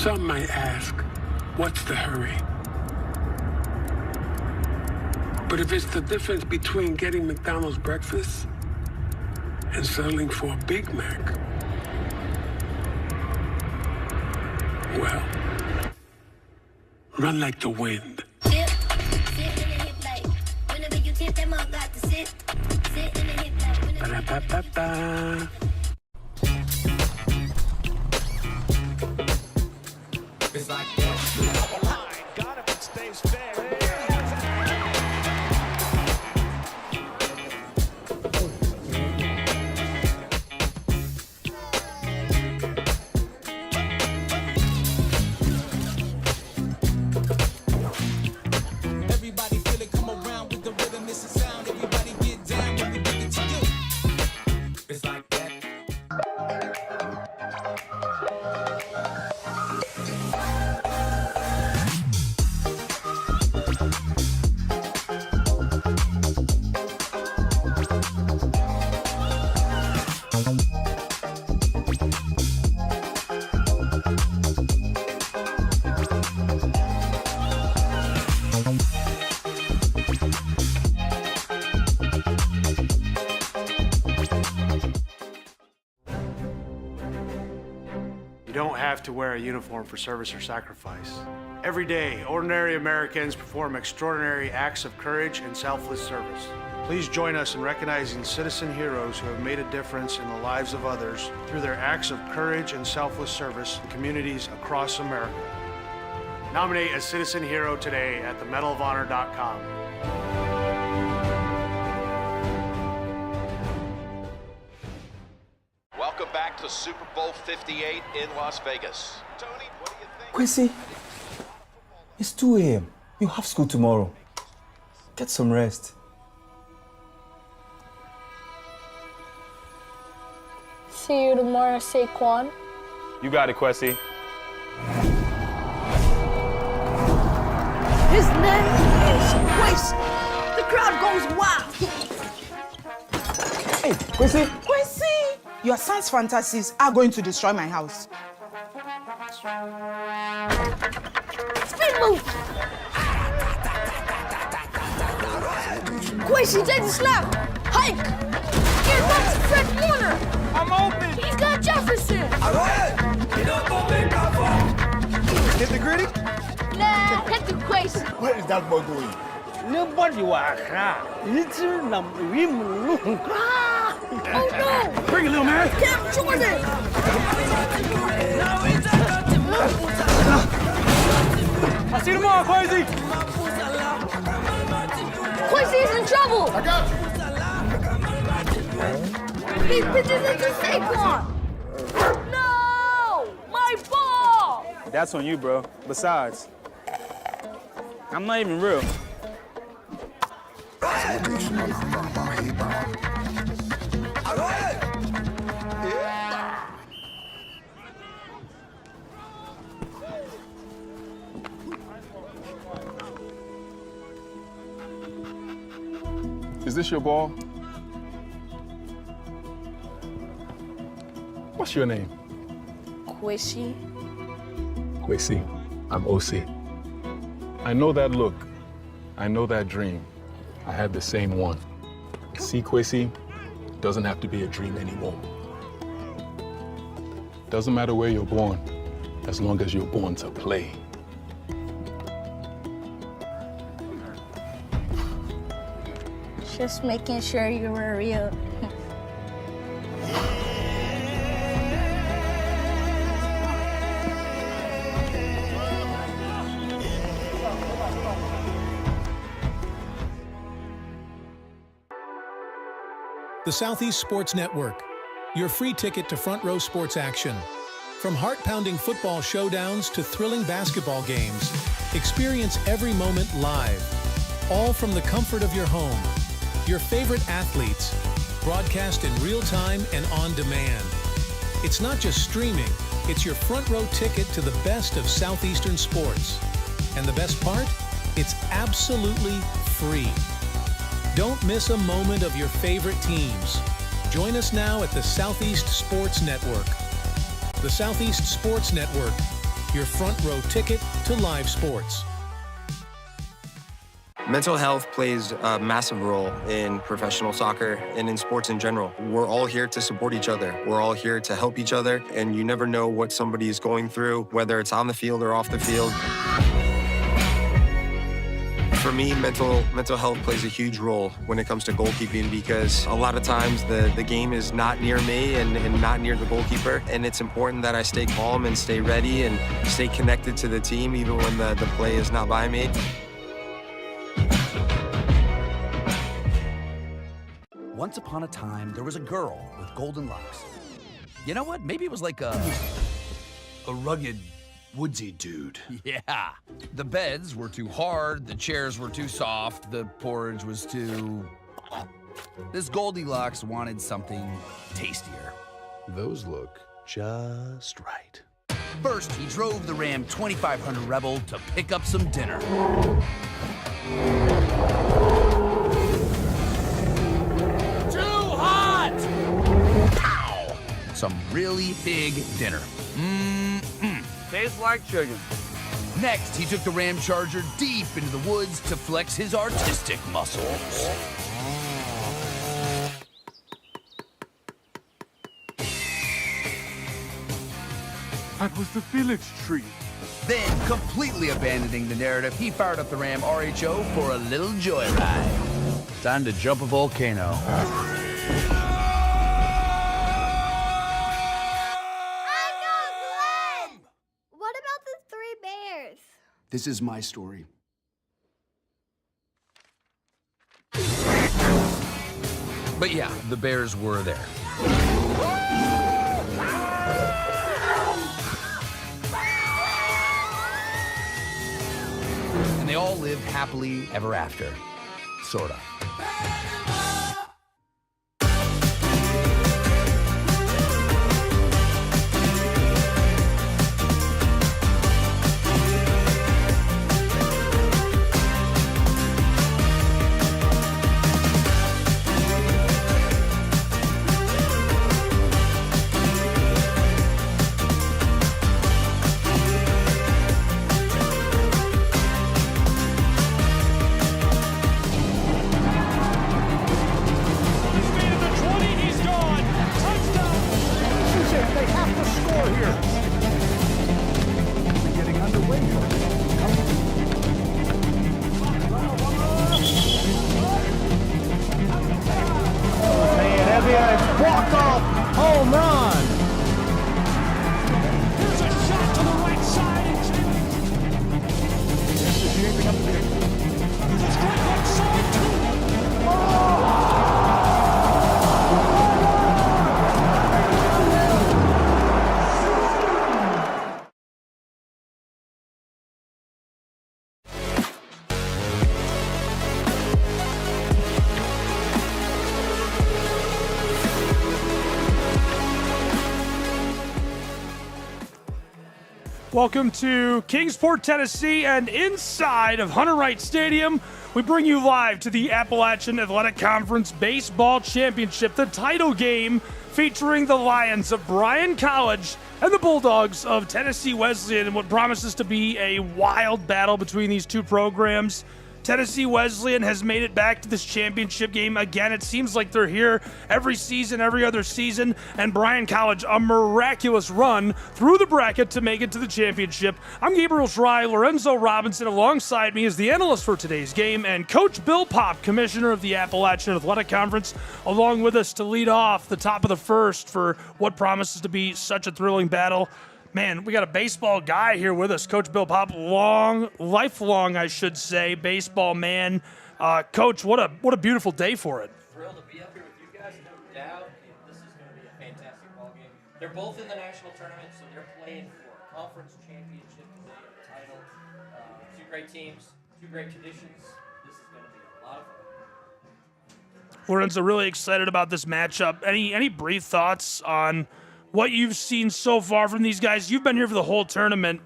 Some might ask, what's the hurry? But if it's the difference between getting McDonald's breakfast and settling for a Big Mac, well, run like the wind. Sit in the hip like, whenever you tip them up, got to sit in the hip like, whenever Ba-da-ba-ba-ba. It's like that. Got him and stays fair. Everybody feel it, come around with the rhythm, it's a sound. Everybody get down when we give it to you. It's like that. You don't have to wear a uniform for service or sacrifice. Every day, ordinary Americans perform extraordinary acts of courage and selfless service. Please join us in recognizing citizen heroes who have made a difference in the lives of others through their acts of courage and selfless service in communities across America. Nominate a citizen hero today at themedalofhonor.com. Welcome back to Super Bowl 58 in Las Vegas. Tony, what do you think? Quincy, it's 2 a.m. You have school tomorrow. Get some rest. See you tomorrow, Saquon. You got it, Quessy. His name is Quincy. The crowd goes wild. Hey, Quincy! Quincy! Your son's fantasies are going to destroy my house. Speed move! Quincy, take the slap! Hike! Here comes Fred Warner! I'm open. He's got Jefferson! Hit the gritty. Nah, hit the Quincy. Where is that boy going? Nobody was little Oh no! Bring it, little man. Cam Jordan! I'll see you tomorrow, Quasi. Quincy's in trouble! I got you. He pitches it to Saquon! No! My ball! That's on you, bro. Besides, I'm not even real. Is this your ball? What's your name? Quishy. Quincy. I'm OC. I know that look. I know that dream. I had the same one. See, Quincy, doesn't have to be a dream anymore. Doesn't matter where you're born, as long as you're born to play. Just making sure you were real. The Southeast Sports Network, your free ticket to front row sports action. From heart-pounding football showdowns to thrilling basketball games, experience every moment live, all from the comfort of your home. Your favorite athletes, broadcast in real time and on demand. It's not just streaming, it's your front row ticket to the best of Southeastern sports. And the best part? It's absolutely free. Don't miss a moment of your favorite teams. Join us now at the Southeast Sports Network. The Southeast Sports Network, your front row ticket to live sports. Mental health plays a massive role in professional soccer and in sports in general. We're all here to support each other. We're all here to help each other, and you never know what somebody is going through, whether it's on the field or off the field. For me, mental health plays a huge role when it comes to goalkeeping, because a lot of times the game is not near me and not near the goalkeeper, and it's important that I stay calm and stay ready and stay connected to the team even when the play is not by me. Once upon a time, there was a girl with golden locks. You know what? Maybe it was like a rugged, woodsy dude. Yeah. The beds were too hard, the chairs were too soft, the porridge was too... This Goldilocks wanted something tastier. Those look just right. First, he drove the Ram 2500 Rebel to pick up some dinner. Some really big dinner. Tastes like chicken. Next, he took the Ram Charger deep into the woods to flex his artistic muscles. That was the village tree. Then, completely abandoning the narrative, he fired up the Ram RHO for a little joyride. Time to jump a volcano. This is my story. But yeah, the bears were there. And they all lived happily ever after. Sorta. Walk-off home run. Here's a shot to the right side. This is shaping up to be a strike right side too. Oh! Welcome to Kingsport, Tennessee, and inside of Hunter Wright Stadium, we bring you live to the Appalachian Athletic Conference Baseball Championship, the title game featuring the Lions of Bryan College and the Bulldogs of Tennessee Wesleyan in what promises to be a wild battle between these two programs. Tennessee Wesleyan has made it back to this championship game again. It seems like they're here every season, every other season, and Bryan College, a miraculous run through the bracket to make it to the championship. I'm Gabriel Schry. Lorenzo Robinson alongside me is the analyst for today's game, and Coach Bill Popp, commissioner of the Appalachian Athletic Conference, along with us to lead off the top of the first for what promises to be such a thrilling battle. Man, we got a baseball guy here with us. Coach Bill Popp, lifelong, I should say, baseball man. Coach, what a beautiful day for it. Thrilled to be up here with you guys, no doubt. This is going to be a fantastic ball game. They're both in the national tournament, so they're playing for a conference championship today of the title. Two great teams, two great traditions. This is going to be a lot of fun. Lorenzo, really excited about this matchup. Any brief thoughts on what you've seen so far from these guys? You've been here for the whole tournament,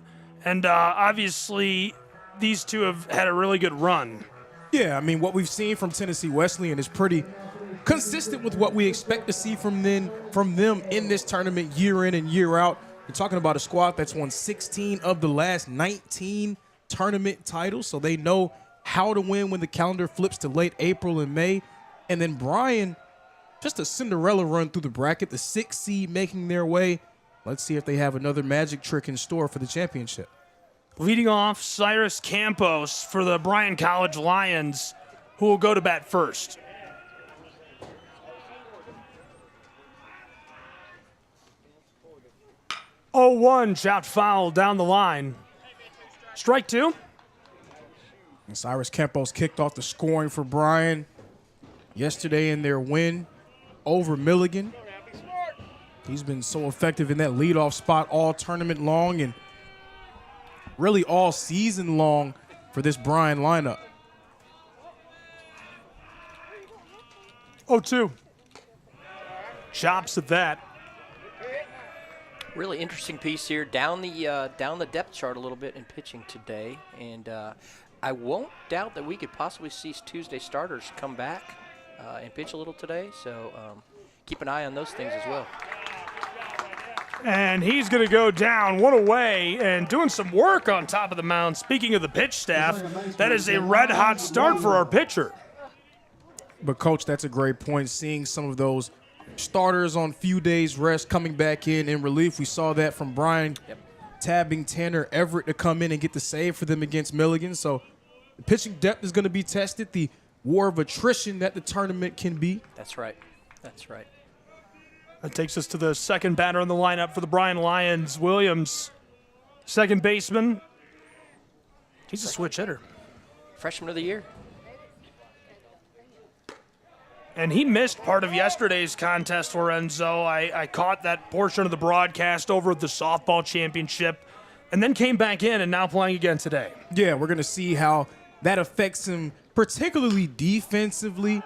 and obviously these two have had a really good run. Yeah, I mean, what we've seen from Tennessee Wesleyan is pretty consistent with what we expect to see from them in this tournament year in and year out. You're talking about a squad that's won 16 of the last 19 tournament titles, so they know how to win when the calendar flips to late April and May. And then Bryan, just a Cinderella run through the bracket, the 6th seed making their way. Let's see if they have another magic trick in store for the championship. Leading off, Cyrus Campos for the Bryan College Lions, who will go to bat first. Oh, 1 chopped foul down the line. Strike 2. And Cyrus Campos kicked off the scoring for Bryan yesterday in their win over Milligan. He's been so effective in that leadoff spot all tournament long and really all season long for this Bryan lineup. 0-2. Chops at that. Really interesting piece here down the depth chart a little bit in pitching today, and I won't doubt that we could possibly see Tuesday starters come back and pitch a little today. So keep an eye on those things as well. And he's going to go down, 1 away, and doing some work on top of the mound. Speaking of the pitch staff, that is a red-hot start for our pitcher. But, Coach, that's a great point, seeing some of those starters on few days rest coming back in relief. We saw that from Bryan tabbing Tanner Everett to come in and get the save for them against Milligan. So the pitching depth is going to be tested, the war of attrition that the tournament can be. That's right. That's right. That takes us to the second batter in the lineup for the Bryan Lions, Williams. Second baseman. He's a switch hitter. Freshman of the year. And he missed part of yesterday's contest, Lorenzo. I caught that portion of the broadcast over at the softball championship and then came back in and now playing again today. Yeah, we're going to see how that affects him, particularly defensively.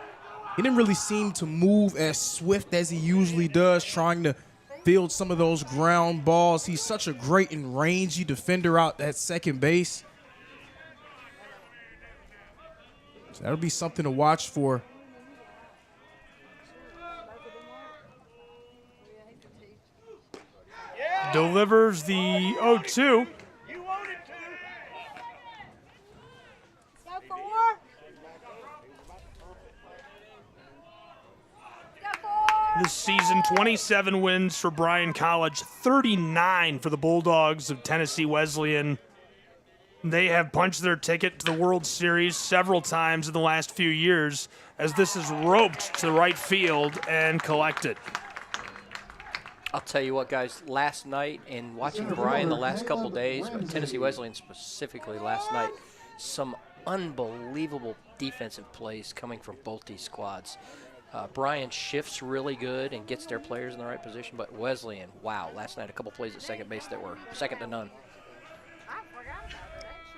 He didn't really seem to move as swift as he usually does, trying to field some of those ground balls. He's such a great and rangy defender out at second base. So that'll be something to watch for. Delivers the 0-2. This season, 27 wins for Bryan College, 39 for the Bulldogs of Tennessee Wesleyan. They have punched their ticket to the World Series several times in the last few years, as this is roped to right field and collected. I'll tell you what, guys, last night and watching Bryan the last couple days, but Tennessee Wesleyan specifically last night, some unbelievable defensive plays coming from both these squads. Bryan shifts really good and gets their players in the right position, but Wesleyan, wow, last night a couple plays at second base that were second to none.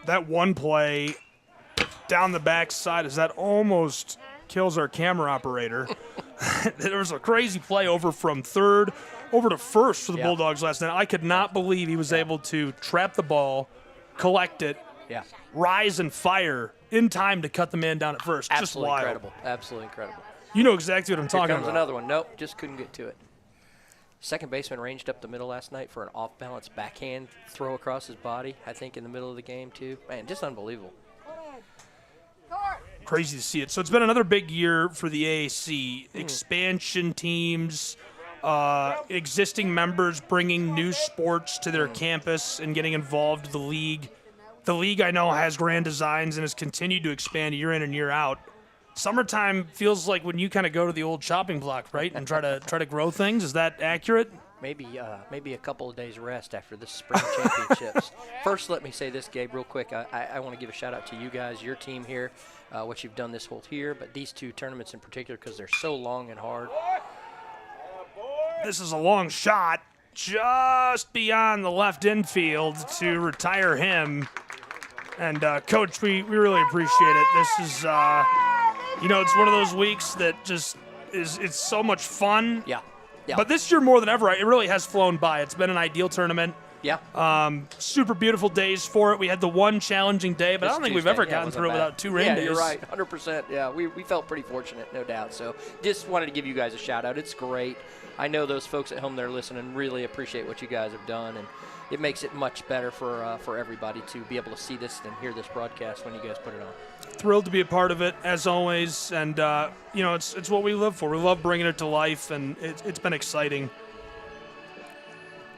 That one play down the backside is that almost kills our camera operator. There was a crazy play over from third over to first for the Bulldogs last night. I could not believe he was able to trap the ball, collect it, rise and fire in time to cut the man down at first. Absolutely just wild. Incredible. Absolutely incredible. You know exactly what I'm talking Here about. comes another one. Nope, just couldn't get to it. Second baseman ranged up the middle last night for an off-balance backhand throw across his body, I think, in the middle of the game, too. Man, just unbelievable. Crazy to see it. So it's been another big year for the AAC. Expansion teams, existing members bringing new sports to their campus and getting involved with the league. The league, I know, has grand designs and has continued to expand year in and year out. Summertime feels like when you kind of go to the old shopping block, right, and try to grow things. Is that accurate? Maybe a couple of days rest after the spring championships. First, let me say this, Gabe, real quick. I want to give a shout out to you guys, your team here, what you've done this whole year, but these two tournaments in particular because they're so long and hard. This is a long shot just beyond the left infield to retire him. And, Coach, we really appreciate it. This is, it's one of those weeks that just it's so much fun. Yeah. But this year more than ever, it really has flown by. It's been an ideal tournament. Yeah. Super beautiful days for it. We had the one challenging day, but I don't think we've ever gotten through it without 2 rain days. Yeah, you're right. 100%. Yeah, we felt pretty fortunate, no doubt. So just wanted to give you guys a shout out. It's great. I know those folks at home that are listening really appreciate what you guys have done, and it makes it much better for everybody to be able to see this and hear this broadcast when you guys put it on. Thrilled to be a part of it, as always, and it's what we live for. We love bringing it to life, and it's been exciting.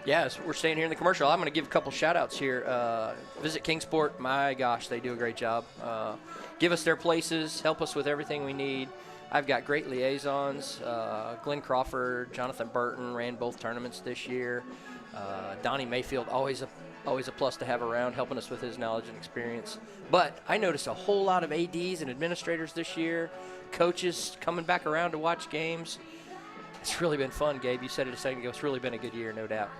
Yes, we're staying here in the commercial. I'm going to give a couple shout-outs here. Visit Kingsport. My gosh, they do a great job. Give us their places. Help us with everything we need. I've got great liaisons. Glenn Crawford, Jonathan Burton ran both tournaments this year. Donnie Mayfield, always a plus to have around, helping us with his knowledge and experience. But I noticed a whole lot of ADs and administrators this year, coaches coming back around to watch games. It's really been fun, Gabe. You said it a second ago. It's really been a good year, no doubt.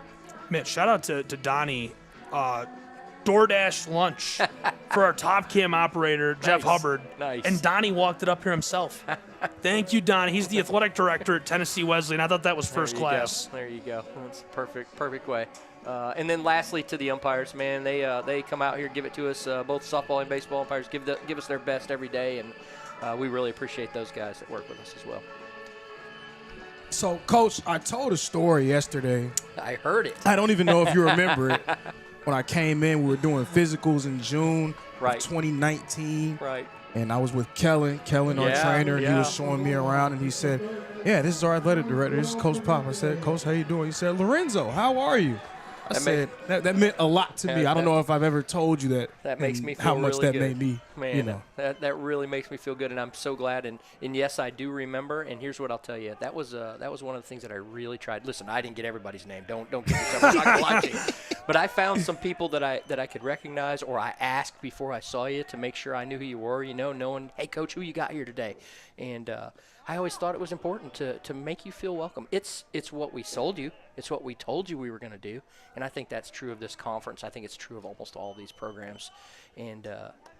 Man, shout out to Donnie. DoorDash lunch for our top cam operator, Jeff Hubbard. Nice. And Donnie walked it up here himself. Thank you, Donnie. He's the athletic director at Tennessee Wesleyan. I thought that was first class. There you go. That's perfect way. And then lastly, to the umpires, man, they come out here, give it to us. Both softball and baseball umpires give us their best every day, and we really appreciate those guys that work with us as well. So, Coach, I told a story yesterday. I heard it. I don't even know if you remember it. When I came in, we were doing physicals in June of 2019. Right. And I was with Kellen, our trainer, and he was showing me around, and he said, yeah, this is our athletic director. This is Coach Pop. I said, Coach, how you doing? He said, Lorenzo, how are you? I said, that meant a lot to me. I don't know if I've ever told you that. That makes me feel how much really that good. made me, Man, that really makes me feel good, and I'm so glad. And yes, I do remember. And here's what I'll tell you: that was one of the things that I really tried. Listen, I didn't get everybody's name. Don't get yourself I'm not gonna lie to you. But I found some people that I could recognize, or I asked before I saw you to make sure I knew who you were. Knowing, hey, Coach, who you got here today? And I always thought it was important to make you feel welcome. It's what we sold you. It's what we told you we were going to do. And I think that's true of this conference. I think it's true of almost all of these programs. And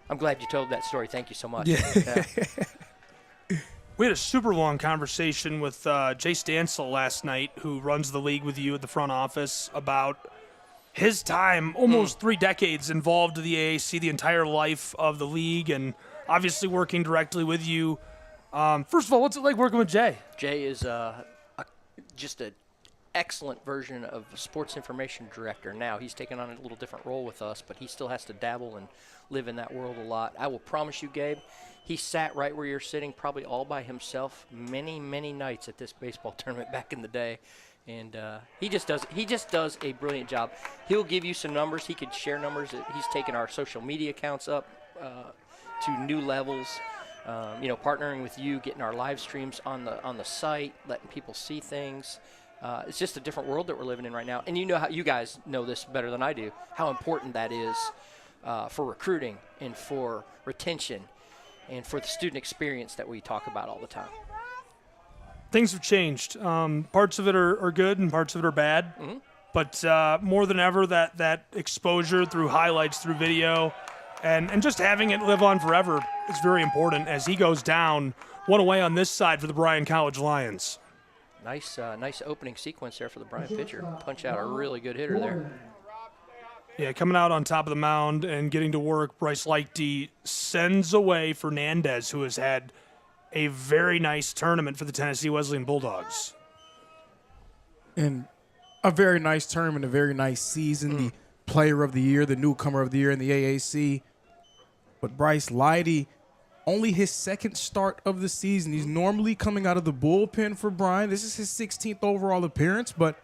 I'm glad you told that story. Thank you so much. Yeah. We had a super long conversation with Jay Stansel last night, who runs the league with you at the front office, about his time, almost 3 decades involved in the AAC, the entire life of the league, and obviously working directly with you. First of all, what's it like working with Jay? Jay is just an excellent version of a sports information director. Now he's taken on a little different role with us, but he still has to dabble and live in that world a lot. I will promise you, Gabe, he sat right where you're sitting, probably all by himself, many, many nights at this baseball tournament back in the day. And he just does a brilliant job. He'll give you some numbers. He could share numbers. He's taken our social media accounts up to new levels. Partnering with you, getting our live streams on the site, letting people see things. It's just a different world that we're living in right now. And you guys know this better than I do, how important that is for recruiting and for retention and for the student experience that we talk about all the time. Things have changed. Parts of it are good and parts of it are bad. Mm-hmm. But more than ever, that exposure through highlights, through video, and just having it live on forever is very important as he goes down one away on this side for the Bryan College Lions. Nice opening sequence there for the Bryan pitcher. Punch out a really good hitter there. Yeah, coming out on top of the mound and getting to work, Bryce Lichty sends away Fernandez, who has had a very nice tournament for the Tennessee Wesleyan Bulldogs. And a very nice tournament, a very nice season. The player of the year, the newcomer of the year in the AAC. But Bryce Lichty, only his second start of the season. He's normally coming out of the bullpen for Bryan. This is his 16th overall appearance. But,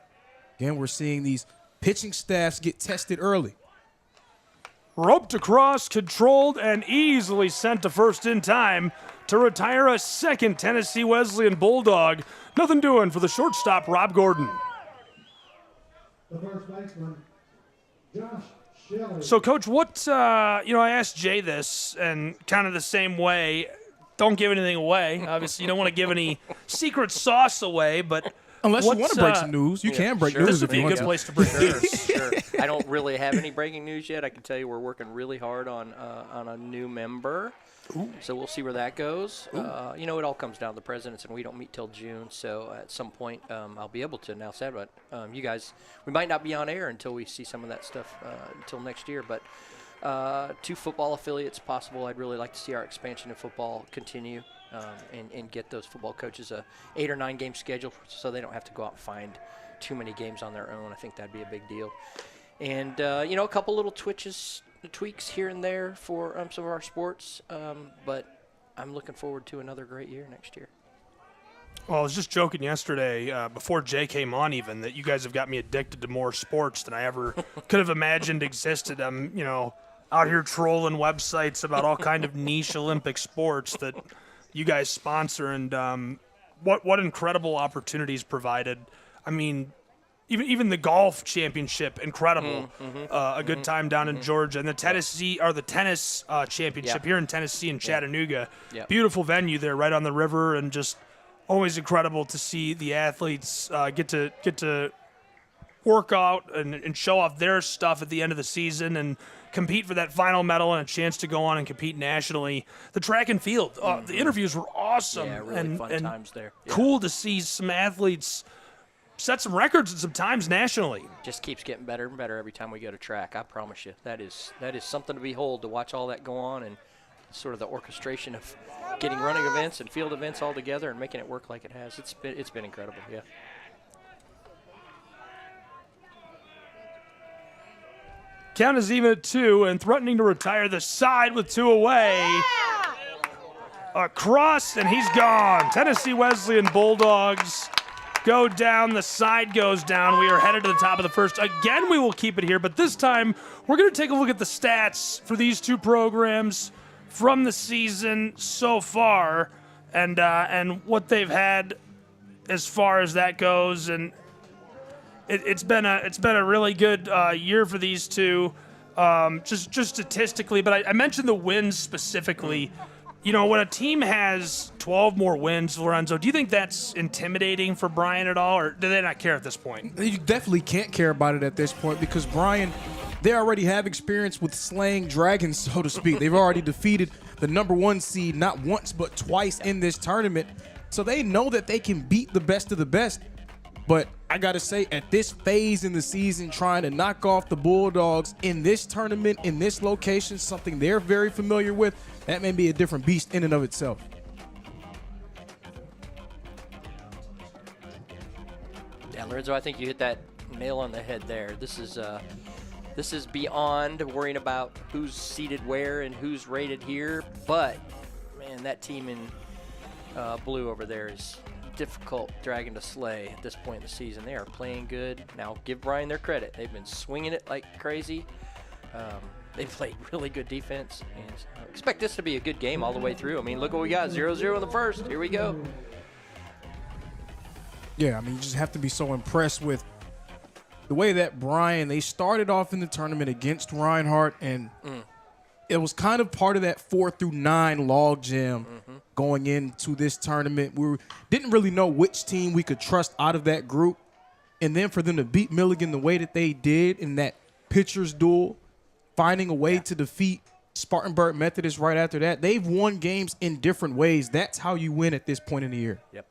again, we're seeing these pitching staffs get tested early. Roped across, controlled, and easily sent to first in time to retire a second Tennessee Wesleyan Bulldog. Nothing doing for the shortstop, Rob Gordon. The first baseman, Josh Shelley. So, Coach, what, I asked Jay this, and kind of the same way. Don't give anything away. Obviously, you don't want to give any secret sauce away, but Unless you want to break some news, you can break news. This would if you be a want good to. place to break news. Sure. I don't really have any breaking news yet. I can tell you we're working really hard on a new member. Ooh. So we'll see where that goes. You know, it all comes down to the presidents, and we don't meet till June. So at some point, I'll be able to announce that. But you guys, we might not be on air until we see some of that stuff until next year. But 2 football affiliates possible. I'd really like to see our expansion in football continue and get those football coaches a 8 or 9 game schedule so they don't have to go out and find too many games on their own. I think that'd be a big deal. And, you know, a couple little tweaks here and there for some of our sports. But I'm looking forward to another great year next year. Well, I was just joking yesterday, before Jay came on even, that you guys have got me addicted to more sports than I ever could have imagined existed. I'm, you know, out here trolling websites about all kind of niche Olympic sports that you guys sponsor, and what incredible opportunities provided. I mean, even the golf championship, incredible. A good time down in Georgia, and the tennis championship here in Tennessee in Chattanooga. Beautiful venue there, right on the river, and just always incredible to see the athletes get to work out and show off their stuff at the end of the season and compete for that final medal and a chance to go on and compete nationally. The track and field, the interviews were awesome. Yeah, really fun times there. Yeah. Cool to see some athletes set some records and some times nationally. Just keeps getting better and better every time we go to track. I promise you, that is something to behold, to watch all that go on, and sort of the orchestration of getting running events and field events all together and making it work like it has. It's been incredible. Yeah. Count is even at 2 and threatening to retire the side with 2 away. Across, and he's gone. Tennessee Wesleyan Bulldogs go down. The side goes down. We are headed to the top of the first. Again, we will keep it here, but this time we're going to take a look at the stats for these 2 programs from the season so far, and what they've had as far as that goes. And it's been a really good year for these 2, just statistically. But I mentioned the wins specifically. You know, when a team has 12 more wins, Lorenzo, do you think that's intimidating for Bryan at all, or do they not care at this point? You definitely can't care about it at this point because Bryan, they already have experience with slaying dragons, so to speak. They've already defeated the #1 seed not once but twice in this tournament. So they know that they can beat the best of the best. But I got to say, at this phase in the season, trying to knock off the Bulldogs in this tournament, in this location, something they're very familiar with, that may be a different beast in and of itself. Yeah, Lorenzo, I think you hit that nail on the head there. This is beyond worrying about who's seated where and who's rated here. But, man, that team in blue over there is difficult dragon to slay at this point in the season. They are playing good. Now, give Bryan their credit. They've been swinging it like crazy. They've played really good defense. And I expect this to be a good game all the way through. I mean, look what we got, 0-0 in the first. Here we go. Yeah, I mean, you just have to be so impressed with the way that Bryan, they started off in the tournament against Reinhardt, and it was kind of part of that 4 through 9 log jam going into this tournament. We didn't really know which team we could trust out of that group. And then for them to beat Milligan the way that they did in that pitcher's duel, finding a way to defeat Spartanburg Methodist right after that, they've won games in different ways. That's how you win at this point in the year. Yep.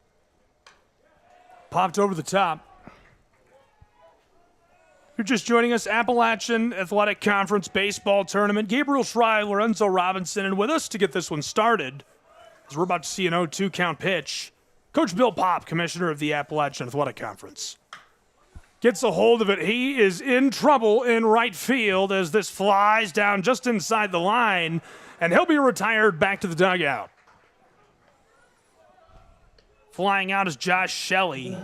Popped over the top. You're just joining us, Appalachian Athletic Conference Baseball Tournament. Gabriel Schrei, Lorenzo Robinson, and with us to get this one started, as we're about to see an 0-2 count pitch, Coach Bill Popp, Commissioner of the Appalachian Athletic Conference. Gets a hold of it. He is in trouble in right field as this flies down just inside the line, and he'll be retired back to the dugout. Flying out is Josh Shelley.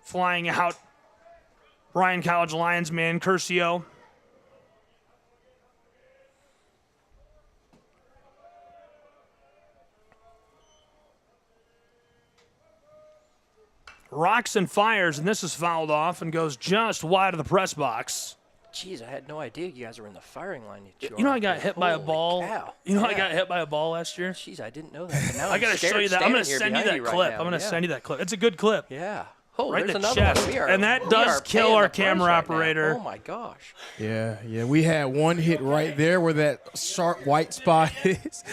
Flying out, Bryan College Lions man Curcio. Rocks and fires, and this is fouled off and goes just wide of the press box. Jeez, I had no idea you guys were in the firing line. You know I got hit by a ball. Cow. You know I got hit by a ball last year? Jeez, I didn't know that. But now I got to show you that. I'm going to send you that clip. I'm going to send you that clip. It's a good clip. Yeah. Oh, right in there's the another chest. one. And that does kill our camera operator. Oh, my gosh. Yeah. We had one hit right there where that sharp white spot is.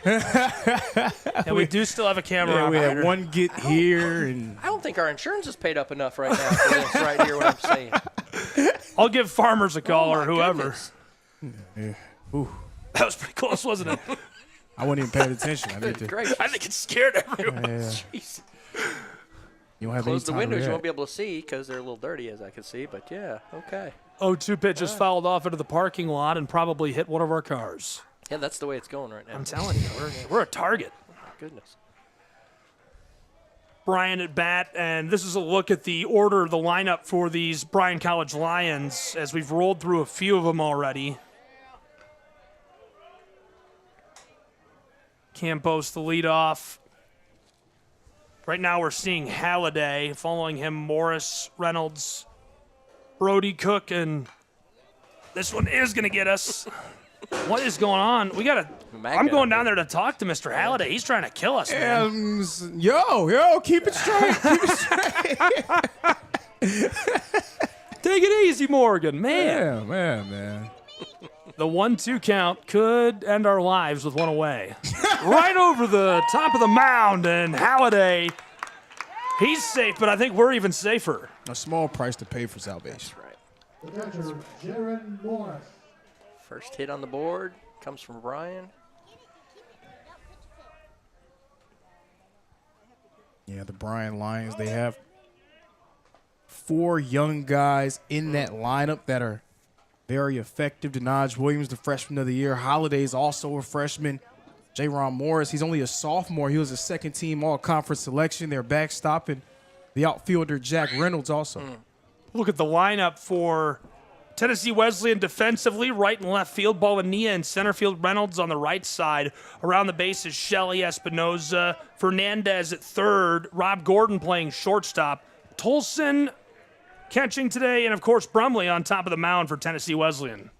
And we do still have a camera operator. We had one get here. And I don't think our insurance is paid up enough right now for this right here, what I'm saying. I'll give Farmers a call or whoever. Yeah. Ooh. That was pretty close, wasn't it? I wasn't even paying attention. I think it scared everyone. Yeah. Jeez. You don't have Close the any time to windows. You react. won't be able to see because they're a little dirty, as I can see. But, yeah, okay. 0-2 pitch just fouled off into the parking lot and probably hit one of our cars. Yeah, that's the way it's going right now. I'm telling you, we're a target. Oh, my goodness. Bryan at bat, and this is a look at the order, the lineup for these Bryan College Lions as we've rolled through a few of them already. Campos the leadoff. Right now we're seeing Halliday, following him Morris, Reynolds, Brody, Cook, and this one is going to get us. What is going on? I'm going down there to talk to Mr. Halliday. He's trying to kill us, man. Yo, keep it straight. Keep it straight. Take it easy, Morgan. Man. Yeah, man. The 1-2 count could end our lives with one away. Right over the top of the mound, and Halliday, he's safe, but I think we're even safer. A small price to pay for salvation. That's right. Jaron Morris. First hit on the board comes from Bryan. Yeah, the Bryan Lions, they have 4 young guys in that lineup that are very effective. Denaj Williams, the freshman of the year. Holiday's also a freshman. Jaron Morris, he's only a sophomore. He was a second-team all-conference selection. They're backstopping the outfielder Jack Reynolds also. Look at the lineup for Tennessee Wesleyan defensively, right and left field. Ballania in center field. Reynolds on the right side. Around the bases, Shelley, Espinoza, Fernandez at third. Rob Gordon playing shortstop. Tolson catching today, and of course Brumley on top of the mound for Tennessee Wesleyan.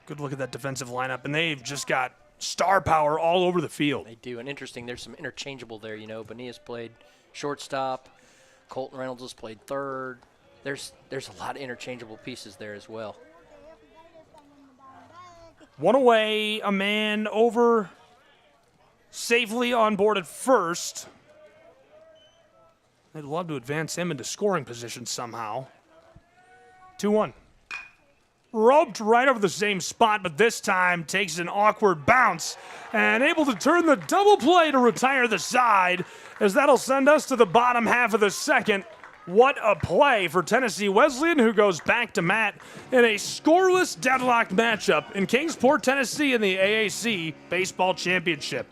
Good look at that defensive lineup, and they've just got star power all over the field. They do, and interesting, there's some interchangeable there. You know, Bonilla's played shortstop. Colton Reynolds has played third. There's a lot of interchangeable pieces there as well. One away, a man over, safely on board at first. They'd love to advance him into scoring position somehow. 2-1. Roped right over the same spot, but this time takes an awkward bounce and able to turn the double play to retire the side, as that'll send us to the bottom half of the second. What a play for Tennessee Wesleyan, who goes back to Matt in a scoreless deadlocked matchup in Kingsport, Tennessee in the AAC Baseball Championship.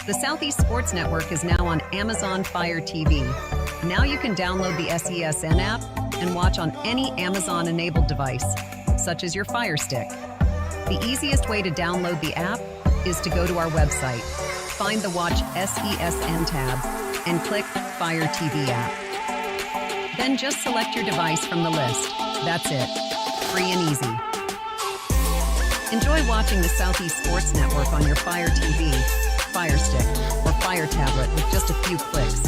The Southeast Sports Network is now on Amazon Fire TV. Now you can download the SESN app and watch on any Amazon-enabled device, such as your Fire Stick. The easiest way to download the app is to go to our website, find the Watch SESN tab, and click Fire TV app. Then just select your device from the list. That's it. Free and easy. Enjoy watching the Southeast Sports Network on your Fire TV, Fire Stick, or Fire tablet with just a few clicks.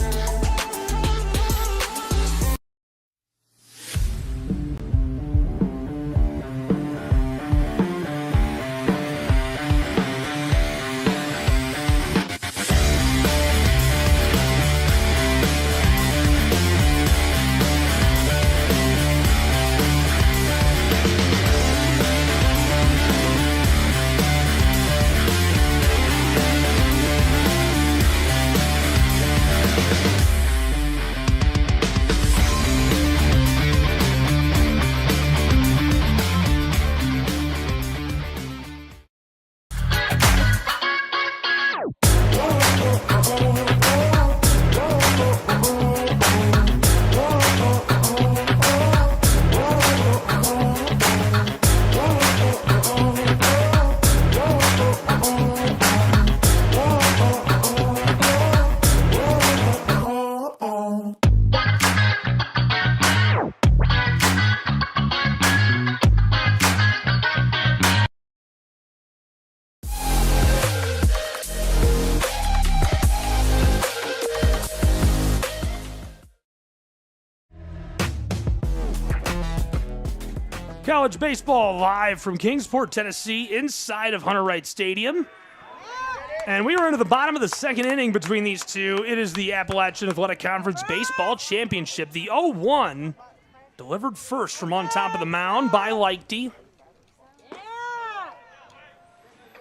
College baseball live from Kingsport, Tennessee, inside of Hunter Wright Stadium. And we are into the bottom of the second inning between these two. It is the Appalachian Athletic Conference Baseball Championship. The 0-1 delivered first from on top of the mound by Lichty.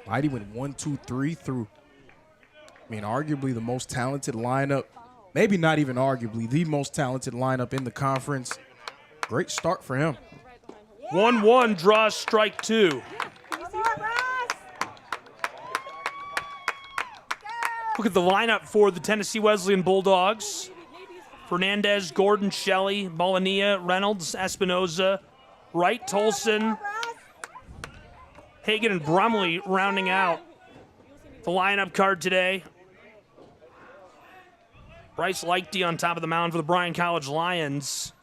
Lighty went 1, 2, 3 through, arguably the most talented lineup. Maybe not even arguably, the most talented lineup in the conference. Great start for him. 1-1 draws strike 2. Look at the lineup for the Tennessee Wesleyan Bulldogs. Fernandez, Gordon, Shelley, Bolania, Reynolds, Espinoza, Wright, Tolson, Hagan, and Brumley rounding out the lineup card today. Bryce Lichty on top of the mound for the Bryan College Lions.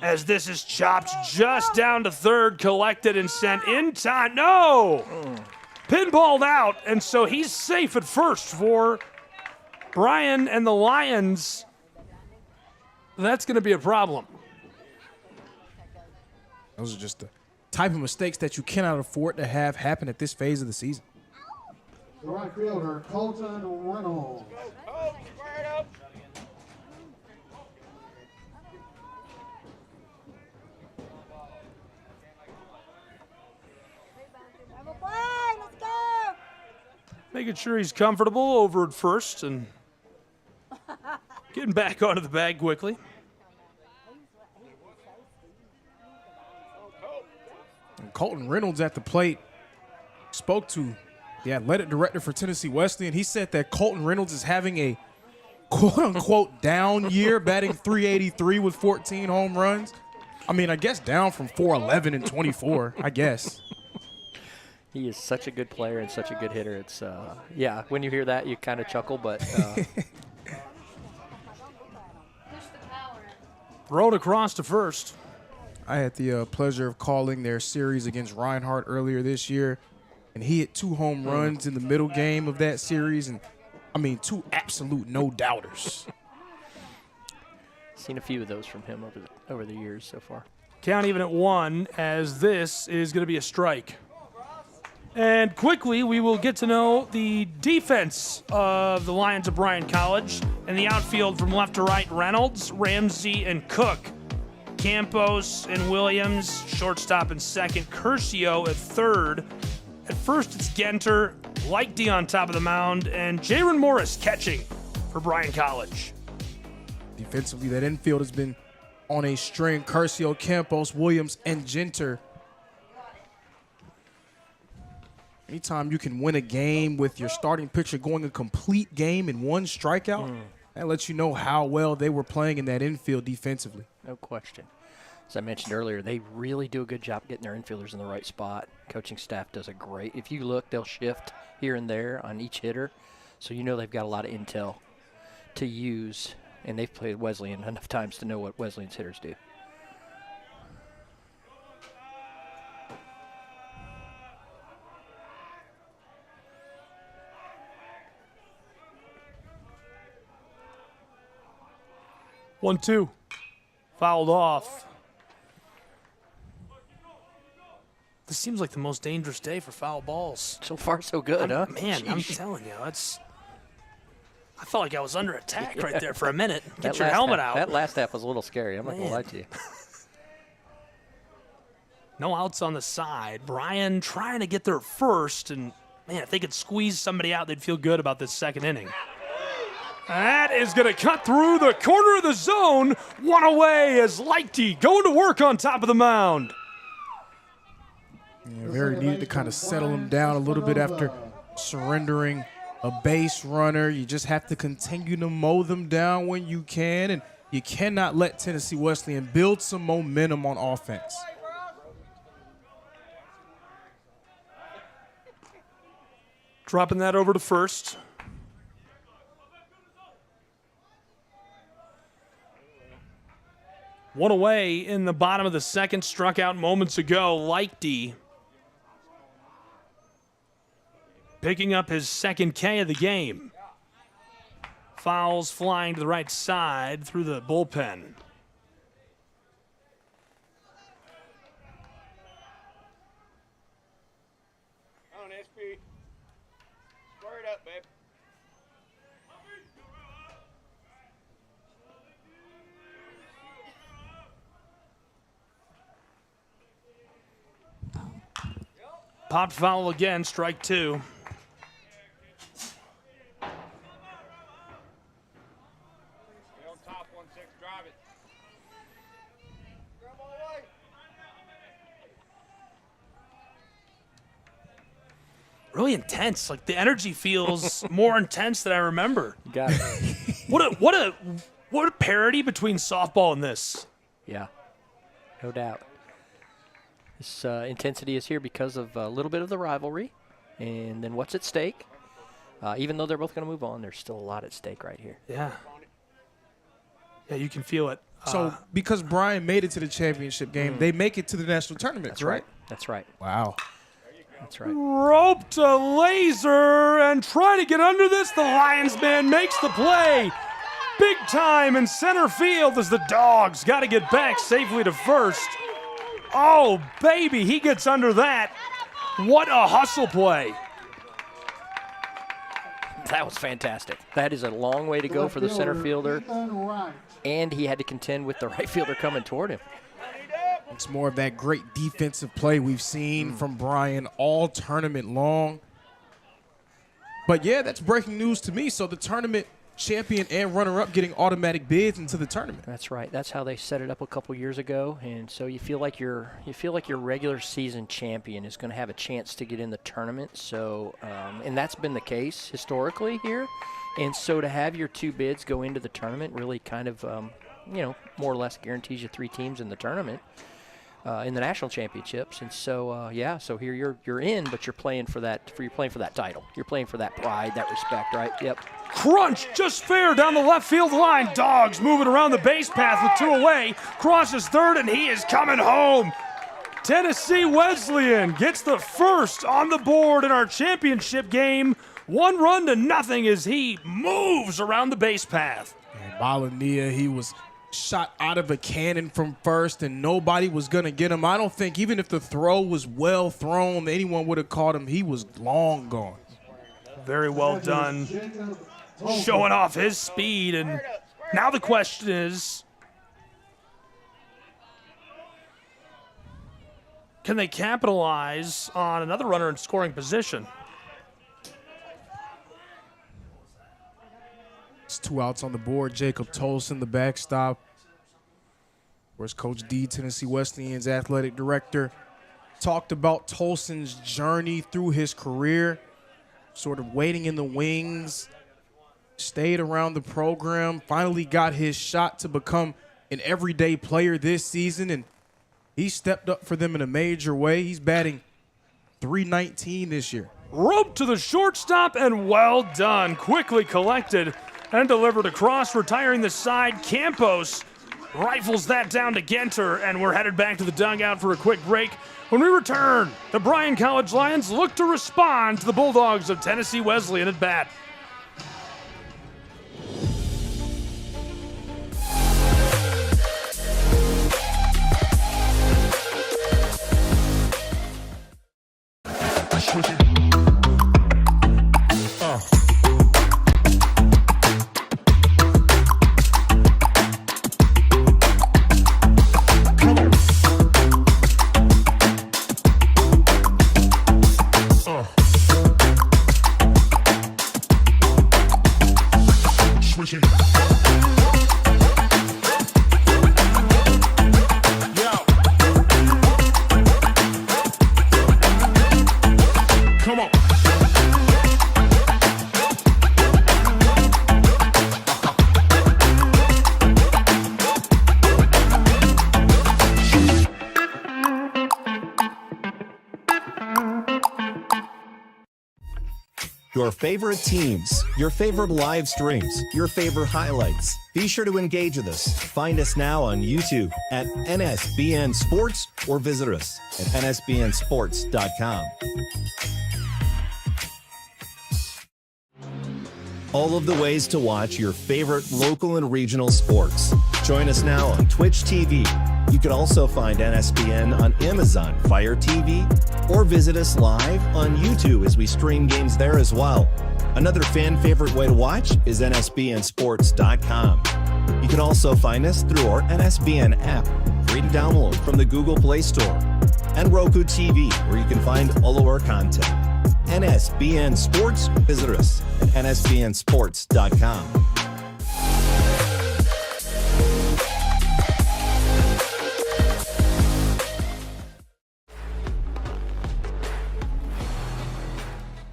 As this is chopped just down to third, collected and sent in time. No! Pinballed out, and so he's safe at first for Bryan and the Lions. That's going to be a problem. Those are just the type of mistakes that you cannot afford to have happen at this phase of the season. The right fielder, Colton Reynolds. Making sure he's comfortable over at first and getting back onto the bag quickly. And Colton Reynolds at the plate spoke to the athletic director for Tennessee Wesleyan. He said that Colton Reynolds is having a quote-unquote down year, batting .383 with 14 home runs. I guess down from 411 and 24, I guess. He is such a good player and such a good hitter. It's, yeah, when you hear that, you kind of chuckle, but. Thrown across to first. I had the pleasure of calling their series against Reinhardt earlier this year, and he hit 2 home runs in the middle game of that series, and, 2 absolute no-doubters. Seen a few of those from him over the years so far. Count even at 1, as this is going to be a strike. And quickly, we will get to know the defense of the Lions of Bryan College. In the outfield from left to right, Reynolds, Ramsey, and Cook. Campos and Williams, shortstop and second. Curcio at third. At first, it's Genter, Lichty on top of the mound, and Jaron Morris catching for Bryan College. Defensively, that infield has been on a string. Curcio, Campos, Williams, and Genter. Anytime you can win a game with your starting pitcher going a complete game in 1 strikeout, that lets you know how well they were playing in that infield defensively. No question. As I mentioned earlier, they really do a good job getting their infielders in the right spot. Coaching staff does a great. If you look, they'll shift here and there on each hitter, so you know they've got a lot of intel to use, and they've played Wesleyan enough times to know what Wesleyan's hitters do. One, two. Fouled off. This seems like the most dangerous day for foul balls. So far, so good, huh? Man, I'm telling you, I felt like I was under attack right there for a minute. Get your helmet out. That last half was a little scary. I'm not going to lie to you. No outs on the side. Bryan trying to get there first, and, man, if they could squeeze somebody out, they'd feel good about this second inning. That is going to cut through the corner of the zone. 1 away as Lichty going to work on top of the mound. Yeah, very needed to kind of settle him down a little bit after surrendering a base runner. You just have to continue to mow them down when you can, and you cannot let Tennessee Wesleyan build some momentum on offense. Dropping that over to first. One away in the bottom of the second, struck out moments ago. Lichty picking up his second K of the game. Fouls flying to the right side through the bullpen. SP. Square it up, babe. Popped foul again, strike 2. Top 1-6, drive it. Really intense. Like the energy feels more intense than I remember. You got it. What a parity between softball and this. Yeah, no doubt. This intensity is here because of a little bit of the rivalry, and then what's at stake. Even though they're both going to move on, there's still a lot at stake right here. Yeah. Yeah, you can feel it. So because Bryan made it to the championship game, they make it to the national tournament, That's right. That's right. Wow. That's right. Rope to laser and try to get under this. The Lions man makes the play. Big time in center field as the Dogs got to get back safely to first. Oh, baby, he gets under that. What a hustle play. That was fantastic. That is a long way to go for the center fielder. And he had to contend with the right fielder coming toward him. It's more of that great defensive play we've seen from Bryan all tournament long. But yeah, that's breaking news to me. So the tournament champion and runner-up getting automatic bids into the tournament. That's right. That's how they set it up a couple years ago. And so you feel like your regular season champion is going to have a chance to get in the tournament. So and that's been the case historically here. And so to have your 2 bids go into the tournament really kind of more or less guarantees you 3 teams in the tournament. In the national championships, and so so here you're in, but you're playing for that title. You're playing for that pride, that respect, right? Yep. Crunch just fair down the left field line. Dogs moving around the base path with 2 away. Crosses third, and he is coming home. Tennessee Wesleyan gets the first on the board in our championship game. 1-0 as he moves around the base path. And Balania, he was shot out of a cannon from first, and nobody was going to get him. I don't think even if the throw was well thrown, anyone would have caught him. He was long gone. Very well done. Showing off his speed, and now the question is, can they capitalize on another runner in scoring position? It's 2 outs on the board. Jacob Tolson, the backstop. Whereas Coach D, Tennessee Wesleyan's athletic director, talked about Tolson's journey through his career, sort of waiting in the wings, stayed around the program, finally got his shot to become an everyday player this season, and he stepped up for them in a major way. He's batting .319 this year. Rope to the shortstop, and well done. Quickly collected and delivered across, retiring the side. Campos rifles that down to Genter, and we're headed back to the dugout for a quick break. When we return, the Bryan College Lions look to respond to the Bulldogs of Tennessee Wesleyan at bat. Your favorite teams, your favorite live streams, your favorite highlights. Be sure to engage with us. Find us now on YouTube at NSBN Sports or visit us at nsbnsports.com. All of the ways to watch your favorite local and regional sports. Join us now on Twitch TV. You can also find NSBN on Amazon Fire TV or visit us live on YouTube as we stream games there as well. Another fan favorite way to watch is nsbnsports.com. You can also find us through our NSBN app, free to download from the Google Play Store, and Roku TV, where you can find all of our content. NSBN Sports, visit us at nsbnsports.com.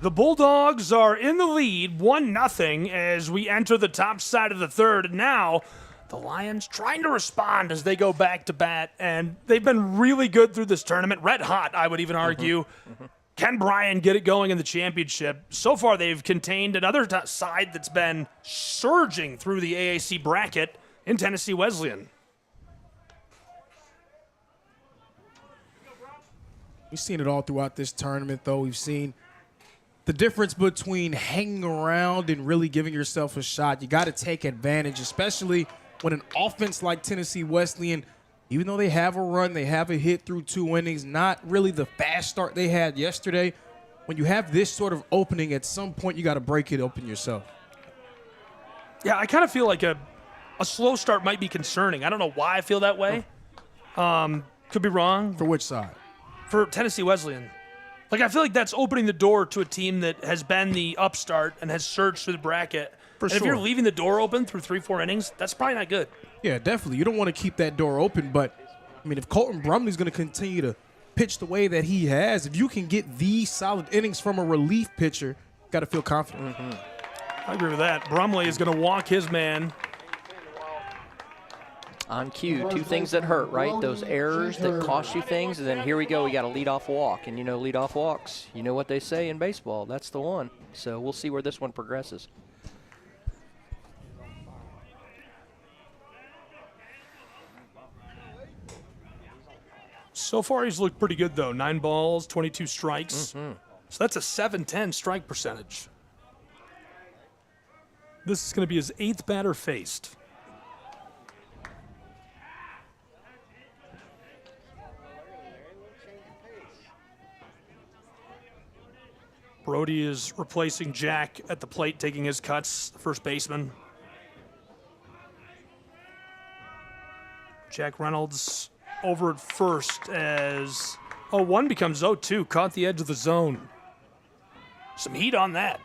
The Bulldogs are in the lead, 1-0, as we enter the top side of the third. Now, the Lions trying to respond as they go back to bat, and they've been really good through this tournament. Red hot, I would even argue. Can Bryan get it going in the championship? So far, they've contained another side that's been surging through the AAC bracket in Tennessee Wesleyan. We've seen it all throughout this tournament, though. We've seen the difference between hanging around and really giving yourself a shot. You got to take advantage, especially when an offense like Tennessee Wesleyan, even though they have a run, they have a hit through 2 innings, not really the fast start they had yesterday. When you have this sort of opening, at some point you got to break it open yourself. Yeah, I kind of feel like a slow start might be concerning. I don't know why I feel that way. Could be wrong. For which side? For Tennessee Wesleyan. Like, I feel like that's opening the door to a team that has been the upstart and has surged through the bracket. For and sure. If you're leaving the door open through 3-4 innings, that's probably not good. Yeah, definitely. You don't want to keep that door open, but, I mean, if Colton Brumley's going to continue to pitch the way that he has, if you can get these solid innings from a relief pitcher, got to feel confident. I agree with that. Brumley is going to walk his man. On cue, 2 things that hurt, right? Those errors that cost you things, and then here we go, we got a leadoff walk. And you know leadoff walks, you know what they say in baseball, that's the one. So we'll see where this one progresses. So far, he's looked pretty good, though. 9 balls, 22 strikes. So that's a 710 strike percentage. This is going to be his 8th batter faced. Brody is replacing Jack at the plate, taking his cuts, first baseman. Jack Reynolds over at first as 0-1 becomes 0-2, caught the edge of the zone. Some heat on that.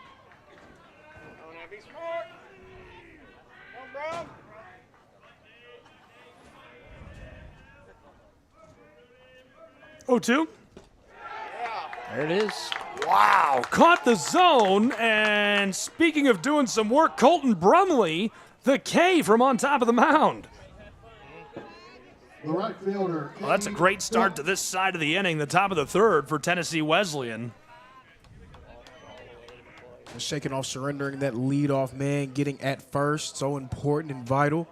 0-2. There it is. Wow, caught the zone, and speaking of doing some work, Colton Brumley, the K from on top of the mound. The right fielder. Well, that's a great start to this side of the inning, the top of the third for Tennessee Wesleyan. Shaking off, surrendering that leadoff man, getting at first, so important and vital.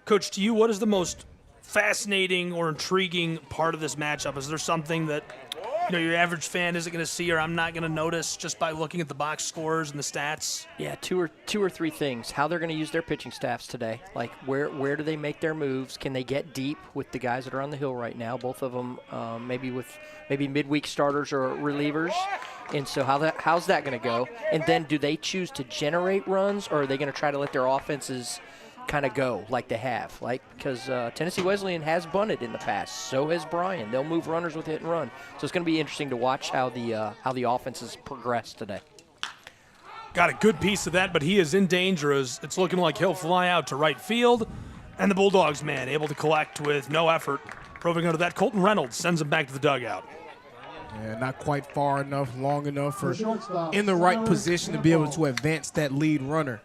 Coach, to you, what is the most fascinating or intriguing part of this matchup? Is there something that your average fan isn't going to see or I'm not going to notice just by looking at the box scores and the stats? Yeah, two or three things. How they're going to use their pitching staffs today. Like, where do they make their moves? Can they get deep with the guys that are on the hill right now? Both of them maybe midweek starters or relievers. And so how's that going to go? And then do they choose to generate runs, or are they going to try to let their offenses kind of go like they have? Because Tennessee Wesleyan has bunted in the past. So has Bryan. They'll move runners with hit and run. So it's going to be interesting to watch how the offenses progress today. Got a good piece of that, but he is in danger as it's looking like he'll fly out to right field. And the Bulldogs, man, able to collect with no effort. Proving under that, Colton Reynolds sends him back to the dugout. Yeah, not quite far enough, long enough for in the right position to be able to advance that lead runner.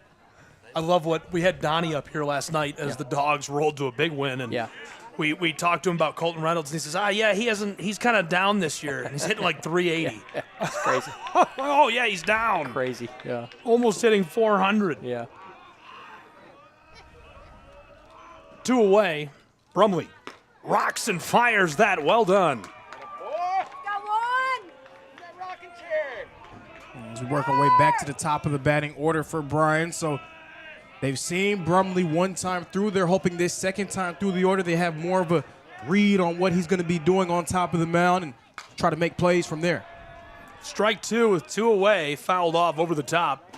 I love what we had Donnie up here last night as the Dogs rolled to a big win, and we talked to him about Colton Reynolds, and he says, he's kind of down this year, and he's hitting like 380. That's crazy. Oh yeah, he's down. Crazy, yeah. Almost hitting 400. Yeah. 2 away. Brumley rocks and fires that. Well done. As we work our way back to the top of the batting order for Bryan. So they've seen Brumley one time through. They're hoping this second time through the order they have more of a read on what he's going to be doing on top of the mound and try to make plays from there. Strike two with 2 away, fouled off over the top.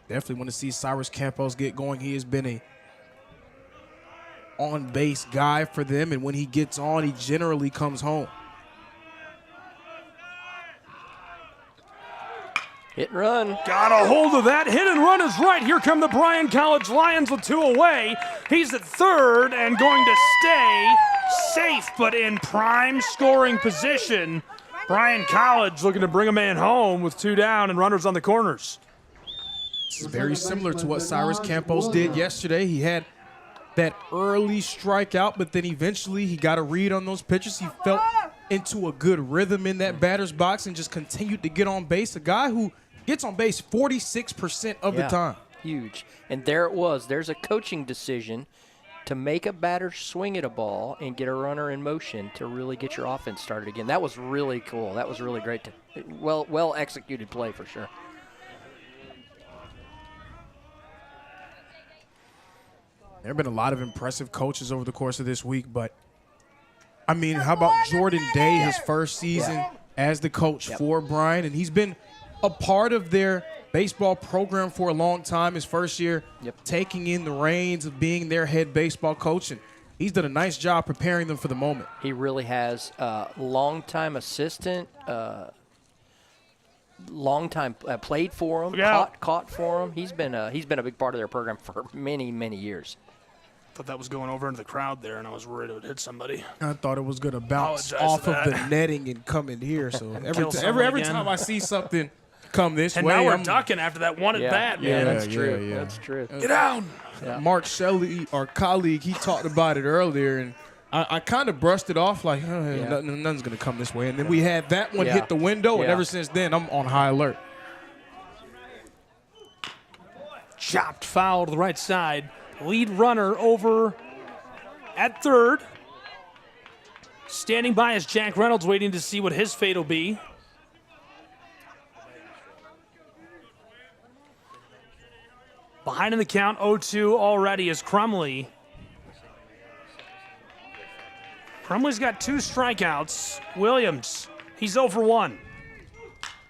Definitely want to see Cyrus Campos get going. He has been a on-base guy for them, and when he gets on, he generally comes home. Hit and run. Got a hold of that. Hit and run is right. Here come the Bryan College Lions with 2 away. He's at third and going to stay safe, but in prime scoring position. Bryan College looking to bring a man home with 2 down and runners on the corners. This is very similar to what Cyrus Campos did yesterday. He had that early strikeout, but then eventually he got a read on those pitches. He felt into a good rhythm in that batter's box and just continued to get on base. A guy who gets on base 46% of the time. Huge. And there it was. There's a coaching decision to make a batter swing at a ball and get a runner in motion to really get your offense started again. That was really cool. That was really great. Well executed play for sure. There have been a lot of impressive coaches over the course of this week, but I mean, how about Jordan Day, his first season as the coach for Bryan? And he's been a part of their baseball program for a long time. His first year taking in the reins of being their head baseball coach, and he's done a nice job preparing them for the moment. He really has. Long-time assistant, long-time played for him, caught for him. He's been a big part of their program for many, many years. Thought that was going over into the crowd there, and I was worried it would hit somebody. I thought it was going to bounce off of the netting and come in here. So every time I see something come this and way, now we're ducking after that one at bat. Yeah, that's true. That's true. Get down. Mark Shelley, our colleague, he talked about it earlier, and I kind of brushed it off like, nothing's going to come this way. And then we had that one hit the window, and ever since then, I'm on high alert. Chopped foul to the right side. Lead runner over at third. Standing by is Jack Reynolds, waiting to see what his fate will be. Behind in the count, 0-2 already is Crumley. Crumley's got 2 strikeouts. Williams, he's 0 for 1.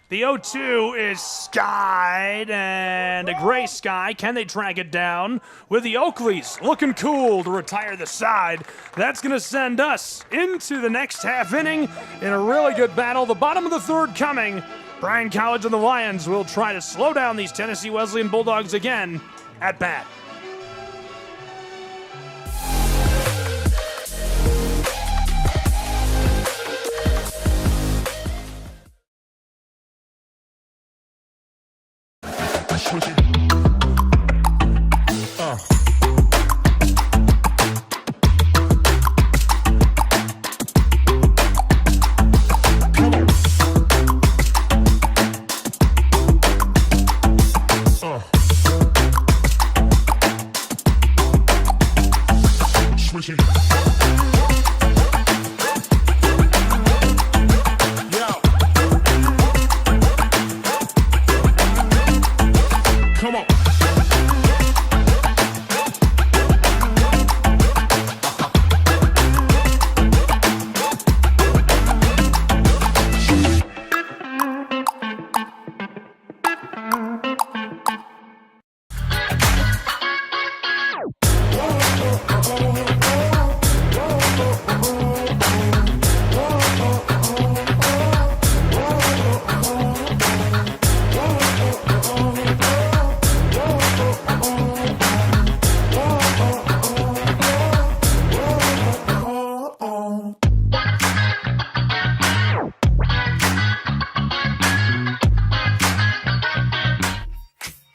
The 0-2 is skied, and a gray sky. Can they track it down? With the Oakleys looking cool to retire the side. That's going to send us into the next half inning in a really good battle. The bottom of the third coming. Bryan College and the Lions will try to slow down these Tennessee Wesleyan Bulldogs again at bat.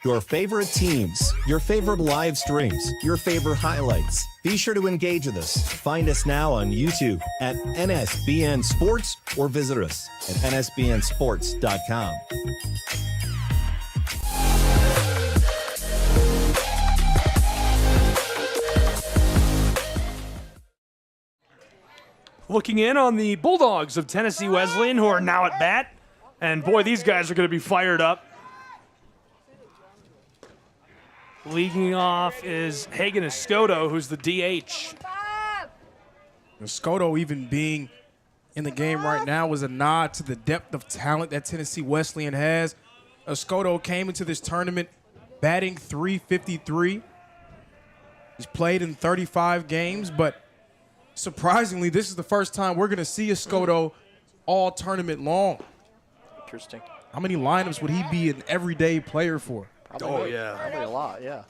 Your favorite teams, your favorite live streams, your favorite highlights. Be sure to engage with us. Find us now on YouTube at NSBN Sports or visit us at nsbnsports.com. looking in on the Bulldogs of Tennessee Wesleyan, who are now at bat. And boy, these guys are going to be fired up. Leading off is Hagen Escoto, who's the DH. Escoto even being in the game right now was a nod to the depth of talent that Tennessee Wesleyan has. Escoto came into this tournament batting .353. He's played in 35 games, but surprisingly, this is the first time we're going to see Escoto all tournament long. Interesting. How many lineups would he be an everyday player for? Probably a lot, yeah.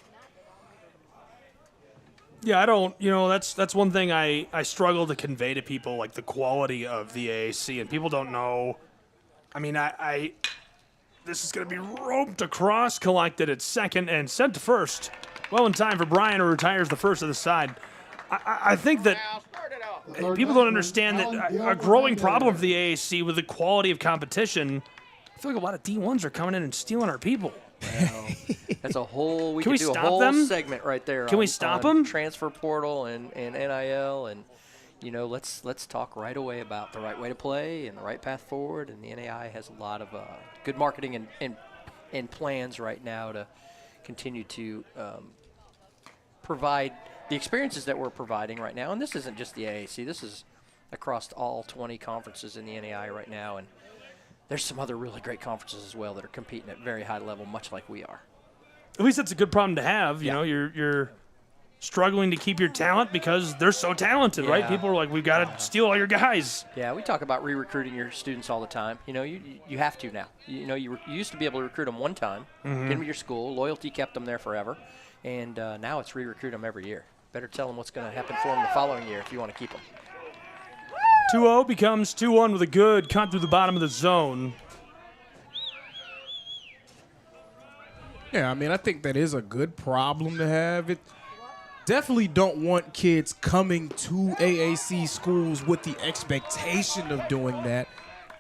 Yeah, I don't, that's one thing I struggle to convey to people, like the quality of the AAC, and people don't know. I mean, this is going to be roped across, collected at second, and sent to first. Well in time for Bryan, who retires the first of the side. I think that people don't understand that a growing problem for the AAC with the quality of competition, I feel like a lot of D1s are coming in and stealing our people. Well, that's a whole. We Can could we do a stop whole them? segment right there. Can we on stop them? Transfer portal and NIL, and let's talk right away about the right way to play and the right path forward. And the NAI has a lot of good marketing and plans right now to continue to provide the experiences that we're providing right now. And this isn't just the AAC. This is across all 20 conferences in the NAI right now, and there's some other really great conferences as well that are competing at very high level, much like we are. At least that's a good problem to have. You know, you're struggling to keep your talent because they're so talented, right? People are like, we've got to steal all your guys. Yeah, we talk about re-recruiting your students all the time. You have to now. You used to be able to recruit them one time, get them to your school. Loyalty kept them there forever. And now it's re-recruit them every year. Better tell them what's going to happen for them the following year if you want to keep them. 2-0 becomes 2-1 with a good cut through the bottom of the zone. Yeah, I mean, I think that is a good problem to have. It definitely don't want kids coming to AAC schools with the expectation of doing that.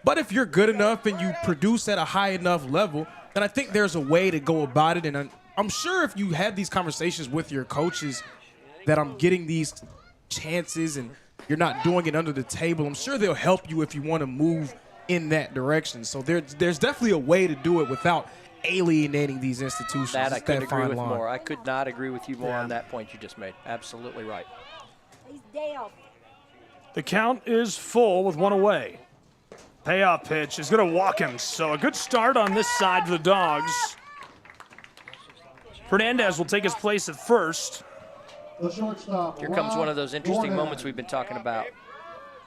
But if you're good enough and you produce at a high enough level, then I think there's a way to go about it. And I'm sure if you had these conversations with your coaches that I'm getting these chances and you're not doing it under the table, I'm sure they'll help you if you want to move in that direction. So there's definitely a way to do it without alienating these institutions. That I It's couldn't agree with fine line. more. I could not agree with you more on that point you just made. Absolutely right. He's down. The count is full with one away. Payoff pitch is going to walk him. So a good start on this side for the Dogs. Fernandez will take his place at first. The shortstop. Here comes one of those interesting moments we've been talking about.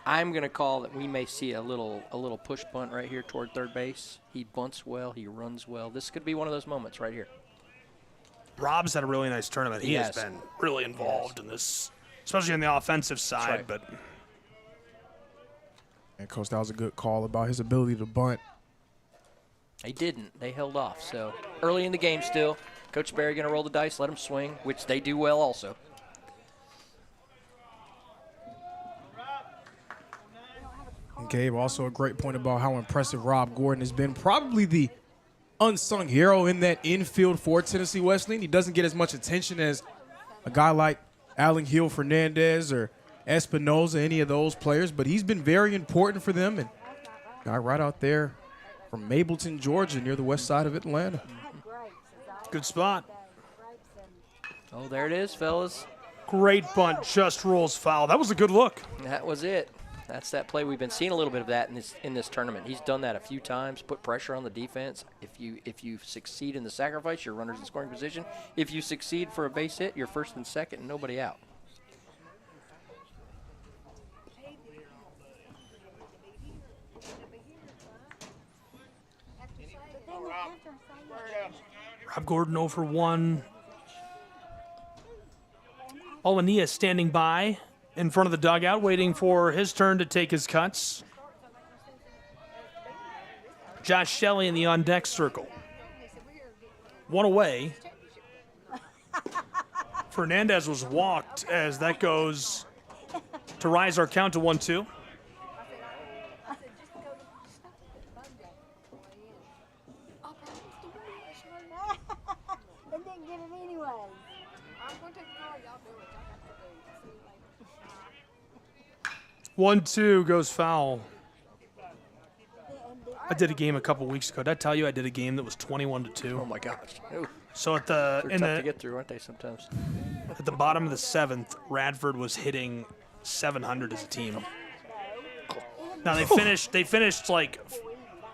I'm going to call that we may see a little push bunt right here toward third base. He bunts well. He runs well. This could be one of those moments right here. Rob's had a really nice tournament. He has been really involved in this, especially on the offensive side. right. But And Coach, that was a good call about his ability to bunt. They didn't. They held off. So early in the game still. Coach Barry going to roll the dice, let them swing, which they do well also. And Gabe, also a great point about how impressive Rob Gordon has been. Probably the unsung hero in that infield for Tennessee Wesleyan. He doesn't get as much attention as a guy like Allen Hill Fernandez or Espinoza, any of those players, but he's been very important for them. And guy right out there from Mableton, Georgia, near the west side of Atlanta. good spot. Oh, there it is, fellas. Great bunt, just rolls foul. That was a good look. That was it. That's that play. We've been seeing a little bit of that in this tournament. He's done that a few times, put pressure on the defense. If you succeed in the sacrifice, your runner's in scoring position. If you succeed for a base hit, you're first and second and nobody out. Rob Gordon 0 for 1. Olania standing by in front of the dugout, waiting for his turn to take his cuts. Josh Shelley in the on-deck circle. One away. Fernandez was walked as that goes to rise our count to 1-2. They didn't get it anyway. 1-2 goes foul. I did a game a couple weeks ago. Did I tell you I did a game that was 21-2? Oh my gosh. Ooh. So at They're tough to get through, aren't they, sometimes? At the bottom of the 7th, Radford was hitting 700 as a team. Now they finished like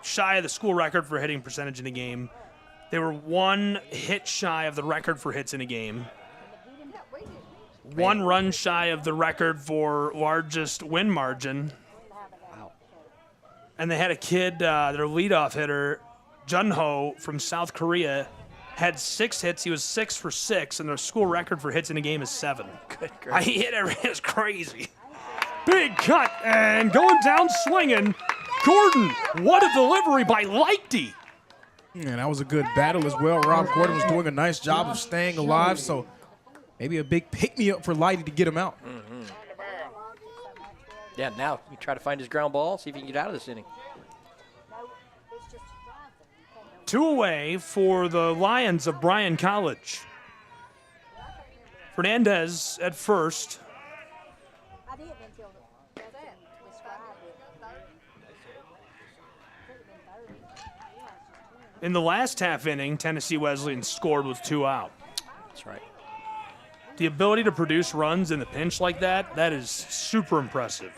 shy of the school record for hitting percentage in a game. They were 1 hit shy of the record for hits in a game. 1 run shy of the record for largest win margin. And they had a kid, their leadoff hitter, Junho from South Korea, had 6 hits. He was 6 for 6, and their school record for hits in a game is 7. Good grief. He hit it. It was crazy. Big cut, and going down swinging. Gordon, what a delivery by Lighty. And that was a good battle as well. Rob Gordon was doing a nice job of staying alive, so maybe a big pick-me-up for Lighty to get him out. Mm-hmm. Yeah, now you try to find his ground ball, see if you can get out of this inning. 2 away for the Lions of Bryan College. Fernandez at first. In the last half inning, Tennessee Wesleyan scored with 2 out. That's right. The ability to produce runs in the pinch like that is super impressive.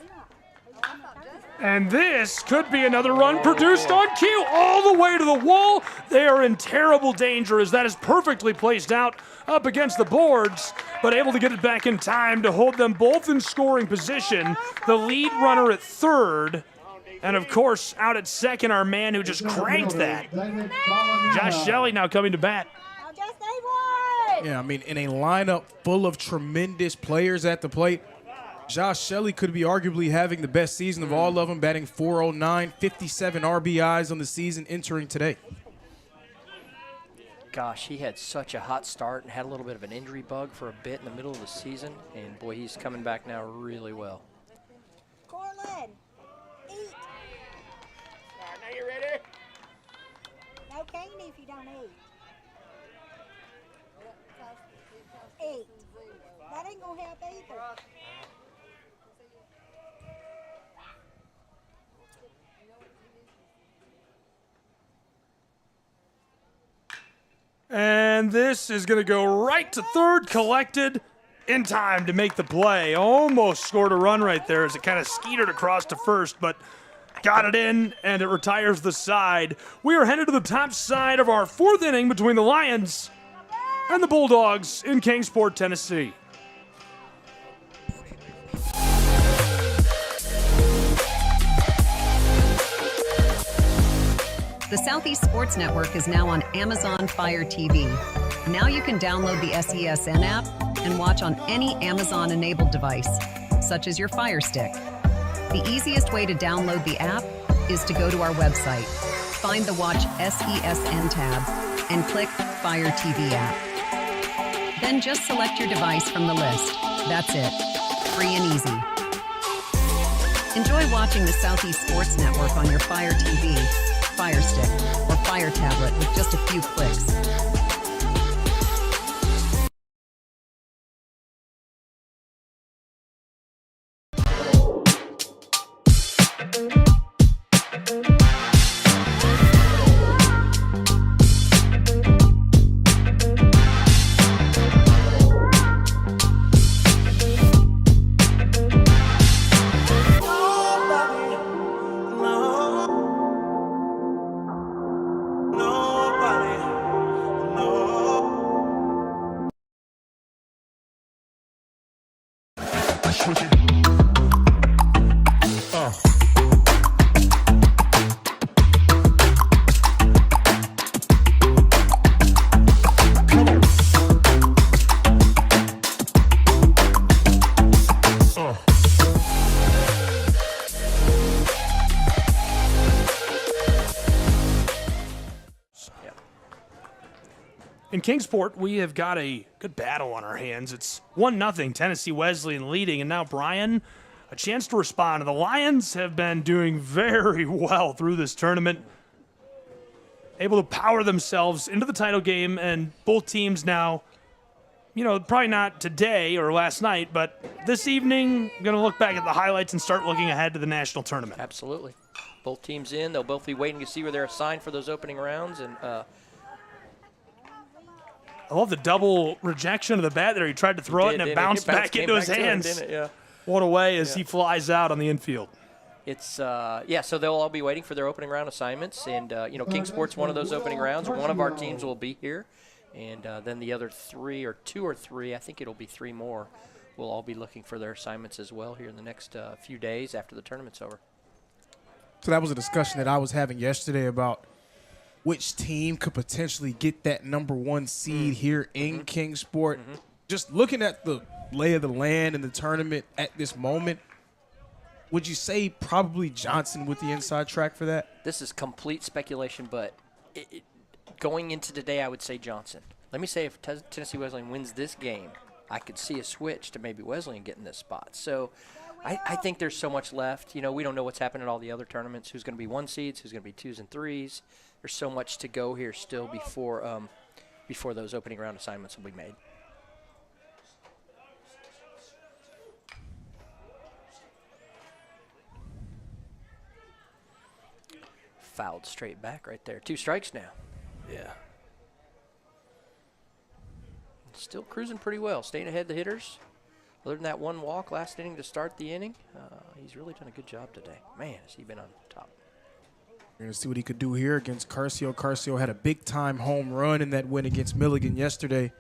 And this could be another run produced on cue all the way to the wall. They are in terrible danger as that is perfectly placed out up against the boards, but able to get it back in time to hold them both in scoring position. The lead runner at third, and of course, out at second, our man who just cranked that. Josh Shelley now coming to bat. Yeah, I mean, in a lineup full of tremendous players at the plate, Josh Shelley could be arguably having the best season of all of them, batting .409, 57 RBIs on the season entering today. Gosh, he had such a hot start and had a little bit of an injury bug for a bit in the middle of the season, and boy, he's coming back now really well. Corlin, eat. All right, now you ready? No candy if you don't eat. Eat. That ain't gonna help either. And this is going to go right to third, collected in time to make the play. Almost scored a run right there as it kind of skeetered across to first, but got it in, and it retires the side. We are headed to the top side of our 4th inning between the Lions and the Bulldogs in Kingsport, Tennessee. The Southeast Sports Network is now on Amazon Fire TV. Now you can download the SESN app and watch on any Amazon-enabled device, such as your Fire Stick. The easiest way to download the app is to go to our website, find the Watch SESN tab, and click Fire TV app. Then just select your device from the list. That's it. Free and easy. Enjoy watching the Southeast Sports Network on your Fire TV, Fire Stick, or Fire Tablet with just a few clicks. In Kingsport, we have got a good battle on our hands. It's 1-0, Tennessee Wesleyan leading, and now Bryan, a chance to respond. And the Lions have been doing very well through this tournament, able to power themselves into the title game, and both teams now probably not today or last night, but this evening, I'm going to look back at the highlights and start looking ahead to the national tournament. Absolutely. Both teams in. They'll both be waiting to see where they're assigned for those opening rounds. And I love the double rejection of the bat there. He tried to throw it, and it bounced back into his hands. Didn't it? Yeah. What a way as he flies out on the infield. It's, so they'll all be waiting for their opening round assignments. And, Kingsport's one of those opening rounds. One of our teams will be here. And then the other two or three, I think it'll be three more, will all be looking for their assignments as well here in the next few days after the tournament's over. So that was a discussion that I was having yesterday about which team could potentially get that number 1 seed here in Kingsport. Just looking at the lay of the land in the tournament at this moment, would you say probably Johnson with the inside track for that? This is complete speculation, but going into today, I would say Johnson. Let me say if Tennessee Wesleyan wins this game, I could see a switch to maybe Wesleyan getting this spot. So I think there's so much left. We don't know what's happening at all the other tournaments, who's going to be 1 seeds, who's going to be 2s and 3s. There's so much to go here still before those opening round assignments will be made. Fouled straight back right there. 2 strikes now. Yeah. Still cruising pretty well, staying ahead of the hitters. Other than that 1 walk last inning to start the inning, he's really done a good job today. Man, has he been on top. We're going to see what he could do here against Carcio. Carcio had a big-time home run in that win against Milligan yesterday.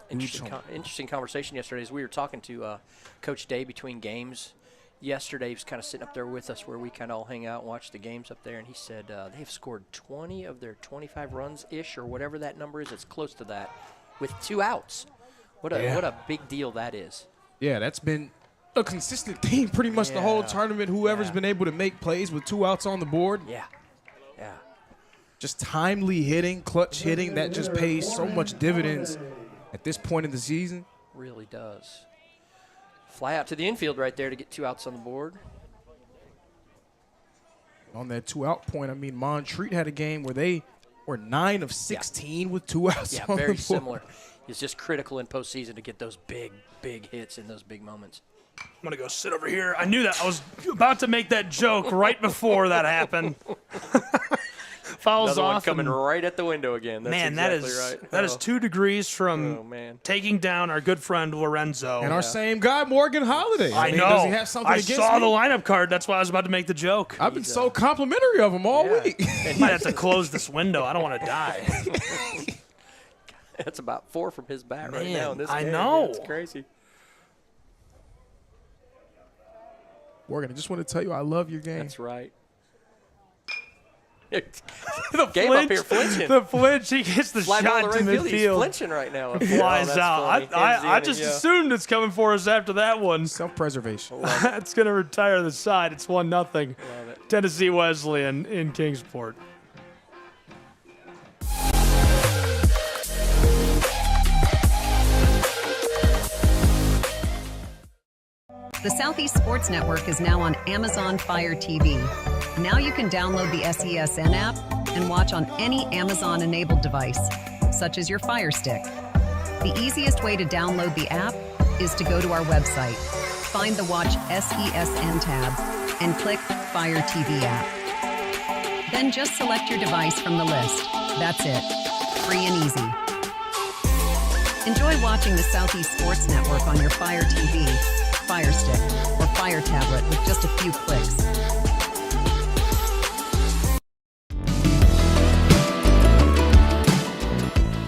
Interesting conversation yesterday as we were talking to Coach Day between games. Yesterday, he was kind of sitting up there with us where we kind of all hang out and watch the games up there, and he said they have scored 20 of their 25 runs-ish or whatever that number is. It's close to that with 2 outs. What a big deal that is. Yeah, that's been a consistent theme pretty much the whole tournament. Whoever's been able to make plays with 2 outs on the board. Yeah. Just timely hitting, clutch hitting, that just pays so much dividends at this point in the season. Really does. Fly out to the infield right there to get 2 outs on the board. On that 2-out point, Montreat had a game where they were 9 of 16 with 2 outs on the board. Yeah, very similar. It's just critical in postseason to get those big hits in those big moments. I'm going to go sit over here. I knew that. I was about to make that joke right before that happened. Fouls Another off. one coming right at the window again. That's exactly right. That is 2 degrees from taking down our good friend Lorenzo. And our same guy, Morgan Holiday. I know. Does he have something against me? I saw the lineup card. That's why I was about to make the joke. I've been so complimentary of him all week. I might have to close this window. I don't want to die. That's about 4 from his bat right now in this game. I know. It's crazy. Morgan, I just want to tell you I love your game. That's right. The game flinch, up here flinching. The flinch, he gets the Fly shot ball to to right field. midfield. He's flinching right now. Flies out. Funny. I just assumed it's coming for us after that one. Self-preservation. It's going to retire the side. It's 1-0. Tennessee Wesleyan in Kingsport. The Southeast Sports Network is now on Amazon Fire TV. Now you can download the SESN app and watch on any Amazon-enabled device, such as your Fire Stick. The easiest way to download the app is to go to our website, find the Watch SESN tab, and click Fire TV app. Then just select your device from the list. That's it. Free and easy. Enjoy watching the Southeast Sports Network on your Fire TV, Fire Stick, or Fire tablet with just a few clicks.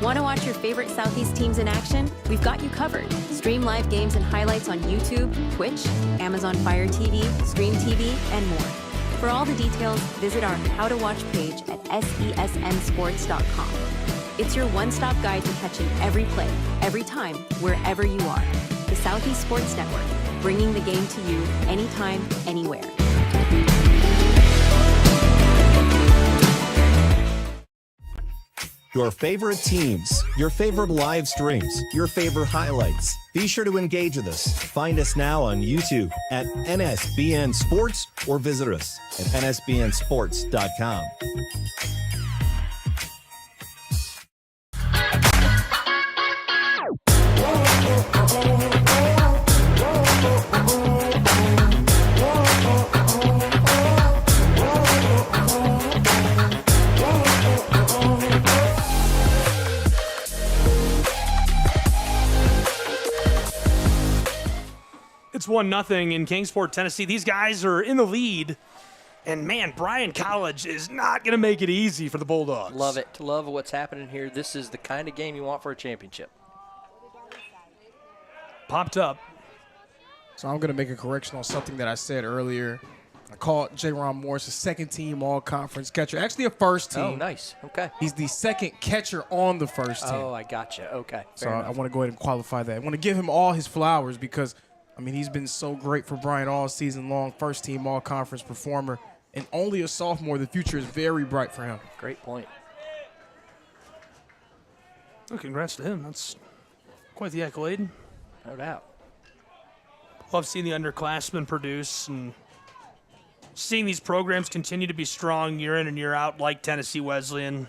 Want to watch your favorite Southeast teams in action? We've got you covered. Stream live games and highlights on YouTube, Twitch, Amazon Fire TV, Stream TV, and more. For all the details, visit our How to Watch page at SESNsports.com. It's your one-stop guide to catching every play, every time, wherever you are. The Southeast Sports Network, bringing the game to you anytime, anywhere. Your favorite teams, your favorite live streams, your favorite highlights. Be sure to engage with us. Find us now on YouTube at NSBN Sports or visit us at nsbnsports.com. 1-0 in Kingsport, Tennessee. These guys are in the lead. And, man, Bryan College is not going to make it easy for the Bulldogs. Love it. Love what's happening here. This is the kind of game you want for a championship. Popped up. So I'm going to make a correction on something that I said earlier. I called J-Ron Morris a second-team all-conference catcher. Actually a first team. Oh, nice. Okay. He's the second catcher on the first team. Oh, I gotcha. Okay. So I want to go ahead and qualify that. I want to give him all his flowers because, I mean, he's been so great for Bryan all season long. First-team all-conference performer. And only a sophomore. The future is very bright for him. Great point. Well, congrats to him. That's quite the accolade. No doubt. Love seeing the underclassmen produce and seeing these programs continue to be strong year in and year out, like Tennessee Wesleyan.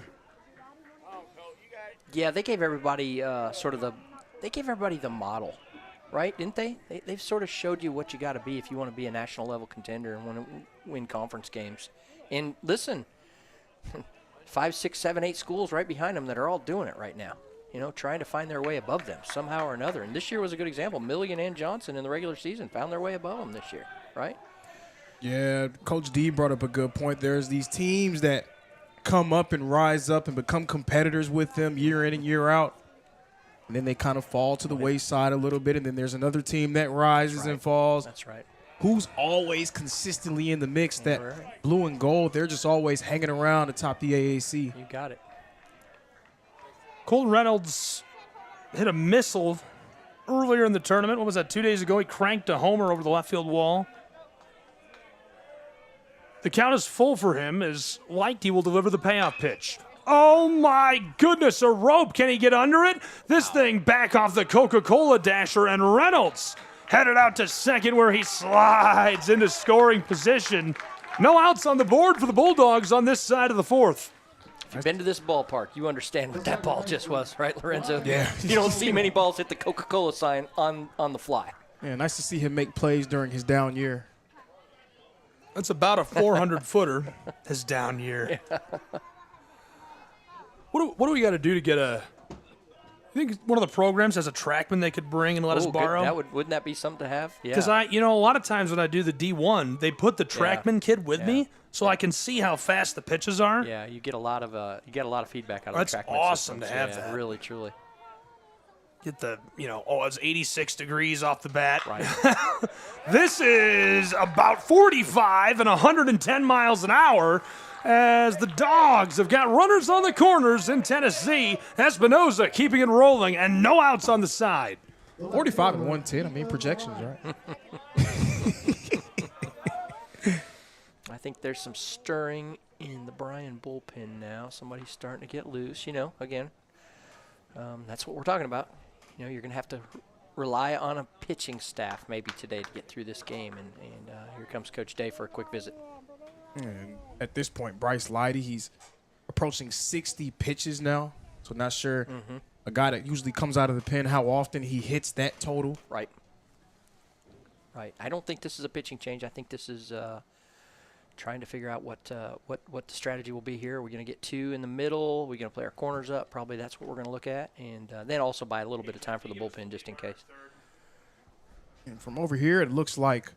Yeah, they gave everybody the model, right? Didn't they? They've sort of showed you what you got to be if you want to be a national level contender and want to win conference games. And listen, 5, 6, 7, 8 schools right behind them that are all doing it right now. You know, trying to find their way above them somehow or another. And this year was a good example. Milligan and Johnson in the regular season found their way above them this year, right? Yeah, Coach D brought up a good point. There's these teams that come up and rise up and become competitors with them year in and year out. And then they kind of fall to the wayside a little bit. And then there's another team that rises and falls. That's right. Who's always consistently in the mix? That blue and gold, they're just always hanging around atop the AAC. You got it. Colton Reynolds hit a missile earlier in the tournament. What was that, 2 days ago? He cranked a homer over the left field wall. The count is full for him as Lighty will deliver the payoff pitch. Oh, my goodness, a rope. Can he get under it? This thing back off the Coca-Cola dasher, and Reynolds headed out to second where he slides into scoring position. No outs on the board for the Bulldogs on this side of the fourth. If you've been to this ballpark, you understand what that ball just was, right, Lorenzo? Yeah. You don't see many balls hit the Coca-Cola sign on the fly. Yeah, nice to see him make plays during his down year. That's about a 400-footer, his down year. Yeah. What do we got to do to get a – you think one of the programs has a trackman they could bring and let us borrow? Wouldn't that be something to have? Yeah. Because a lot of times when I do the D1, they put the trackman kid with me so I can see how fast the pitches are. Yeah, you get a lot of feedback out of That's the trackman awesome systems. to have that. Really, truly. Get the, it's 86 degrees off the bat. Right. This is about 45 and 110 miles an hour as the Dogs have got runners on the corners in Tennessee. Espinoza keeping it rolling and no outs on the side. 45 and 110, I mean, projections, right? I think there's some stirring in the Bryan bullpen now. Somebody's starting to get loose, again. That's what we're talking about. You're going to have to rely on a pitching staff maybe today to get through this game. And here comes Coach Day for a quick visit. And at this point, Bryce Lighty, he's approaching 60 pitches now. So not sure a guy that usually comes out of the pen, how often he hits that total. Right. I don't think this is a pitching change. I think this is trying to figure out what the strategy will be here. Are we going to get 2 in the middle? Are we going to play our corners up? Probably that's what we're going to look at. And then also buy a little bit of time for the bullpen just in case. And from over here, it looks like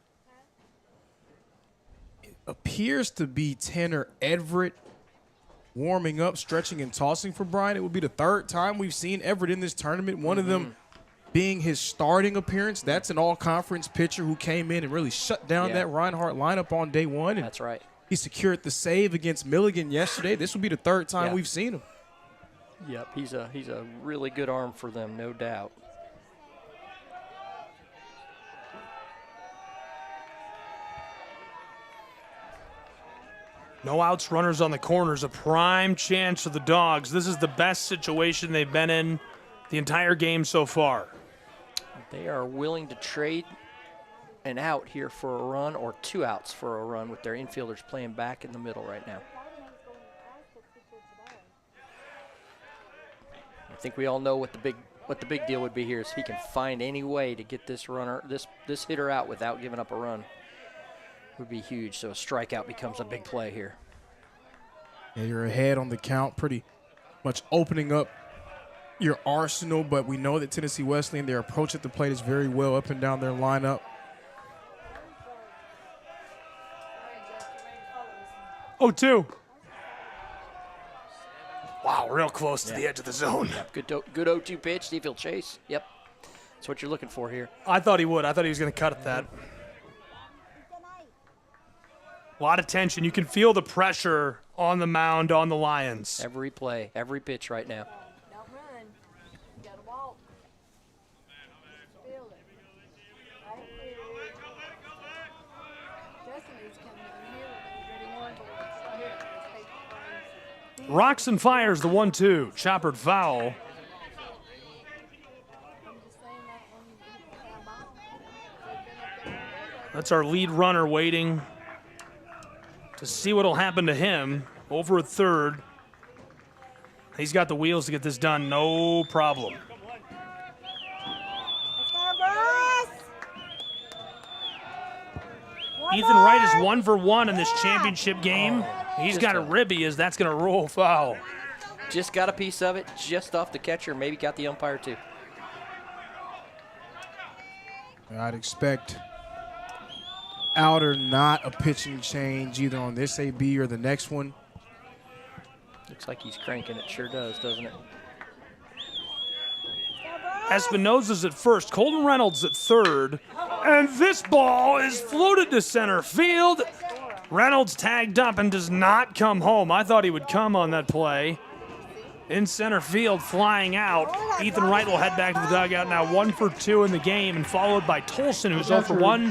it appears to be Tanner Everett warming up, stretching and tossing for Bryan. It would be the third time we've seen Everett in this tournament. One of them being his starting appearance. That's an all-conference pitcher who came in and really shut down that Reinhardt lineup on day one. And that's right. He secured the save against Milligan yesterday. This will be the third time we've seen him. Yep, he's a really good arm for them, no doubt. No outs, runners on the corners, a prime chance for the Dogs. This is the best situation they've been in the entire game so far. They are willing to trade an out here for a run or 2 outs for a run with their infielders playing back in the middle right now. I think we all know what the big deal would be here is he can find any way to get this runner, this hitter out without giving up a run. Would be huge. So a strikeout becomes a big play here. Yeah, you're ahead on the count, pretty much opening up your arsenal, but we know that Tennessee Wesleyan, their approach at the plate is very well up and down their lineup. 0-2. Wow, real close to the edge of the zone. Yep. Good 0-2 pitch. See if he'll chase. Yep. That's what you're looking for here. I thought he would. I thought he was going to cut at that. A lot of tension. You can feel the pressure on the mound on the Lions. Every play, every pitch right now. Don't run. You gotta walk. Feel it. Right here. Justin is coming in here with a ready one. Roxon fires the 1-2. Choppered foul. That's our lead runner waiting to see what'll happen to him. Over at third. He's got the wheels to get this done, no problem. Ethan Wright is 1 for 1 in this championship game. He's got a ribby as that's going to roll foul. Just got a piece of it, just off the catcher. Maybe got the umpire too. I'd expect out or not a pitching change either on this AB or the next one. Looks like he's cranking it. Sure does, doesn't it? Espinoza's at first, Colton Reynolds at third, and this ball is floated to center field. Reynolds tagged up and does not come home. I thought he would come on that play. In center field, flying out. Ethan Wright will head back to the dugout now, 1 for 2 in the game, and followed by Tolson, who's 0 for 1,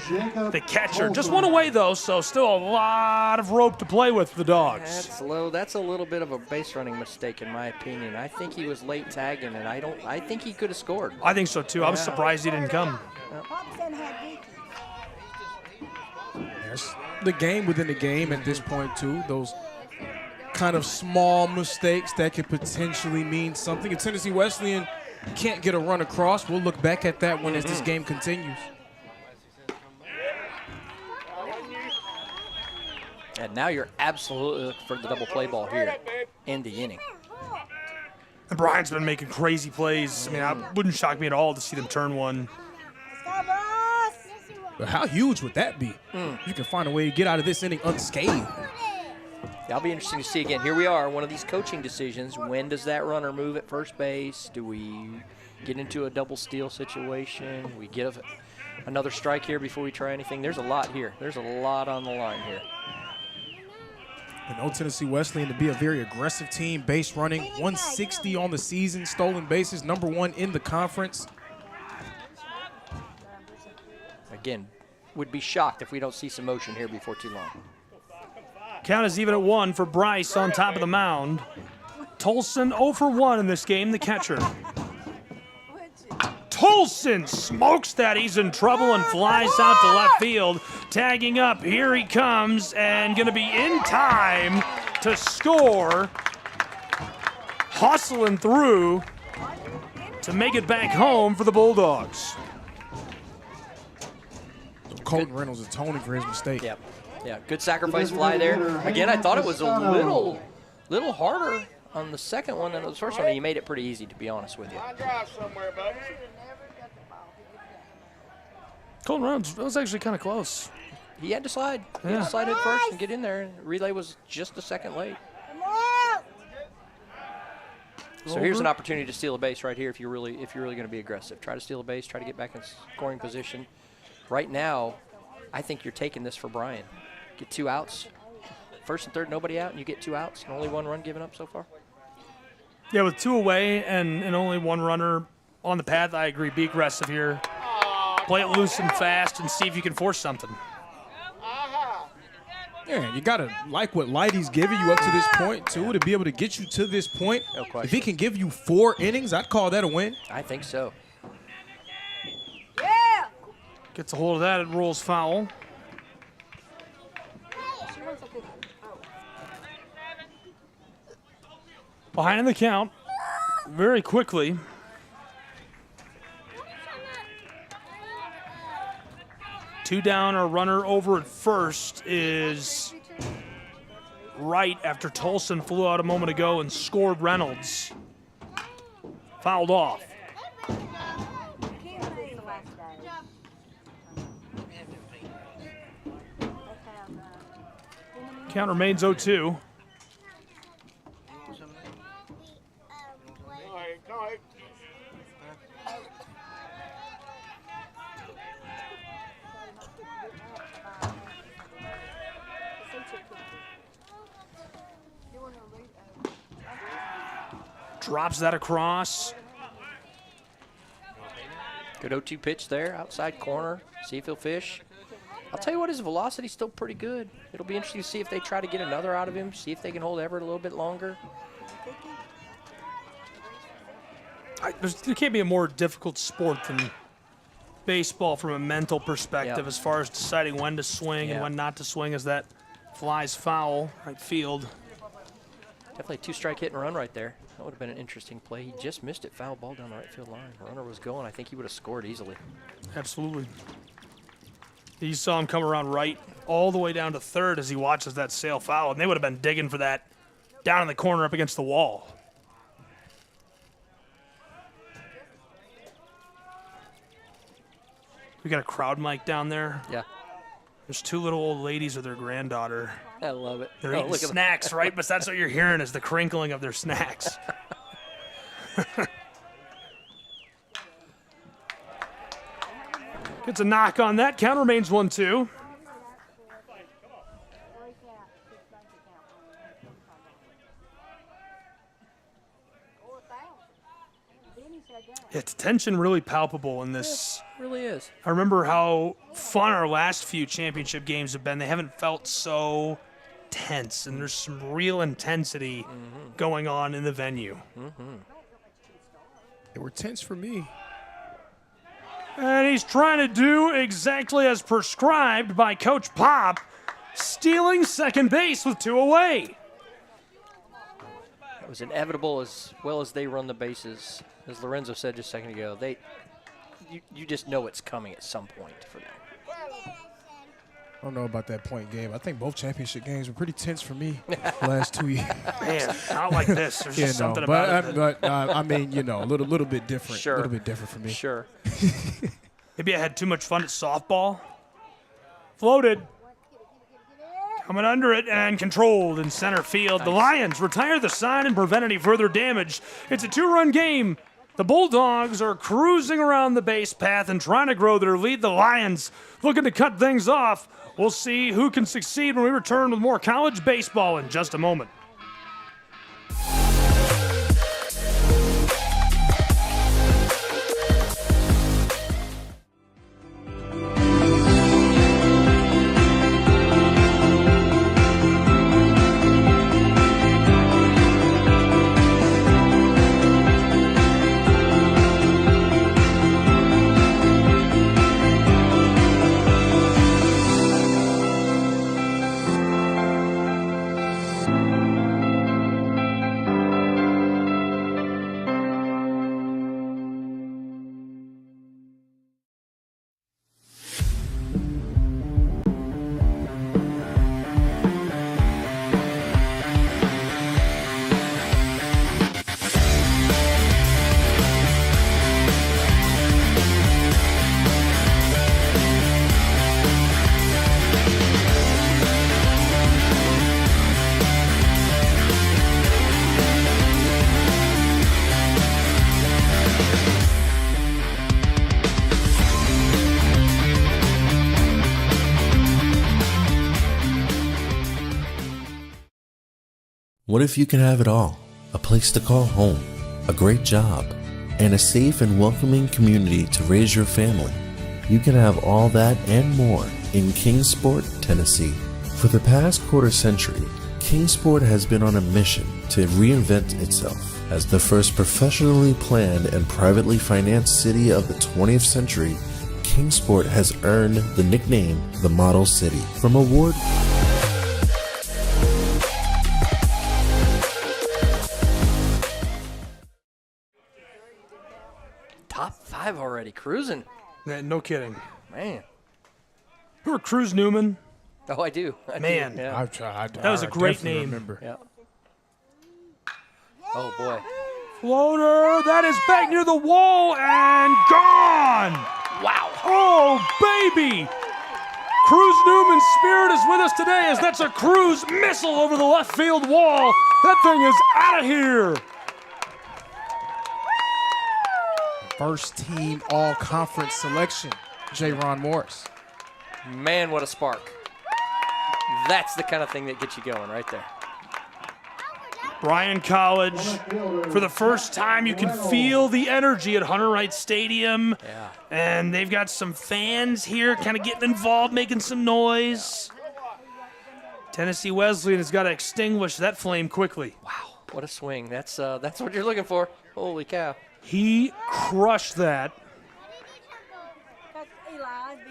the catcher. Just one away, though, so still a lot of rope to play with for the Dogs. That's a little bit of a base running mistake, in my opinion. I think he was late tagging, and I think he could have scored. I think so, too. I was surprised he didn't come. There's the game within the game at this point, too. Those kind of small mistakes that could potentially mean something. And Tennessee Wesleyan can't get a run across. We'll look back at that one as this game continues. And now you're absolutely looking for the double play ball here in the inning. And Bryan's been making crazy plays. I mean, it wouldn't shock me at all to see them turn one. But how huge would that be? You can find a way to get out of this inning unscathed. That'll be interesting to see again. Here we are, one of these coaching decisions. When does that runner move at first base? Do we get into a double steal situation? We get another strike here before we try anything? There's a lot here. There's a lot on the line here. I know Tennessee Wesleyan to be a very aggressive team, base running, 160 on the season, stolen bases, #1 in the conference. Again, would be shocked if we don't see some motion here before too long. Count is even at 1 for Bryce on top of the mound. Tolson 0 for 1 in this game, the catcher. Tolson smokes that. He's in trouble and flies out to left field. Tagging up, here he comes, and going to be in time to score. Hustling through to make it back home for the Bulldogs. Colton Reynolds atoning for his mistake. Yep. Yeah, good sacrifice fly there. Again, I thought it was a little harder on the second one than the first one. He made it pretty easy, to be honest with you. Colton Reynolds, that was actually kind of close. He had to slide. He had to slide it first and get in there. Relay was just a second late. So here's an opportunity to steal a base right here if you're really going to be aggressive. Try to steal a base. Try to get back in scoring position. Right now, I think you're taking this for Bryan. Get 2 outs. First and third, nobody out, and you get 2 outs and only 1 run given up so far. Yeah, with 2 away and only 1 runner on the path, I agree. Be aggressive here. Play it loose and fast and see if you can force something. Yeah, you got to like what Lighty's giving you up to this point, too, to be able to get you to this point. No question. If he can give you 4 innings, I'd call that a win. I think so. Gets a hold of that, it rolls foul. Behind in the count, very quickly. Two down, our runner over at first is Wright after Tolson flew out a moment ago and scored Reynolds. Fouled off. Count remains 0-2. Drops that across. Good 0-2 pitch there, outside corner. See if he'll fish. I'll tell you what, his velocity's still pretty good. It'll be interesting to see if they try to get another out of him, see if they can hold Everett a little bit longer. There can't be a more difficult sport than baseball from a mental perspective as far as deciding when to swing and when not to swing as that flies foul, right field. Definitely a 2-strike hit and run right there. That would have been an interesting play. He just missed it. Foul ball down the right field line. The runner was going. I think he would have scored easily. Absolutely. You saw him come around right all the way down to third as he watches that sail foul, and they would have been digging for that down in the corner up against the wall. We got a crowd mic down there. Yeah. There's 2 little old ladies with their granddaughter. I love it. They're eating snacks, right? But that's what you're hearing is the crinkling of their snacks. Gets a knock on that. Count remains 1-2. Yeah, it's tension really palpable in this. It really is. I remember how fun our last few championship games have been. They haven't felt so tense, and there's some real intensity going on in the venue. They were tense for me. And he's trying to do exactly as prescribed by Coach Pop, stealing second base with 2 away. It was inevitable as well as they run the bases. As Lorenzo said just a second ago, you just know it's coming at some point for them. I don't know about that point game. I think both championship games were pretty tense for me the last 2 years. Man, not like this. There's just something about it. But I mean, you know, a little bit different. Sure. A little bit different for me. Sure. Maybe I had too much fun at softball. Floated. Coming under it and controlled in center field. Nice. The Lions retire the sign and prevent any further damage. It's a 2-run game. The Bulldogs are cruising around the base path and trying to grow their lead. The Lions looking to cut things off. We'll see who can succeed when we return with more college baseball in just a moment. What if you can have it all? A place to call home, a great job, and a safe and welcoming community to raise your family. You can have all that and more in Kingsport, Tennessee. For the past quarter century, Kingsport has been on a mission to reinvent itself as the first professionally planned and privately financed city of the 20th century. Kingsport has earned the nickname the Model City. From award Top 5 already, cruising. Man, no kidding. Man. Remember Cruz Newman? Oh, I do. Man. Yeah. That was a great name. Remember. Yeah. Oh, boy. Floater, that is back near the wall and gone. Wow. Oh, baby. Cruz Newman's spirit is with us today as that's a Cruz missile over the left field wall. That thing is out of here. First team all-conference selection, J-Ron Morris. Man, what a spark. That's the kind of thing that gets you going right there. Bryan College, for the first time, you can feel the energy at Hunter Wright Stadium. Yeah. And they've got some fans here kind of getting involved, making some noise. Tennessee Wesleyan has got to extinguish that flame quickly. Wow, what a swing. That's what you're looking for. Holy cow. He crushed that.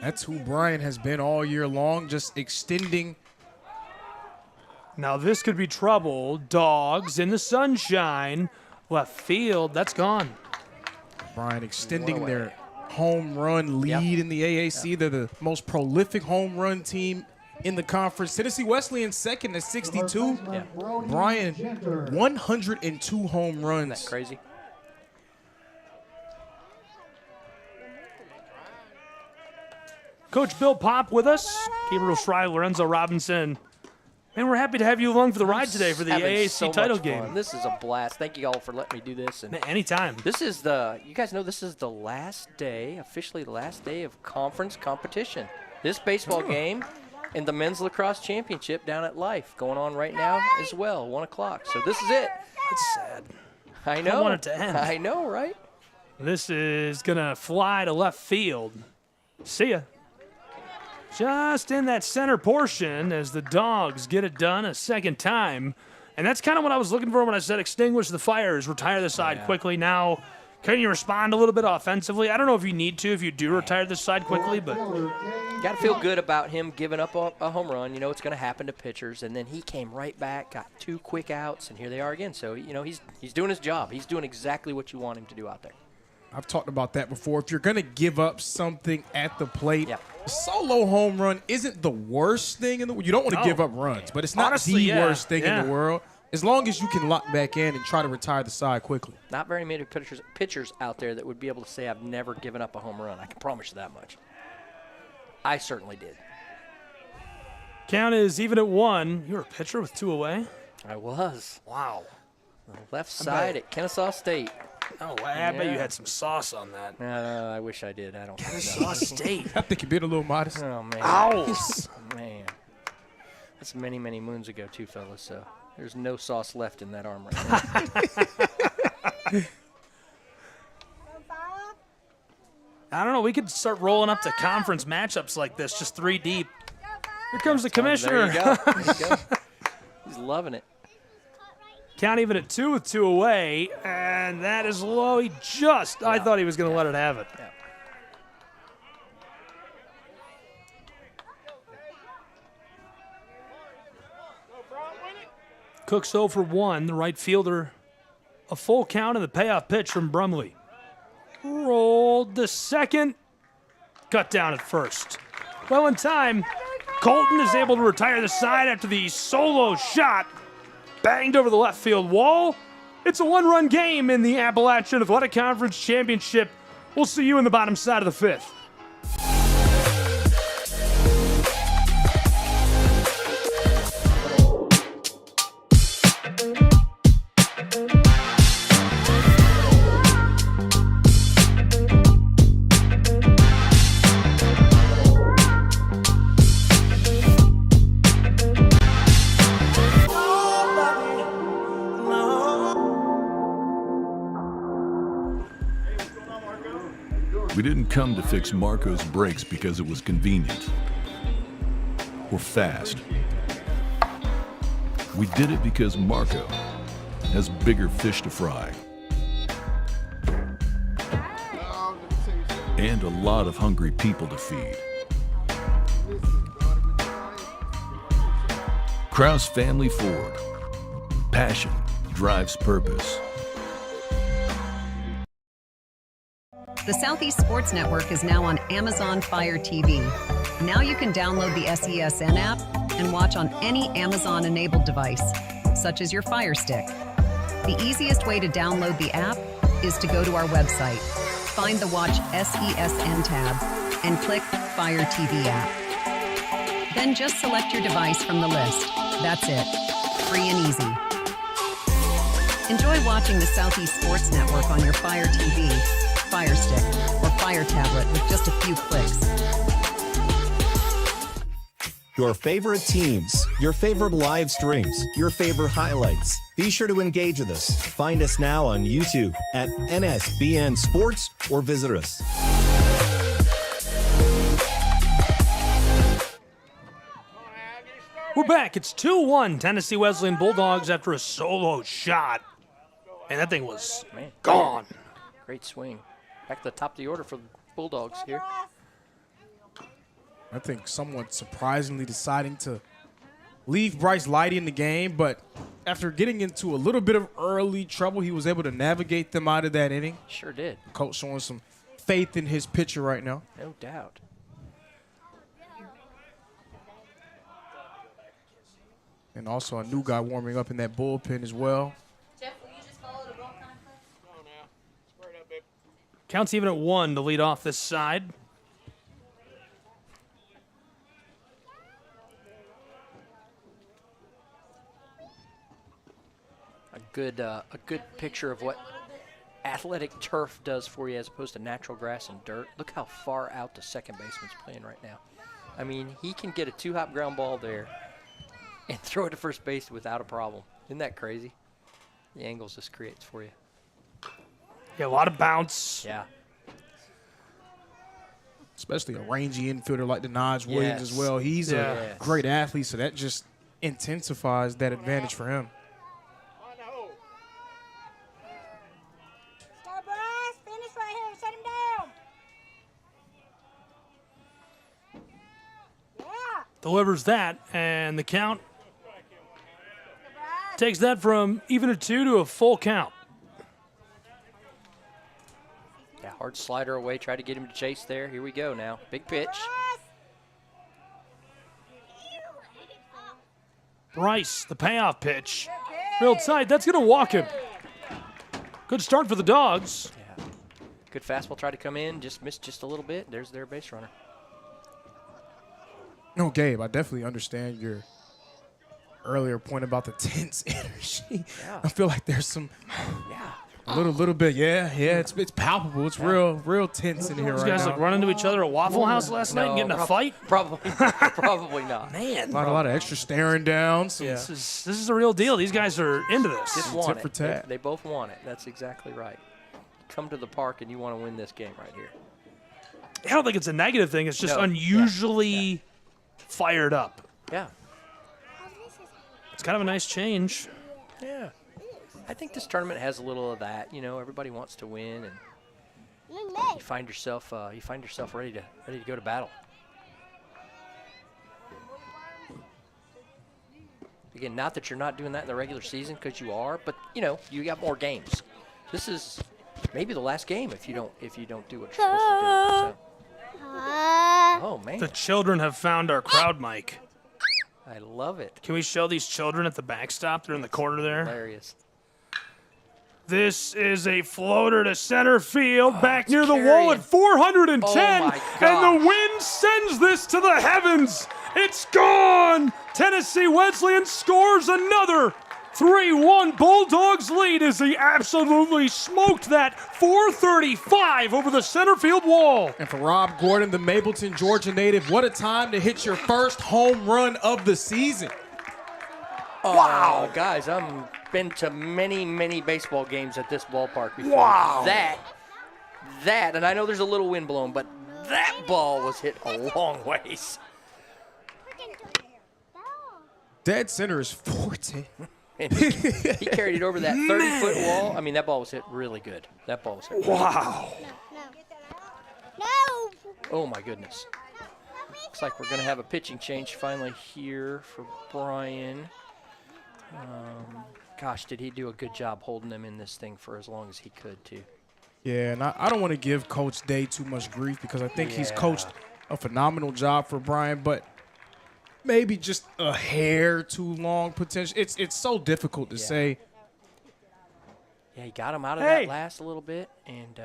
That's who Bryan has been all year long, just extending. Now this could be trouble. Dogs in the sunshine. Left field, that's gone. Bryan extending their home run lead in the AAC. They're the most prolific home run team in the conference. Tennessee Wesleyan second at 62. Bryan, 102 home runs. Isn't that crazy? Coach Bill Pop with us. Gabriel Fry, Lorenzo Robinson. And we're happy to have you along for the ride today for the AAC so title much game. fun. This is a blast. Thank you all for letting me do this. And anytime. This is you guys know this is the last day, officially the last day of conference competition. This baseball game and the men's lacrosse championship down at Life going on right now as well, 1 o'clock. So this is it. That's sad. I know. I want it to end. I know, right? This is going to fly to left field. See ya. Just in that center portion as the Dogs get it done a second time. And that's kind of what I was looking for when I said extinguish the fires, retire the side quickly. Now, can you respond a little bit offensively? I don't know if you need to if you do retire the side quickly, but got to feel good about him giving up a home run. You know it's going to happen to pitchers, and then he came right back, got 2 quick outs, and here they are again. So, you know, he's doing his job. He's doing exactly what you want him to do out there. I've talked about that before. If you're going to give up something at the plate, a solo home run isn't the worst thing in the world. You don't want to give up runs, but it's not the worst thing in the world. As long as you can lock back in and try to retire the side quickly. Not very many pitchers out there that would be able to say I've never given up a home run. I can promise you that much. I certainly did. Count is even at 1. You were a pitcher with 2 away? I was. Wow. The left side at Kennesaw State. No way. I bet you had some sauce on that. No, I wish I did. I don't Kennesaw State. I think you're being a little modest. Oh, man. Ow. Man. That's many, many moons ago, too, fellas, so there's no sauce left in that arm right now. I don't know. We could start rolling up to conference matchups like this, just 3 deep. Here comes the commissioner. There you go. There you go. He's loving it. Count even at 2 with 2 away, and that is low. I thought he was going to let it have it. Yeah. Cook's 0 for 1, the right fielder. A full count and the payoff pitch from Brumley. Rolled the second. Cut down at first. Well in time, Colton is able to retire the side after the solo shot. Banged over the left field wall. It's a 1-run game in the Appalachian Athletic Conference Championship. We'll see you in the bottom side of the 5th. We didn't come to fix Marco's brakes because it was convenient or fast. We did it because Marco has bigger fish to fry and a lot of hungry people to feed. Kraus Family Ford. Passion drives purpose. The Southeast Sports Network is now on Amazon Fire TV. Now you can download the SESN app and watch on any Amazon-enabled device, such as your Fire Stick. The easiest way to download the app is to go to our website, find the Watch SESN tab, and click Fire TV app. Then just select your device from the list. That's it. Free and easy. Enjoy watching the Southeast Sports Network on your Fire TV, Fire Stick, or Fire tablet with just a few clicks. Your favorite teams, your favorite live streams, your favorite highlights. Be sure to engage with us. Find us now on YouTube at NSBN Sports or visit us. We're back. It's 2-1 Tennessee Wesleyan Bulldogs after a solo shot. And that thing was gone. Great swing. Back to the top of the order for the Bulldogs here. I think somewhat surprisingly deciding to leave Bryce Lighty in the game, but after getting into a little bit of early trouble, he was able to navigate them out of that inning. Sure did. Coach showing some faith in his pitcher right now. No doubt. And also a new guy warming up in that bullpen as well. Jeff, will you just follow the ball contact? Counts even at 1 to lead off this side. A good picture of what athletic turf does for you as opposed to natural grass and dirt. Look how far out the second baseman's playing right now. I mean, he can get a 2-hop ground ball there and throw it to first base without a problem. Isn't that crazy? The angles this creates for you. Yeah, a lot of bounce. Yeah. Especially a rangy infielder like Denaj Williams as well. He's a great athlete, so that just intensifies that advantage for him. Finish right here. Shut him down. Yeah. Delivers that, and the count takes that from even a 2 to a full count. Yeah, hard slider away. Try to get him to chase there. Here we go now. Big pitch. Bryce, the payoff pitch. Real tight. That's going to walk him. Good start for the Dogs. Yeah. Good fastball. Try to come in. Just missed just a little bit. There's their base runner. No, Gabe, I definitely understand your earlier point about the tense energy. Yeah. I feel like there's some a little bit, it's palpable. It's real tense in here These right now. guys like run into each other at Waffle House last night and get in a fight? Probably not. Man. A lot of extra staring down. This is the real deal. These guys are into this. Just want tit for it. tat. They both want it. That's exactly right. Come to the park and you want to win this game right here. I don't think it's a negative thing. It's just No. unusually fired up. Yeah. It's kind of a nice change. Yeah. I think this tournament has a little of that. You know, everybody wants to win, and you find yourself ready to go to battle. Again, not that you're not doing that in the regular season, because you are, but you know, you got more games. This is maybe the last game if you don't do what you're supposed to do. So. Oh man. The children have found our crowd mic. I love it. Can we show these children at the backstop? They're in the corner there. Hilarious. This is a floater to center field, back near the wall at 410, Oh my and the wind sends this to the heavens. It's gone. Tennessee Wesleyan scores another. 3-1 Bulldogs lead as he absolutely smoked that 435 over the center field wall. And for Rob Gordon, the Mapleton, Georgia native, what a time to hit your first home run of the season. Wow. Guys, I've been to many, many baseball games at this ballpark before. Wow. That, and I know there's a little wind blowing, but that ball was hit a long ways. Dead center is 410. And he carried it over that 30-foot wall. I mean, that ball was hit really good. That ball was hit really Wow. No. Oh, my goodness. Looks like we're going to have a pitching change finally here for Bryan. Gosh, did he do a good job holding them in this thing for as long as he could, too. Yeah, and I don't want to give Coach Day too much grief because I think he's coached a phenomenal job for Bryan, but maybe just a hair too long potential. It's so difficult to say. Yeah, he got him out of that last a little bit, and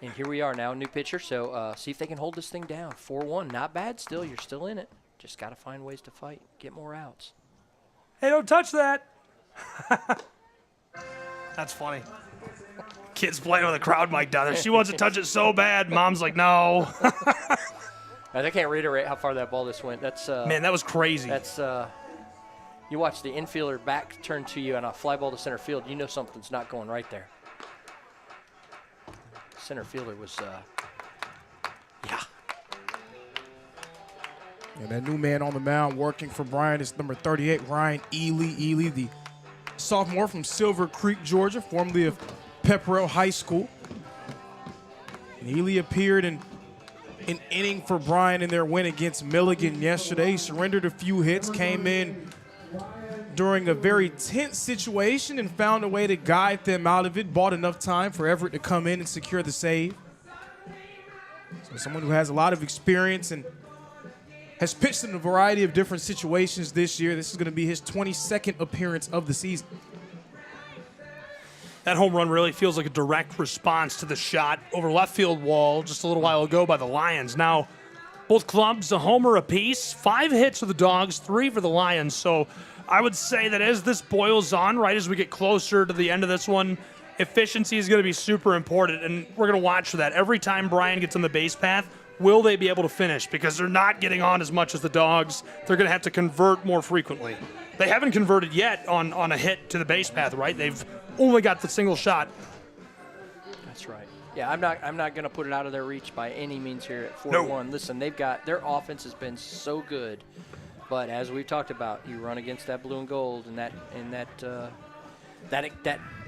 And here we are now, new pitcher. So see if they can hold this thing down. 4-1, not bad still. You're still in it. Just got to find ways to fight, get more outs. Hey, don't touch that. That's funny. Kids playing with a crowd mic down there. She wants to touch it so bad. Mom's like, no. I can't reiterate how far that ball just went. That's Man, that was crazy. That's you watch the infielder back turn to you on a fly ball to center field. You know something's not going right there. Center fielder was, yeah. And that new man on the mound working for Bryan is number 38, Ryan Ely. Ely, the sophomore from Silver Creek, Georgia, formerly of Pepperell High School. And Ely appeared in an inning for Bryan in their win against Milligan yesterday. He surrendered a few hits, came in during a very tense situation and found a way to guide them out of it, bought enough time for Everett to come in and secure the save. So someone who has a lot of experience and has pitched in a variety of different situations this year. This is going to be his 22nd appearance of the season. That home run really feels like a direct response to the shot over left field wall just a little while ago by the Lions. Now, both clubs a homer apiece, 5 hits for the Dogs, 3 for the Lions. So I would say that as this boils on, right as we get closer to the end of this one, efficiency is going to be super important, and we're going to watch for that. Every time Bryan gets on the base path, will they be able to finish? Because they're not getting on as much as the Dogs. They're going to have to convert more frequently. They haven't converted yet on a hit to the base path, right? They've only got the single shot. That's right. Yeah, I'm not going to put it out of their reach by any means here at 4-1. No. Listen, their offense has been so good, but as we've talked about, you run against that blue and gold and that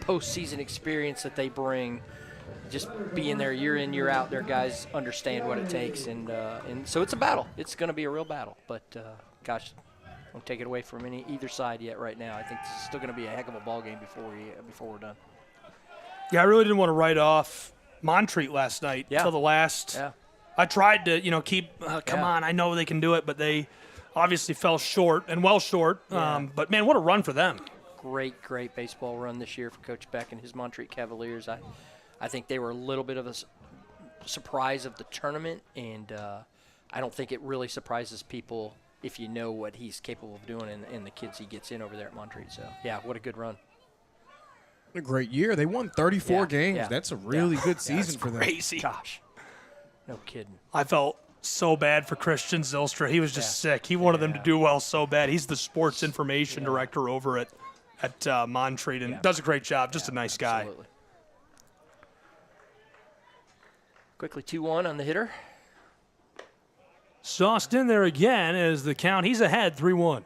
postseason experience that they bring. Just being there year in, year out, their guys understand what it takes, and so it's a battle. It's going to be a real battle, but gosh, don't take it away from either side yet. Right now, I think this is still going to be a heck of a ball game before we're done. Yeah, I really didn't want to write off Montreat last night until the last. Yeah. I tried to, keep. Come on, I know they can do it, but they obviously fell short and well short. Yeah. But man, what a run for them! Great baseball run this year for Coach Beck and his Montreat Cavaliers. I think they were a little bit of a surprise of the tournament, and I don't think it really surprises people if you know what he's capable of doing and the kids he gets in over there at Montreat. So, yeah, what a good run. A great year. They won 34 games. Yeah. That's a really good season for them. Crazy. Gosh, no kidding. I felt so bad for Christian Zylstra. He was just sick. He wanted them to do well so bad. He's the sports information director over at Montreat and does a great job. Just a nice guy. Absolutely. Quickly 2-1 on the hitter. Sauced in there again as the count. He's ahead 3-1.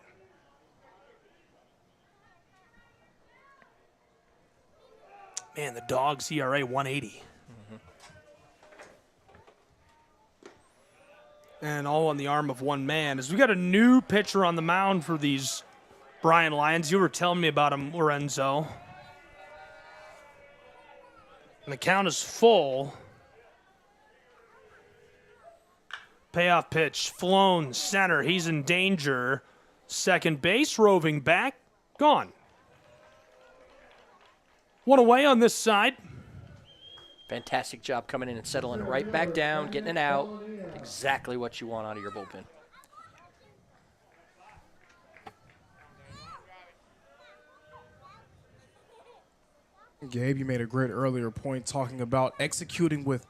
Man, the Dogs ERA 180. And all on the arm of one man. As we got a new pitcher on the mound for these Bryan Lions. You were telling me about him, Lorenzo. And the count is full. Payoff pitch, flown center. He's in danger. Second base, roving back, gone. One away on this side. Fantastic job coming in and settling it right back down, getting it out. Exactly what you want out of your bullpen. Gabe, you made a great earlier point talking about executing with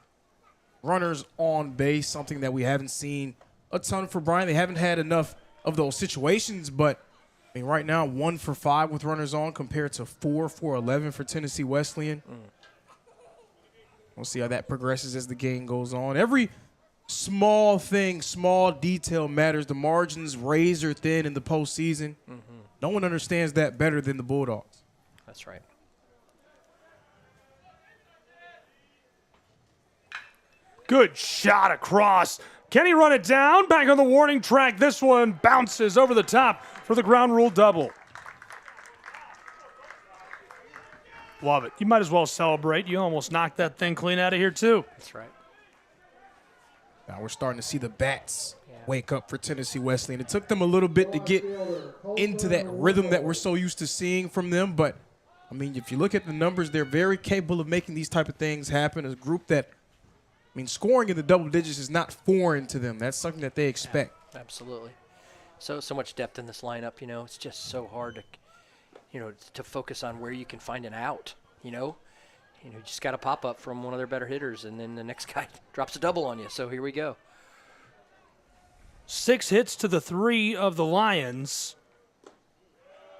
runners on base, something that we haven't seen a ton for Bryan. They haven't had enough of those situations, but I mean, right now, 1 for 5 with runners on compared to 4 for 11 for Tennessee Wesleyan. We'll see how that progresses as the game goes on. Every small thing, small detail matters. The margins razor thin in the postseason. No one understands that better than the Bulldogs. That's right. Good shot across. Can he run it down? Back on the warning track. This one bounces over the top for the ground rule double. Love it. You might as well celebrate. You almost knocked that thing clean out of here, too. That's right. Now we're starting to see the bats wake up for Tennessee Wesleyan. It took them a little bit to get into that rhythm that we're so used to seeing from them. But, I mean, if you look at the numbers, they're very capable of making these type of things happen. A group that I mean, scoring in the double digits is not foreign to them. That's something that they expect. Yeah, absolutely. So much depth in this lineup. It's just so hard to focus on where you can find an out. You just got a pop up from one of their better hitters, and then the next guy drops a double on you. So here we go. 6 hits to the 3 of the Lions.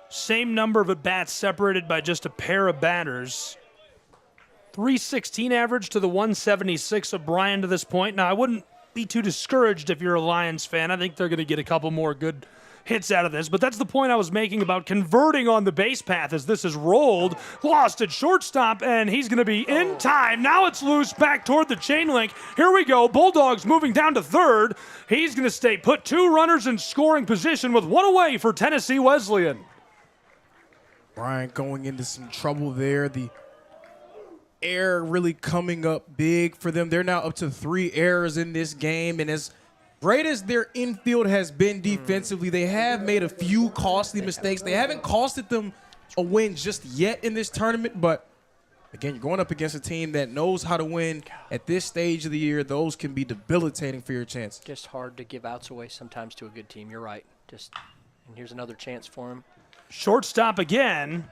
Same number of at-bats separated by just a pair of batters. 316 average to the 176 of Bryan to this point. Now, I wouldn't be too discouraged if you're a Lions fan. I think they're going to get a couple more good hits out of this, but that's the point I was making about converting on the base path as this is rolled. Lost at shortstop, and he's going to be in time. Now it's loose back toward the chain link. Here we go. Bulldogs moving down to third. He's going to stay put. 2 runners in scoring position with 1 away for Tennessee Wesleyan. Bryan going into some trouble there. The error really coming up big for them. They're now up to 3 errors in this game, and as great as their infield has been defensively, they have made a few costly mistakes. They haven't costed them a win just yet in this tournament, but again, you're going up against a team that knows how to win at this stage of the year. Those can be debilitating for your chance. Just hard to give outs away sometimes to a good team. You're right. And here's another chance for him. Shortstop again,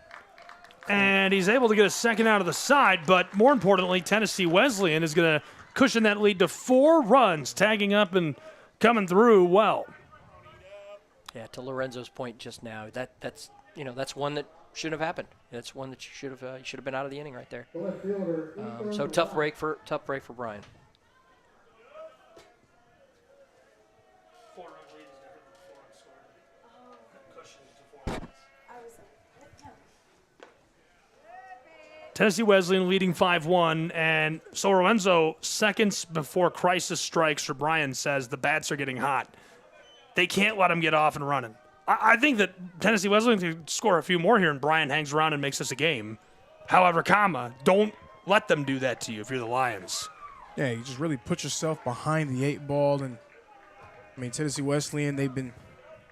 and he's able to get a second out of the side, but more importantly, Tennessee Wesleyan is going to cushion that lead to 4 runs, tagging up and coming through well. Yeah, to Lorenzo's point just now, that's one that shouldn't have happened. That's one that you should have been out of the inning right there. So tough break for Bryan. Tennessee Wesleyan leading 5-1, and so Lorenzo, seconds before crisis strikes, or Bryan says the bats are getting hot. They can't let them get off and running. I think that Tennessee Wesleyan can score a few more here, and Bryan hangs around and makes this a game. However, don't let them do that to you if you're the Lions. Yeah, you just really put yourself behind the 8 ball, and I mean, Tennessee Wesleyan, they've been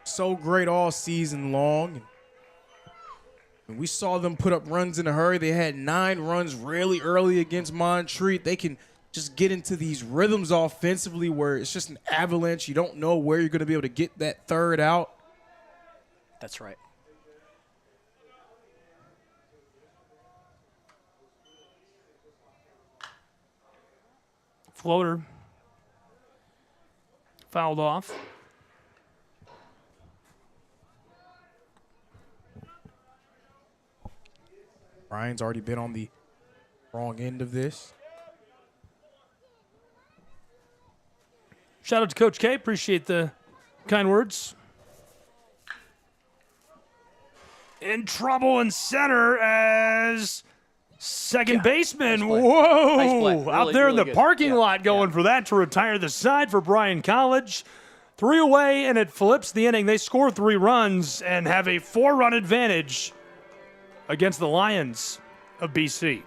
so great all season long. And we saw them put up runs in a hurry. They had 9 runs really early against Montreat. They can just get into these rhythms offensively where it's just an avalanche. You don't know where you're going to be able to get that third out. That's right. Floater. Fouled off. Bryan's already been on the wrong end of this. Shout out to Coach K. Appreciate the kind words. In trouble in center as second baseman. Nice play. Whoa! Nice play. Really, out there in the good. parking lot going for that to retire the side for Bryan College. 3 away, and it flips the inning. They score 3 runs and have a 4-run advantage against the Lions of BC.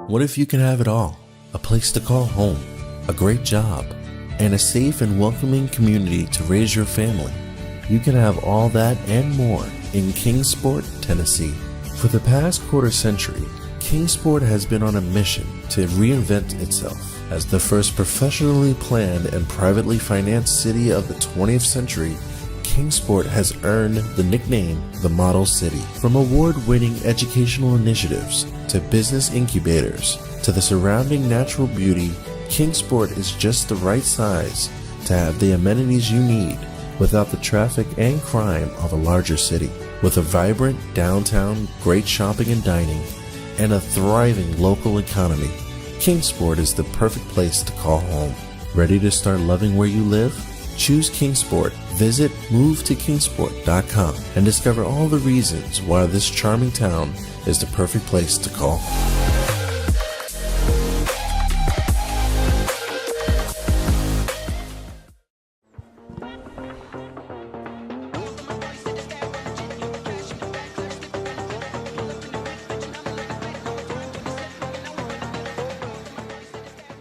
What if you can have it all? A place to call home, a great job, and a safe and welcoming community to raise your family. You can have all that and more in Kingsport, Tennessee. For the past quarter century, Kingsport has been on a mission to reinvent itself as the first professionally planned and privately financed city of the 20th century. Kingsport has earned the nickname the Model City. From award-winning educational initiatives to business incubators to the surrounding natural beauty, Kingsport is just the right size to have the amenities you need without the traffic and crime of a larger city. With a vibrant downtown, great shopping and dining, and a thriving local economy, Kingsport is the perfect place to call home. Ready to start loving where you live? Choose Kingsport. Visit movetokingsport.com and discover all the reasons why this charming town is the perfect place to call.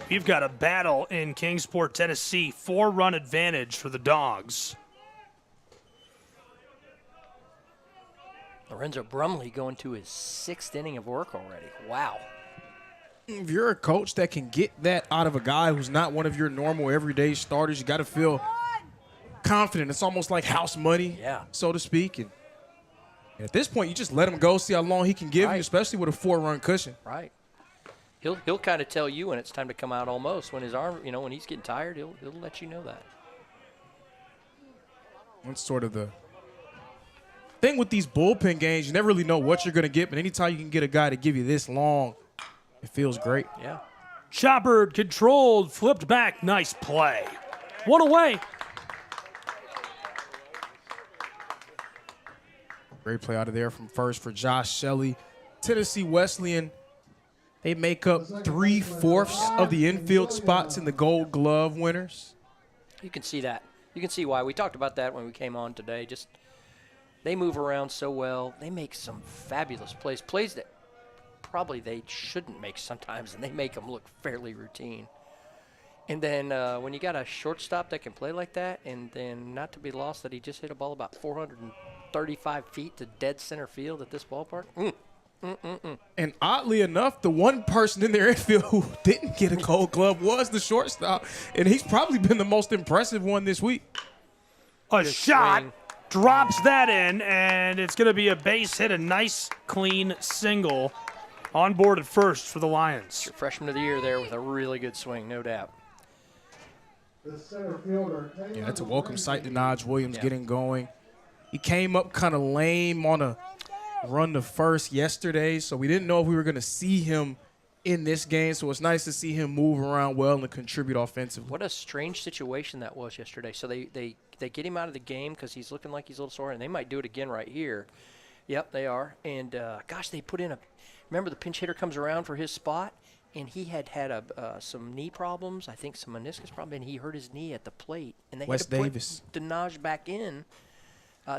You've got a battle in Kingsport, Tennessee. 4-run advantage for the Dogs. Lorenzo Brumley going to his 6th inning of work already. Wow. If you're a coach that can get that out of a guy who's not one of your normal everyday starters, you got to feel confident. It's almost like house money, so to speak. And at this point, you just let him go, see how long he can give you, especially with a 4-run cushion. Right. He'll kind of tell you when it's time to come out almost. When his arm, when he's getting tired, he'll let you know that. That's sort of the thing with these bullpen games. You never really know what you're going to get, but anytime you can get a guy to give you this long, it feels great. Yeah. Chopper controlled, flipped back. Nice play. 1 away. Great play out of there from first for Josh Shelley. Tennessee Wesleyan, they make up 3/4 of the infield spots in the Gold Glove winners. You can see that. You can see why. We talked about that when we came on today. Just they move around so well. They make some fabulous plays that probably they shouldn't make sometimes, and they make them look fairly routine. And then when you got a shortstop that can play like that, and then not to be lost that he just hit a ball about 435 feet to dead center field at this ballpark. And oddly enough, the one person in their infield who didn't get a Gold Glove was the shortstop, and he's probably been the most impressive one this week. A shot, drops that in, and it's going to be a base hit, a nice, clean single on board at first for the Lions. Your freshman of the year there with a really good swing, no doubt. Yeah, that's a welcome sight to Naj Williams getting going. He came up kind of lame on a run to first yesterday, so we didn't know if we were going to see him in this game, so it's nice to see him move around well and contribute offensively. What a strange situation that was yesterday. So they get him out of the game because he's looking like he's a little sore, and they might do it again right here. Yep, they are. And, gosh, they put in remember the pinch hitter comes around for his spot, and he had some knee problems, I think some meniscus problem, and he hurt his knee at the plate. And they had to put Denaj back in.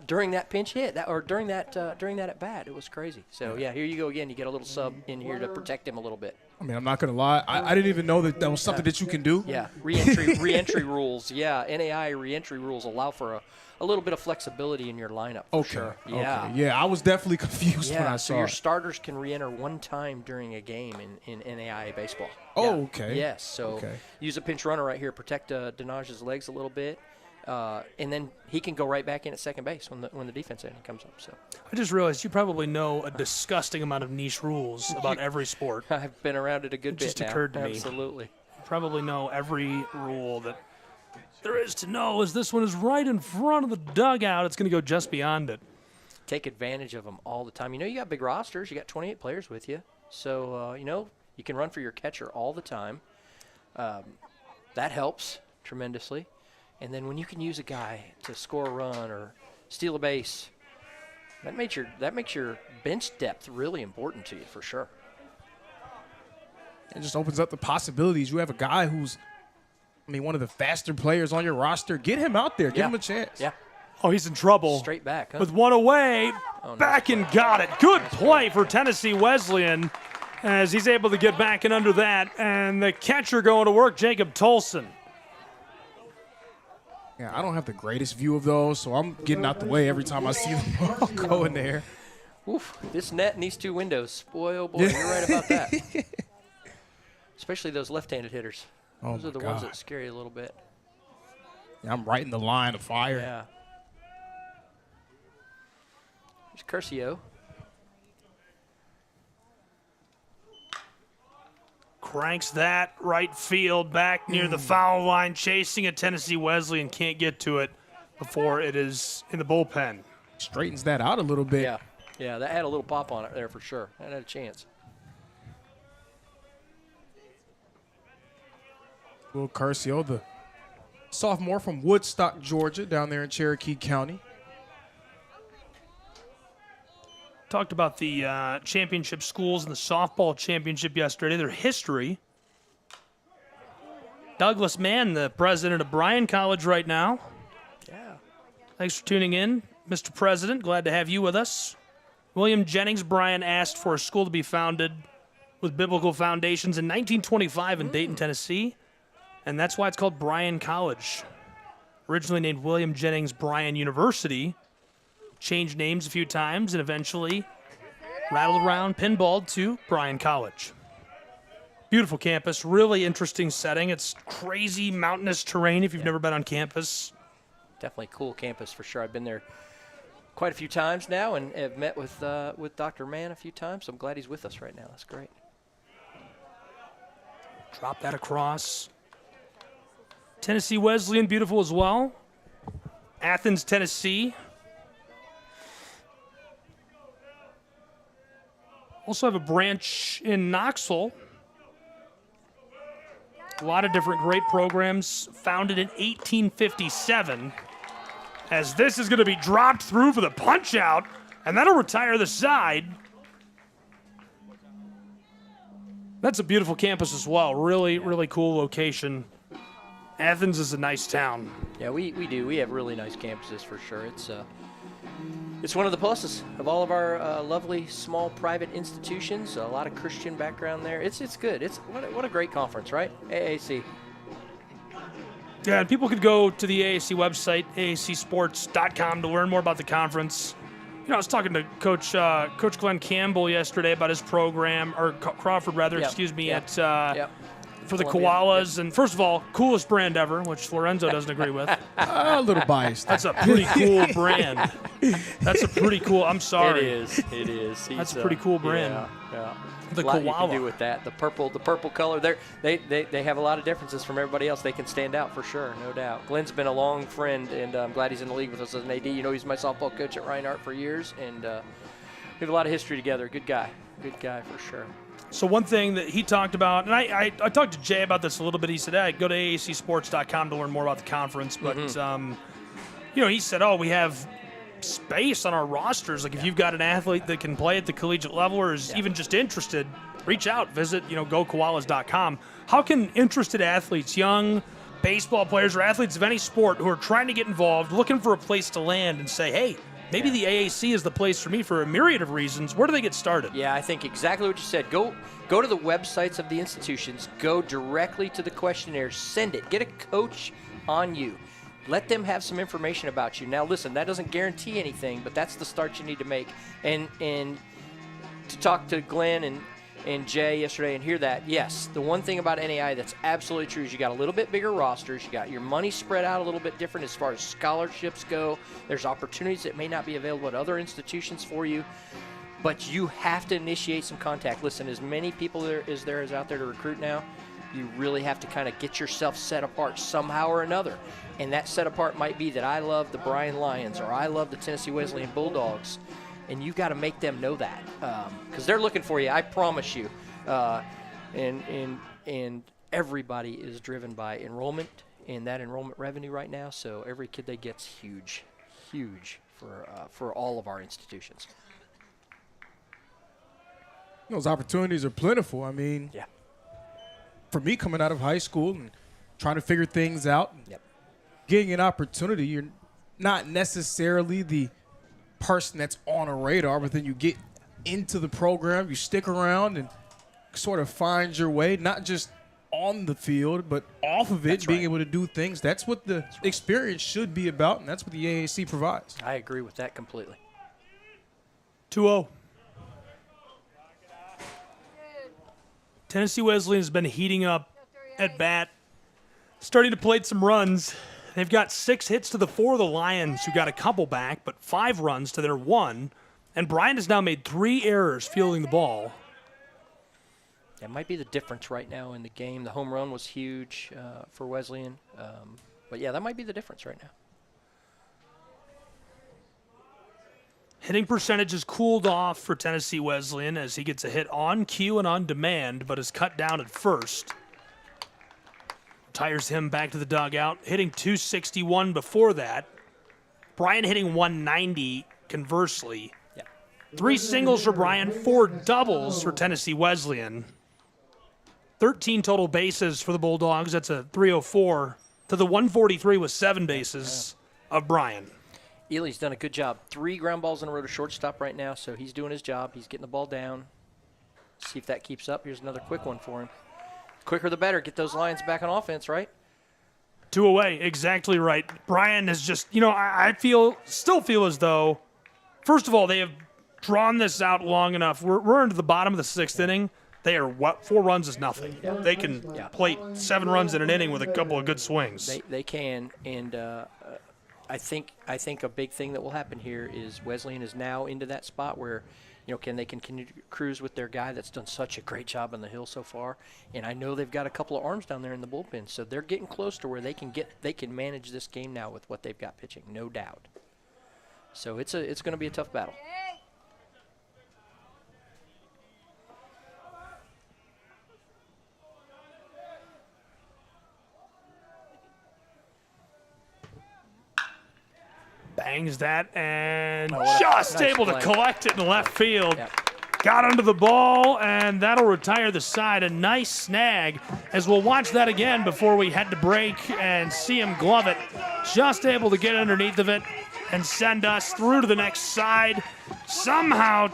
During that pinch hit, during that at bat, it was crazy. So yeah, here you go again. You get a little sub in here to protect him a little bit. I mean, I'm not gonna lie, I didn't even know that was something that you can do. Yeah, reentry rules. Yeah, NAI reentry rules allow for a little bit of flexibility in your lineup. For sure. Yeah, okay. Yeah, I was definitely confused when I saw. So your starters can reenter one time during a game in NAIA baseball. Oh, okay. Yes. So use a pinch runner right here, protect Denaj's legs a little bit. And then he can go right back in at second base when the defense end comes up. So I just realized you probably know a disgusting amount of niche rules about every sport. I've been around it a good bit now. It just occurred to me. Absolutely. You probably know every rule that there is to know. As this one is right in front of the dugout, it's going to go just beyond it. Take advantage of them all the time. You got big rosters. You got 28 players with you. So, you can run for your catcher all the time. That helps tremendously. And then when you can use a guy to score a run or steal a base, that makes your bench depth really important to you for sure. It just opens up the possibilities. You have a guy who's, one of the faster players on your roster. Get him out there. Give him a chance. Yeah. Oh, he's in trouble. Straight back, huh? With one away, back and got it. Good play for Tennessee Wesleyan as he's able to get back and under that. And the catcher going to work, Jacob Tolson. Yeah, I don't have the greatest view of those, so I'm getting out the way every time I see them go in there. Oof, this net and these two windows. Boy, oh boy, you're right about that. Especially those left-handed hitters. Those are the ones that scare you a little bit. Yeah, I'm right in the line of fire. Yeah. There's Curcio. Cranks that right field back near the foul line, chasing a Tennessee Wesleyan, can't get to it before it is in the bullpen. Straightens that out a little bit. Yeah, that had a little pop on it there for sure. That had a chance. Will Curcio, the sophomore from Woodstock, Georgia, down there in Cherokee County. Talked about the championship schools and the softball championship yesterday, their history. Douglas Mann, the president of Bryan College right now. Yeah. Thanks for tuning in, Mr. President. Glad to have you with us. William Jennings Bryan asked for a school to be founded with biblical foundations in 1925 in Dayton, Tennessee, and that's why it's called Bryan College. Originally named William Jennings Bryan University, changed names a few times, and eventually rattled around, pinballed to Bryan College. Beautiful campus, really interesting setting. It's crazy mountainous terrain if you've never been on campus. Definitely cool campus for sure. I've been there quite a few times now and have met with Dr. Mann a few times. So I'm glad he's with us right now. That's great. Drop that across. Tennessee Wesleyan, beautiful as well. Athens, Tennessee. Also have a branch in Knoxville. A lot of different great programs, founded in 1857. As this is going to be dropped through for the punch out, and that'll retire the side. That's a beautiful campus as well. Really, really cool location. Athens is a nice town. Yeah, we do. We have really nice campuses for sure. It's one of the pluses of all of our lovely small private institutions. A lot of Christian background there. It's good. What a great conference, right? AAC. Yeah, and people could go to the AAC website, aacsports.com, to learn more about the conference. You know, I was talking to Coach Glenn Campbell yesterday about his program, or Crawford rather, excuse me, at for the Columbia. koalas. And first of all, coolest brand ever, which Lorenzo doesn't agree with. A little biased. That's a pretty cool brand. That's a pretty cool. I'm sorry. It is. That's a pretty cool brand. Yeah. The a lot koala. you can do with that. The purple color. They have a lot of differences from everybody else. They can stand out for sure, no doubt. Glenn's been a long friend, and I'm glad he's in the league with us as an AD. You know, he's my softball coach at Reinhardt for years, and we have a lot of history together. Good guy for sure. So one thing that he talked about, and I talked to Jay about this a little bit. He said, hey, go to aacsports.com to learn more about the conference. But, you know, he said, we have space on our rosters. Like, if you've got an athlete that can play at the collegiate level or is even just interested, reach out. Visit, gokoalas.com. How can interested athletes, young baseball players or athletes of any sport who are trying to get involved, looking for a place to land and say, hey, maybe the AAC is the place for me for a myriad of reasons, where do they get started? Yeah, I think exactly what you said. Go to the websites of the institutions. Go directly to the questionnaire. Send it. Get a coach on you. Let them have some information about you. Now, listen, that doesn't guarantee anything, but that's the start you need to make. And to talk to Glenn and Jay yesterday and hear that, yes, the one thing about NAI that's absolutely true is you got a little bit bigger rosters. You got your money spread out a little bit different as far as scholarships go. There's opportunities that may not be available at other institutions for you. But you have to initiate some contact. Listen, as many people there is out there to recruit now, you really have to kind of get yourself set apart somehow or another. And that set apart might be that I love the Bryan Lions or I love the Tennessee Wesleyan Bulldogs. And you've got to make them know that because they're looking for you, I promise you. And everybody is driven by enrollment and that enrollment revenue right now. So every kid they get's huge for all of our institutions. Those opportunities are plentiful. I mean, for me coming out of high school and trying to figure things out, getting an opportunity, you're not necessarily the person that's on a radar, but then you get into the program, you stick around and sort of find your way, not just on the field, but off of it, being able to do things. That's what the experience should be about, and that's what the AAC provides. I agree with that completely. 2-0. Tennessee Wesleyan has been heating up at bat, starting to plate some runs. They've got 6 hits to the 4 of the Lions, who got a couple back, but 5 runs to their 1. And Bryan has now made 3 errors fielding the ball. That might be the difference right now in the game. The home run was huge for Wesleyan. But, yeah, that might be the difference right now. Hitting percentage has cooled off for Tennessee Wesleyan as he gets a hit on cue and on demand, but is cut down at first. retires him back to the dugout, hitting .261 before that. Bryan hitting .190 conversely. 3 singles for Bryan, 4 doubles for Tennessee Wesleyan. 13 total bases for the Bulldogs. That's a 304 to the 143 with 7 bases of Bryan. Ely's done a good job. 3 ground balls in a row to shortstop right now, so he's doing his job. He's getting the ball down. See if that keeps up. Here's another quick one for him. Quicker the better. Get those Lions back on offense, right? 2 away, exactly right. Bryan is just, I still feel as though, first of all, they have drawn this out long enough. We're into the bottom of the 6th inning. They are 4 runs is nothing. Yeah. They can plate 7 runs in an inning with a couple of good swings. They can, and I think a big thing that will happen here is Wesleyan is now into that spot where, can they continue to cruise with their guy that's done such a great job on the hill so far, and I know they've got a couple of arms down there in the bullpen, so they're getting close to where they can manage this game now with what they've got pitching, no doubt. So it's going to be a tough battle. Bangs that and nice able play. to collect it in left field. Yep. Got under the ball, and that'll retire the side. A nice snag, as we'll watch that again before we head to break and see him glove it. Just able to get underneath of it and send us through to the next side. Somehow,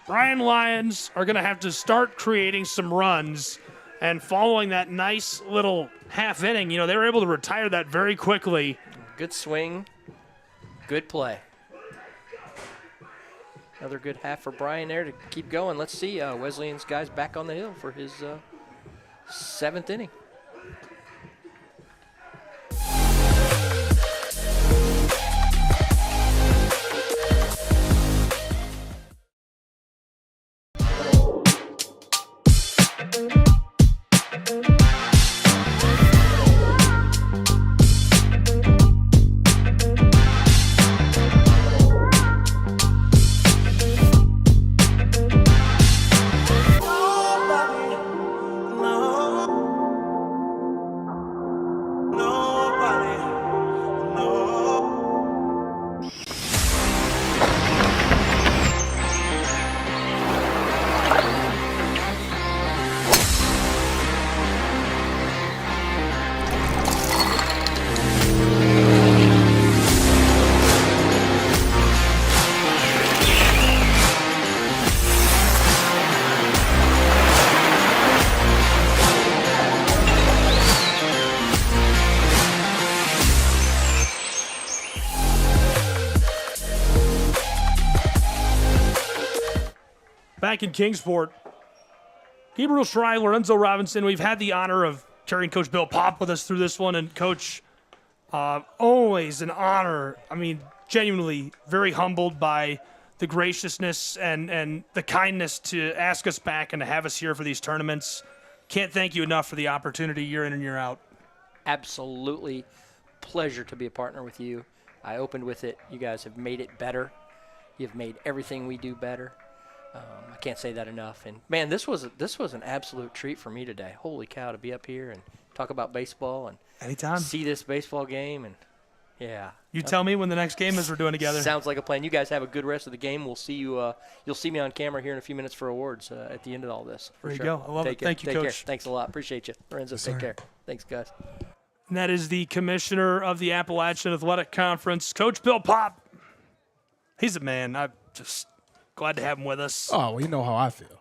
Bryan Lions are going to have to start creating some runs. And following that nice little half inning, they were able to retire that very quickly. Good swing. Good play. Another good half for Bryan there to keep going. Let's see Wesleyan's guys back on the hill for his 7th inning. Back in Kingsport, Gabriel Schrei, Lorenzo Robinson, we've had the honor of carrying Coach Bill Popp with us through this one. And Coach, always an honor. I mean, genuinely very humbled by the graciousness and the kindness to ask us back and to have us here for these tournaments. Can't thank you enough for the opportunity year in and year out. Absolutely pleasure to be a partner with you. I opened with it. You guys have made it better. You've made everything we do better. I can't say that enough. And, man, this was an absolute treat for me today. Holy cow, to be up here and talk about baseball and anytime see this baseball game. And, yeah. You tell me when the next game is we're doing together. Sounds like a plan. You guys have a good rest of the game. We'll see you. You'll see me on camera here in a few minutes for awards at the end of all this. There you go. I love it. Thank you, Take Coach. Care. Thanks a lot. Appreciate you. Lorenzo, take care. Thanks, guys. And that is the commissioner of the Appalachian Athletic Conference, Coach Bill Popp. He's a man. I'm just glad to have him with us. Oh, well, you know how I feel.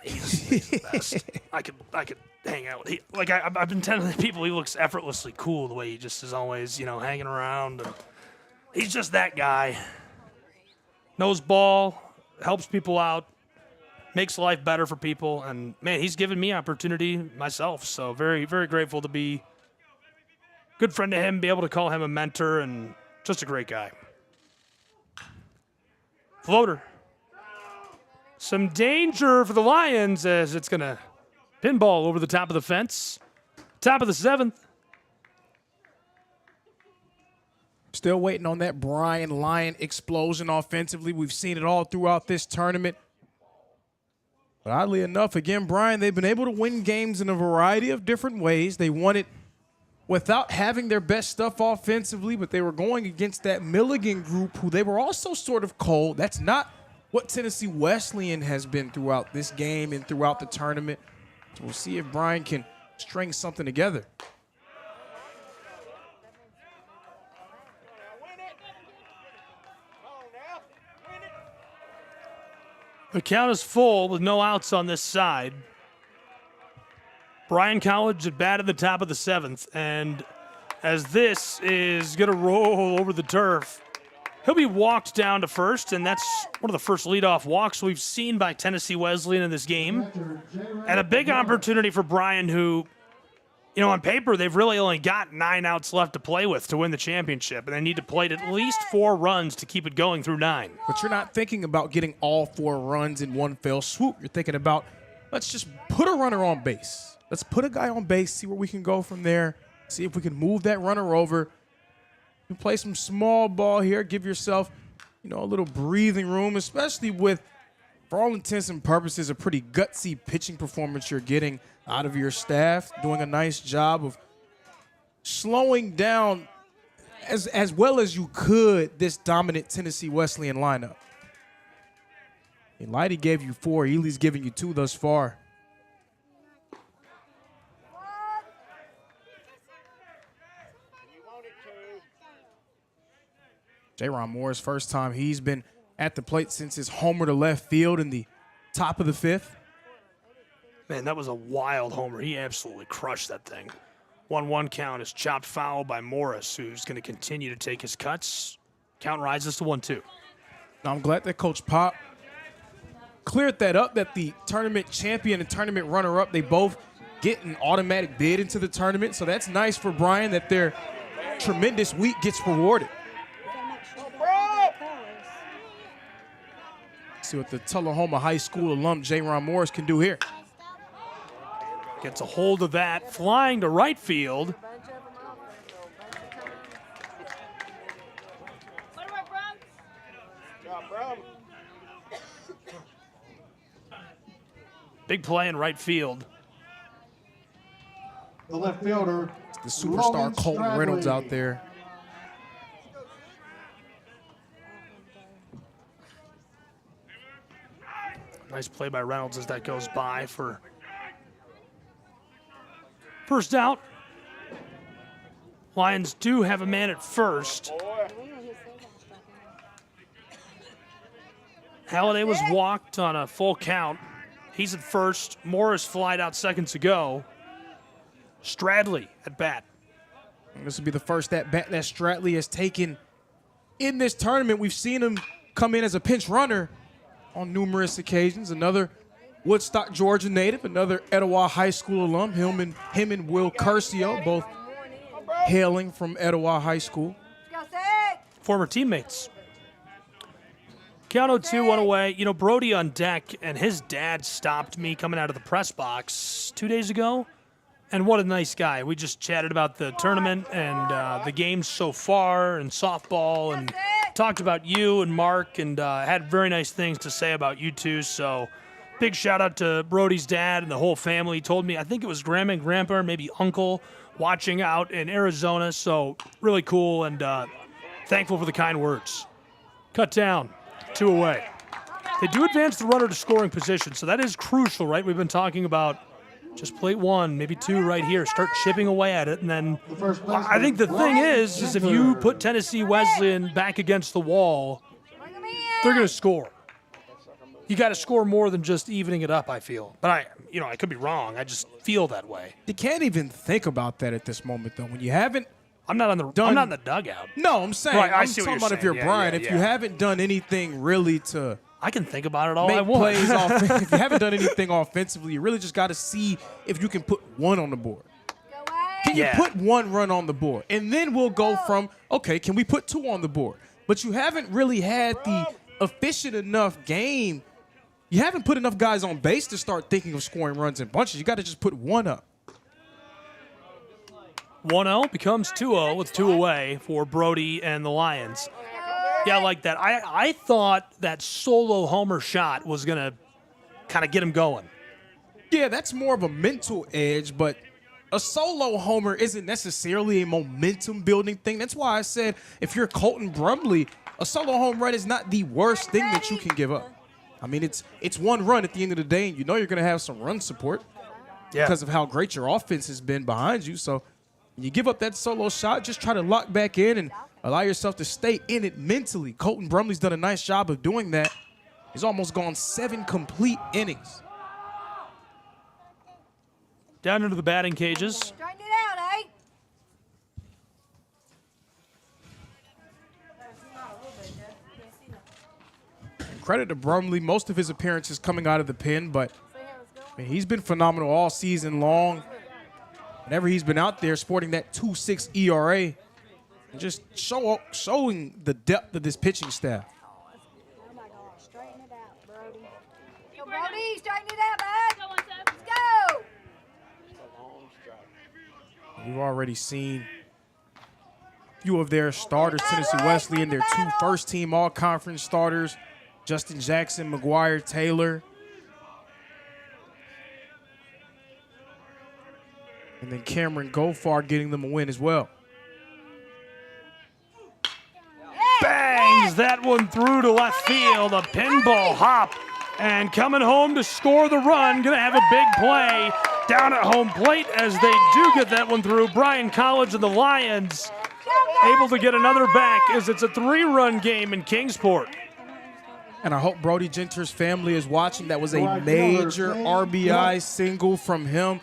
He's the best. I could hang out with him. I've been telling people he looks effortlessly cool the way he just is always, hanging around. And he's just that guy. Knows ball, helps people out, makes life better for people. And, man, he's given me opportunity myself. So very, very grateful to be a good friend to him, be able to call him a mentor, and just a great guy. Floater. Some danger for the Lions as it's going to pinball over the top of the fence. Top of the 7th. Still waiting on that Bryan Lion explosion offensively. We've seen it all throughout this tournament. But oddly enough, again, Bryan, they've been able to win games in a variety of different ways. They won it without having their best stuff offensively, but they were going against that Milligan group who they were also sort of cold. That's not what Tennessee Wesleyan has been throughout this game and throughout the tournament. So we'll see if Bryan can string something together. The count is full with no outs on this side. Bryan College at bat at the top of the 7th, and as this is going to roll over the turf, he'll be walked down to first, and that's one of the first leadoff walks we've seen by Tennessee Wesleyan in this game. And a big opportunity for Bryan, who, you know, on paper, they've really only got 9 outs left to play with to win the championship, and they need to plate at least 4 runs to keep it going through 9. But you're not thinking about getting all 4 runs in one fell swoop. You're thinking about, let's just put a runner on base. Let's put a guy on base, see where we can go from there, see if we can move that runner over. You play some small ball here, give yourself, you know, a little breathing room, especially with, for all intents and purposes, a pretty gutsy pitching performance you're getting out of your staff, doing a nice job of slowing down as well as you could this dominant Tennessee Wesleyan lineup. Lighty gave you 4. Ely's giving you 2 thus far. J-Ron Moore's first time he's been at the plate since his homer to left field in the top of the 5th. Man, that was a wild homer. He absolutely crushed that thing. 1-1 count is chopped foul by Morris, who's going to continue to take his cuts. Count rises to 1-2. Now, I'm glad that Coach Pop cleared that up, that the tournament champion and tournament runner-up, they both get an automatic bid into the tournament. So that's nice for Bryan that their tremendous week gets rewarded. See what the Tullahoma High School alum J-Ron Morris can do here. Gets a hold of that, flying to right field. Big play in right field. The left fielder, the superstar Colton Reynolds out there. Nice play by Reynolds as that goes by for first out. Lions do have a man at first. Halliday was walked on a full count. He's at first. Morris flied out seconds ago. Stradley at bat. And this will be the first at bat that Stradley has taken in this tournament. We've seen him come in as a pinch runner on numerous occasions. Another Woodstock, Georgia native, another Etowah High School alum. Him and Will Curcio, both hailing from Etowah High School. Former teammates. Count 0-2, 1 away. You know, Brody on deck, and his dad stopped me coming out of the press box 2 days ago. And what a nice guy. We just chatted about the tournament and the games so far and softball and talked about you and Mark and had very nice things to say about you two. So big shout out to Brody's dad and the whole family. He told me, I think it was grandma and grandpa or maybe uncle watching out in Arizona. So really cool and thankful for the kind words. Cut down, 2 away. They do advance the runner to scoring position, so that is crucial, right? We've been talking about just plate 1, maybe 2 right here. Start chipping away at it, and then I think the thing is if you put Tennessee Wesleyan back against the wall, they're going to score. You got to score more than just evening it up, I feel. But I could be wrong. I just feel that way. You can't even think about that at this moment, though. When you haven't I'm not in the dugout. No, I'm saying. Right, I'm talking about if you're Bryan, if you haven't done anything really to I can think about it all I want. Plays if you haven't done anything offensively, you really just got to see if you can put 1 on the board. Can you put 1 run on the board? And then we'll go from, okay, can we put 2 on the board? But you haven't really had the efficient enough game. You haven't put enough guys on base to start thinking of scoring runs in bunches. You got to just put 1 up. 1-0 becomes 2-0 with 2 away for Brody and the Lions. Yeah, I like that. I thought that solo homer shot was going to kind of get him going. Yeah, that's more of a mental edge, but a solo homer isn't necessarily a momentum-building thing. That's why I said if you're Colton Brumley, a solo home run is not the worst thing that you can give up. I mean, it's one run at the end of the day, and you know you're going to have some run support because of how great your offense has been behind you. So when you give up that solo shot, just try to lock back in and allow yourself to stay in it mentally. Colton Brumley's done a nice job of doing that. He's almost gone 7 complete innings. Down into the batting cages. Straighten it out, eh? Credit to Brumley, most of his appearances coming out of the pen, but I mean, he's been phenomenal all season long. Whenever he's been out there sporting that 2.6 ERA, and just showing the depth of this pitching staff. Oh my God, straighten it out, Brody. Go, Brody, straighten it out, bud. Let's go. We've already seen a few of their starters, Tennessee Wesleyan, their 2 first-team all-conference starters, Justin Jackson, McGuire, Taylor. And then Cameron Gofar getting them a win as well. Bangs that one through to left field. A pinball hop. And coming home to score the run. Going to have a big play down at home plate as they do get that one through. Bryan College and the Lions able to get another back as it's a 3-run game in Kingsport. And I hope Brody Genter's family is watching. That was a major RBI single from him.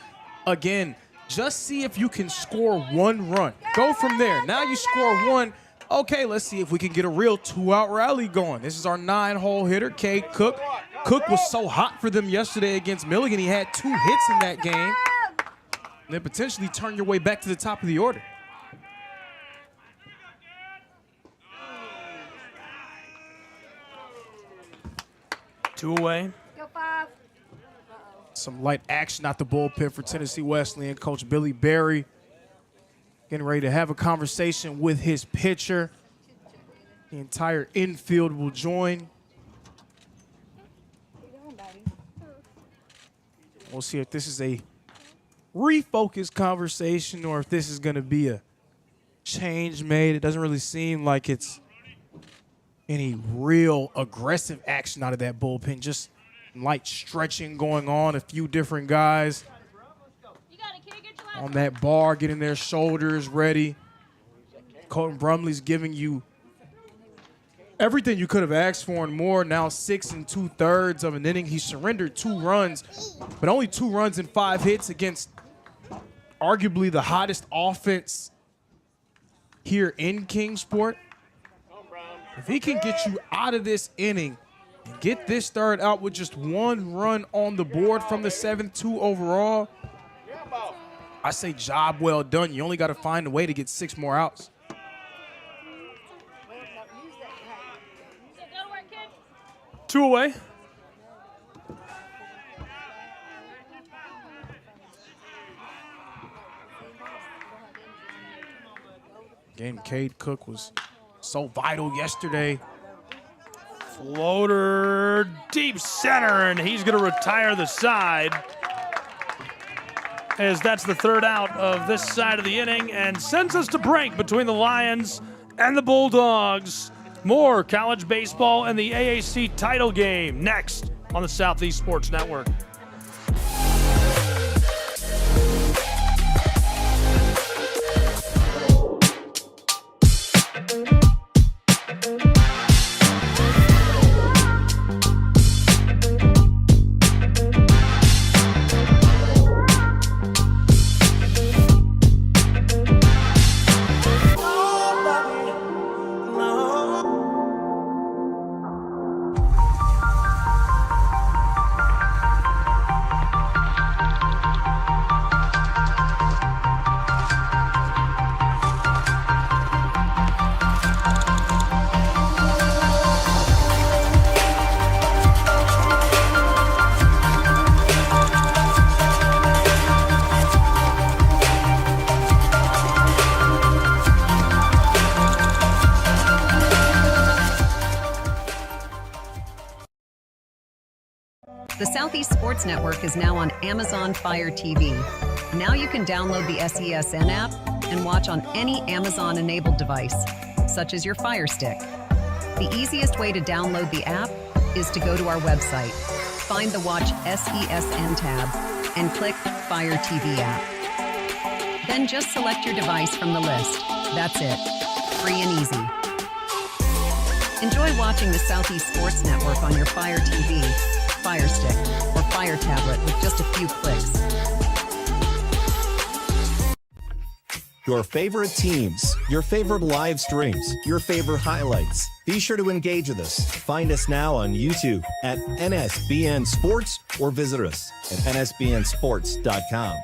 Again, just see if you can score 1 run. Go from there. Now you score 1. Okay, let's see if we can get a real 2-out rally going. This is our 9-hole hitter, Cade Cook. Cook was so hot for them yesterday against Milligan. He had 2 hits in that game. And then potentially turn your way back to the top of the order. Two away. Go 5. Some light action out the bullpen for Tennessee Wesleyan. Coach Billy Berry getting ready to have a conversation with his pitcher. The entire infield will join. We'll see if this is a refocused conversation or if this is going to be a change made. It doesn't really seem like it's any real aggressive action out of that bullpen. Just light stretching going on. A few different guys on that bar getting their shoulders ready. Colton Brumley's giving you everything you could have asked for and more. Now 6 2/3 of an inning. He surrendered 2 runs, but only 2 runs and 5 hits against arguably the hottest offense here in Kingsport. If he can get you out of this inning and get this third out with just 1 run on the board from the 7-2 overall, I say job well done. You only got to find a way to get 6 more outs. Two away. Again, Cade Cook was so vital yesterday. Floater deep center, and he's going to retire the side as that's the 3rd out of this side of the inning and sends us to break between the Lions and the Bulldogs. More college baseball and the AAC title game next on the Southeast Sports Network. The Southeast Sports Network is now on Amazon Fire TV. Now you can download the SESN app and watch on any Amazon-enabled device, such as your Fire Stick. The easiest way to download the app is to go to our website, find the Watch SESN tab, and click Fire TV app. Then just select your device from the list. That's it. Free and easy. Enjoy watching the Southeast Sports Network on your Fire TV, Fire Stick, or Fire tablet with just a few clicks. Your favorite teams, your favorite live streams, your favorite highlights. Be sure to engage with us. Find us now on YouTube at NSBN Sports or visit us at nsbnsports.com.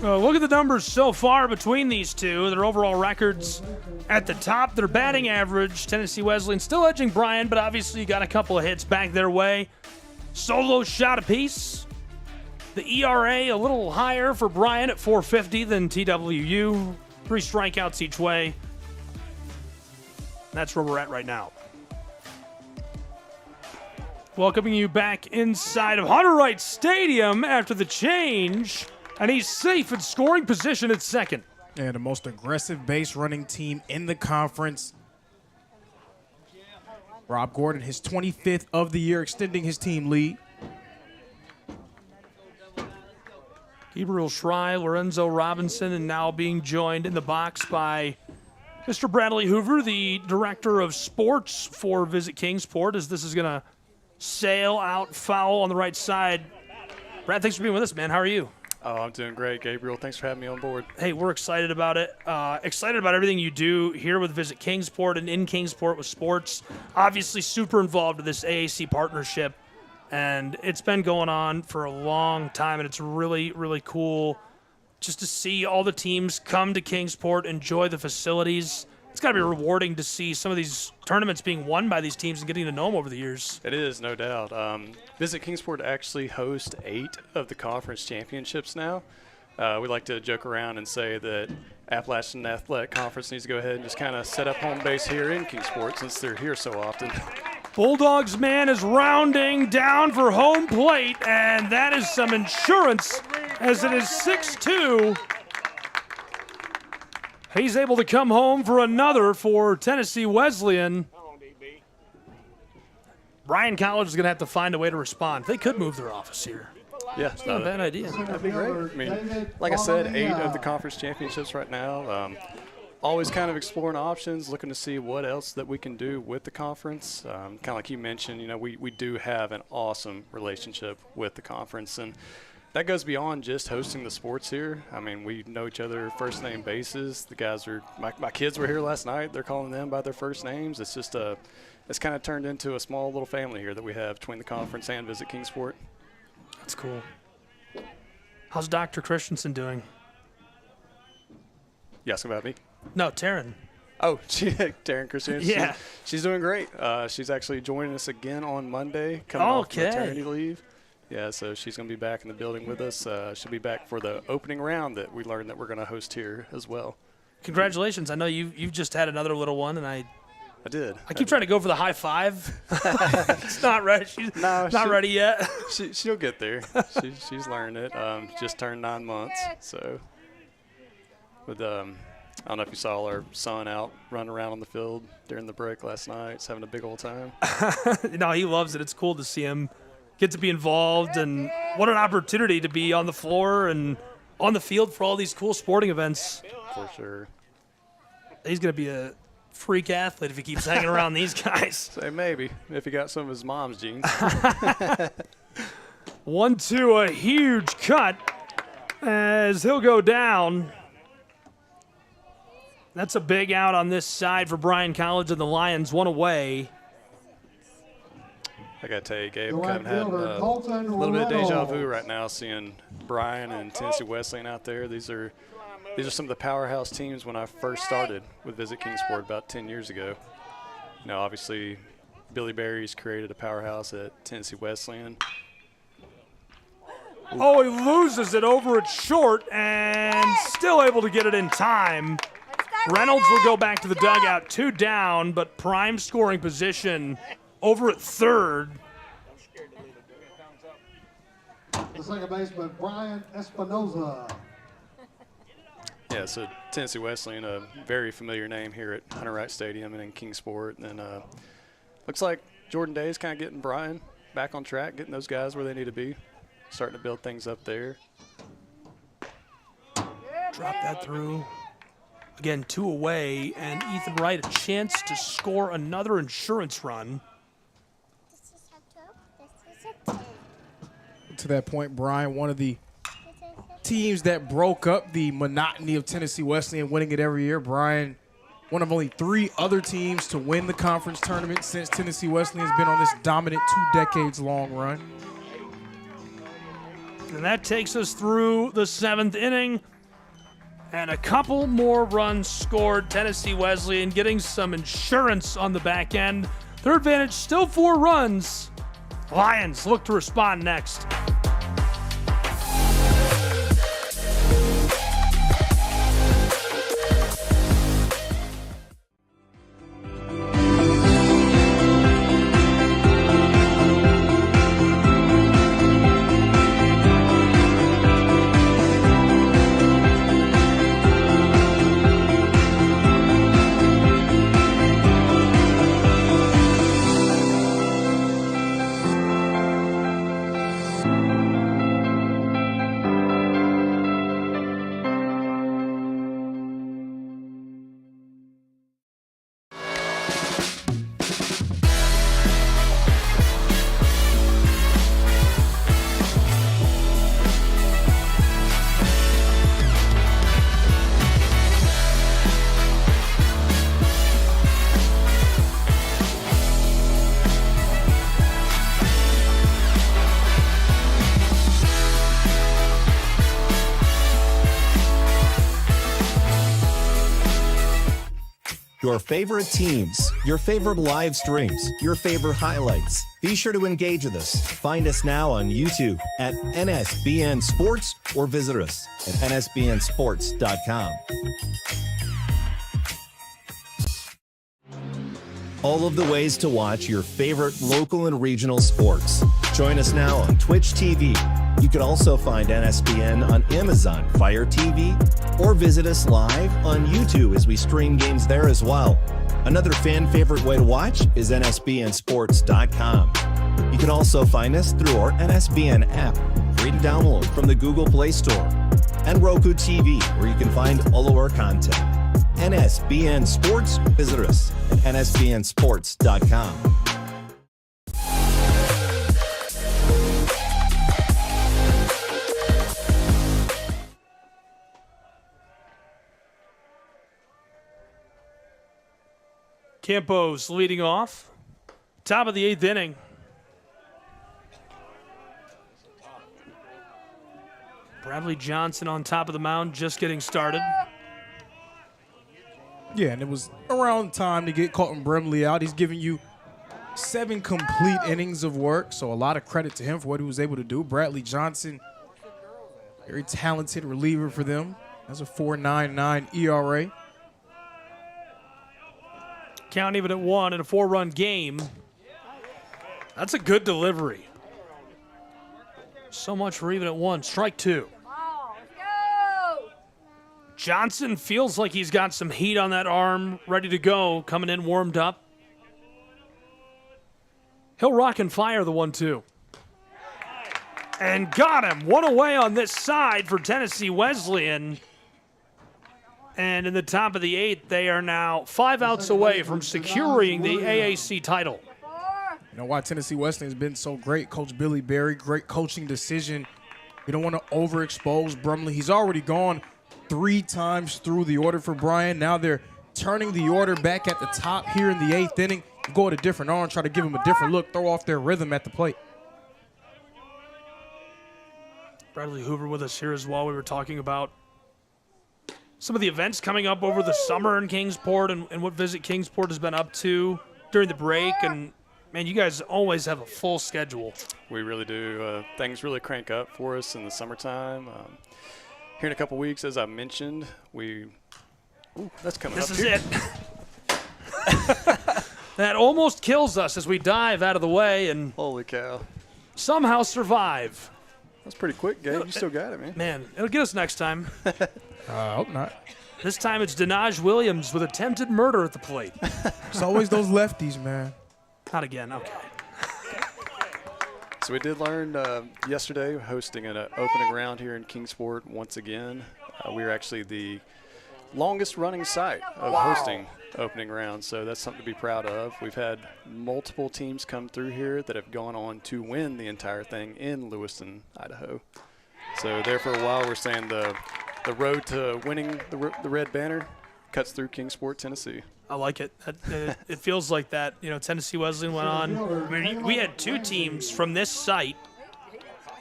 Look at the numbers so far between these two. Their overall records at the top. Their batting average, Tennessee Wesleyan still edging Bryan, but obviously got a couple of hits back their way. Solo shot apiece. The ERA a little higher for Bryan at 4.50 than TWU. 3 strikeouts each way. That's where we're at right now. Welcoming you back inside of Hunter Wright Stadium after the change. And he's safe in scoring position at second. And the most aggressive base running team in the conference. Rob Gordon, his 25th of the year, extending his team lead. Gabriel Schrei, Lorenzo Robinson, and now being joined in the box by Mr. Bradley Hoover, the director of sports for Visit Kingsport, as this is going to sail out foul on the right side. Brad, thanks for being with us, man. How are you? Oh, I'm doing great, Gabriel. Thanks for having me on board. Hey, we're excited about it. Excited about everything you do here with Visit Kingsport and in Kingsport with sports. Obviously super involved with this AAC partnership, and it's been going on for a long time, and it's really, really cool just to see all the teams come to Kingsport, enjoy the facilities. It's got to be rewarding to see some of these tournaments being won by these teams and getting to know them over the years. It is, no doubt. Visit Kingsport actually hosts 8 of the conference championships now. We like to joke around and say that Appalachian Athletic Conference needs to go ahead and just kind of set up home base here in Kingsport since they're here so often. Bulldogs man is rounding down for home plate, and that is some insurance as it is 6-2. He's able to come home for another for Tennessee Wesleyan. Bryan College is going to have to find a way to respond. They could move their office here. Yeah, it's not a bad idea. That'd be great. I mean, like I said, 8 of the conference championships right now. Always kind of exploring options, looking to see what else that we can do with the conference. Kind of like you mentioned, you know, we do have an awesome relationship with the conference, and that goes beyond just hosting the sports here. I mean, we know each other first name basis. The guys are my kids were here last night. They're calling them by their first names. It's just it's kind of turned into a small little family here that we have between the conference and Visit Kingsport. That's cool. How's Dr. Christensen doing? You asking about me? No, Taryn. Oh, Taryn Christensen. Yeah. She's doing great. She's actually joining us again on Monday, coming off maternity leave. Yeah, so she's going to be back in the building with us. She'll be back for the opening round that we learned that we're going to host here as well. Congratulations. I know you've just had another little one, and I did. I keep trying to go for the high five. It's not ready. She's not ready yet. She'll get there. She's learned it. Just turned 9 months. So, with I don't know if you saw our son out running around on the field during the break last night. He's having a big old time. No, he loves it. It's cool to see him get to be involved, and what an opportunity to be on the floor and on the field for all these cool sporting events. For sure. He's going to be a freak athlete if he keeps hanging around these guys. Say maybe, if he got some of his mom's genes. 1-2, a huge cut as he'll go down. That's a big out on this side for Bryan College and the Lions, one away. I got to tell you, Gabe, kind of having a little bit of deja vu right now seeing Bryan and Tennessee Wesleyan out there. These are some of the powerhouse teams when I first started with Visit Kingsport about 10 years ago. You know, obviously, Billy Berry's created a powerhouse at Tennessee Wesleyan. Oh, he loses it over it short and still able to get it in time. Reynolds will go back to the dugout, 2 down, but prime scoring position over at third. The second baseman, Bryan Espinoza. Yeah, so Tennessee Wesleyan, a very familiar name here at Hunter Wright Stadium and in Kingsport. And then looks like Jordan Day is kind of getting Bryan back on track, getting those guys where they need to be, starting to build things up there. Drop that through. Again, 2 away, and Ethan Wright a chance to score another insurance run. To that point, Bryan, one of the teams that broke up the monotony of Tennessee Wesleyan winning it every year. Bryan, one of only 3 other teams to win the conference tournament since Tennessee Wesleyan has been on this dominant 2 decades-long run. And that takes us through the 7th inning. And a couple more runs scored. Tennessee Wesleyan getting some insurance on the back end. Their advantage still 4 runs. Lions look to respond next. Your favorite teams, your favorite live streams, your favorite highlights. Be sure to engage with us. Find us now on YouTube at NSBN Sports or visit us at nsbnsports.com. All of the ways to watch your favorite local and regional sports. Join us now on Twitch TV. You can also find NSBN on Amazon Fire TV or visit us live on YouTube as we stream games there as well. Another fan favorite way to watch is nsbnsports.com. You can also find us through our NSBN app, free to download from the Google Play Store, and Roku TV, where you can find all of our content. NSBN Sports, visit us at nsbnsports.com. Campos leading off. Top of the 8th inning. Bradley Johnson on top of the mound, just getting started. Yeah, and it was around time to get Colton Brimley out. He's giving you 7 complete innings of work, so a lot of credit to him for what he was able to do. Bradley Johnson, very talented reliever for them. That's a 4.99 ERA. Count even at 1 in a 4-run game. That's a good delivery. So much for even at 1. Strike 2. Johnson feels like he's got some heat on that arm, ready to go, coming in warmed up. He'll rock and fire the 1-2. And got him. 1 away on this side for Tennessee Wesleyan. And in the top of the 8th, they are now 5 outs away from securing the AAC title. You know why Tennessee Wesleyan has been so great? Coach Billy Berry, great coaching decision. You don't want to overexpose Brumley. He's already gone 3 times through the order for Bryan. Now they're turning the order back at the top here in the 8th inning. Go at a different arm, try to give him a different look, throw off their rhythm at the plate. Bradley Hoover with us here as well. We were talking about some of the events coming up over the summer in Kingsport and what Visit Kingsport has been up to. during the break, and man, you guys always have a full schedule. We really do. Things really crank up for us in the summertime. Here in a couple weeks, as I mentioned, that's coming up. This is it. That almost kills us as we dive out of the way and holy cow, somehow survive. That's pretty quick, Gabe. You still got it, man. Man, it'll get us next time. I hope not. This time it's Denaj Williams with attempted murder at the plate. It's always those lefties, man. Not again. Okay. So we did learn yesterday hosting an opening round here in Kingsport once again. We are actually the longest running site of hosting opening rounds, so that's something to be proud of. We've had multiple teams come through here that have gone on to win the entire thing in Lewiston, Idaho. So there for a while we're saying the road to winning the Red Banner cuts through Kingsport, Tennessee. I like it. It feels like that. You know, Tennessee Wesleyan went on. I mean, we had 2 teams from this site,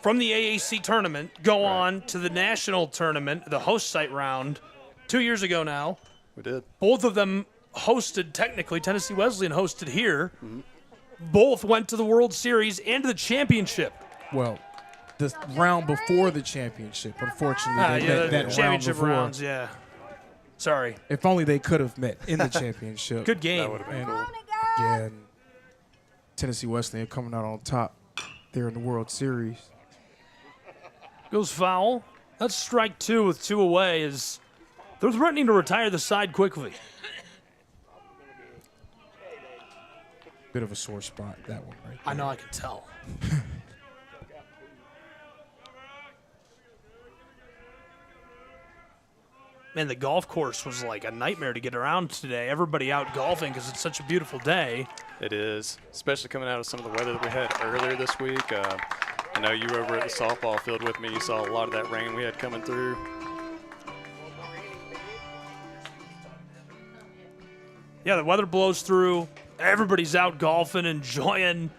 from the AAC tournament, go on to the national tournament, the host site round, 2 years ago now. We did. Both of them hosted, technically, Tennessee Wesleyan hosted here. Mm-hmm. Both went to the World Series and to the championship. Well, the round before the championship, unfortunately. That championship rounds, yeah. Sorry. If only they could have met in the championship. Good game. That would have been cool. Yeah, and Tennessee Wesleyan coming out on top there in the World Series. Goes foul. That's strike 2 with 2 away as they're threatening to retire the side quickly. Bit of a sore spot, that one right there. I know, I can tell. Man, the golf course was like a nightmare to get around today. Everybody out golfing because it's such a beautiful day. It is, especially coming out of some of the weather that we had earlier this week. I know you were over at the softball field with me. You saw a lot of that rain we had coming through. Yeah, the weather blows through. Everybody's out golfing, enjoying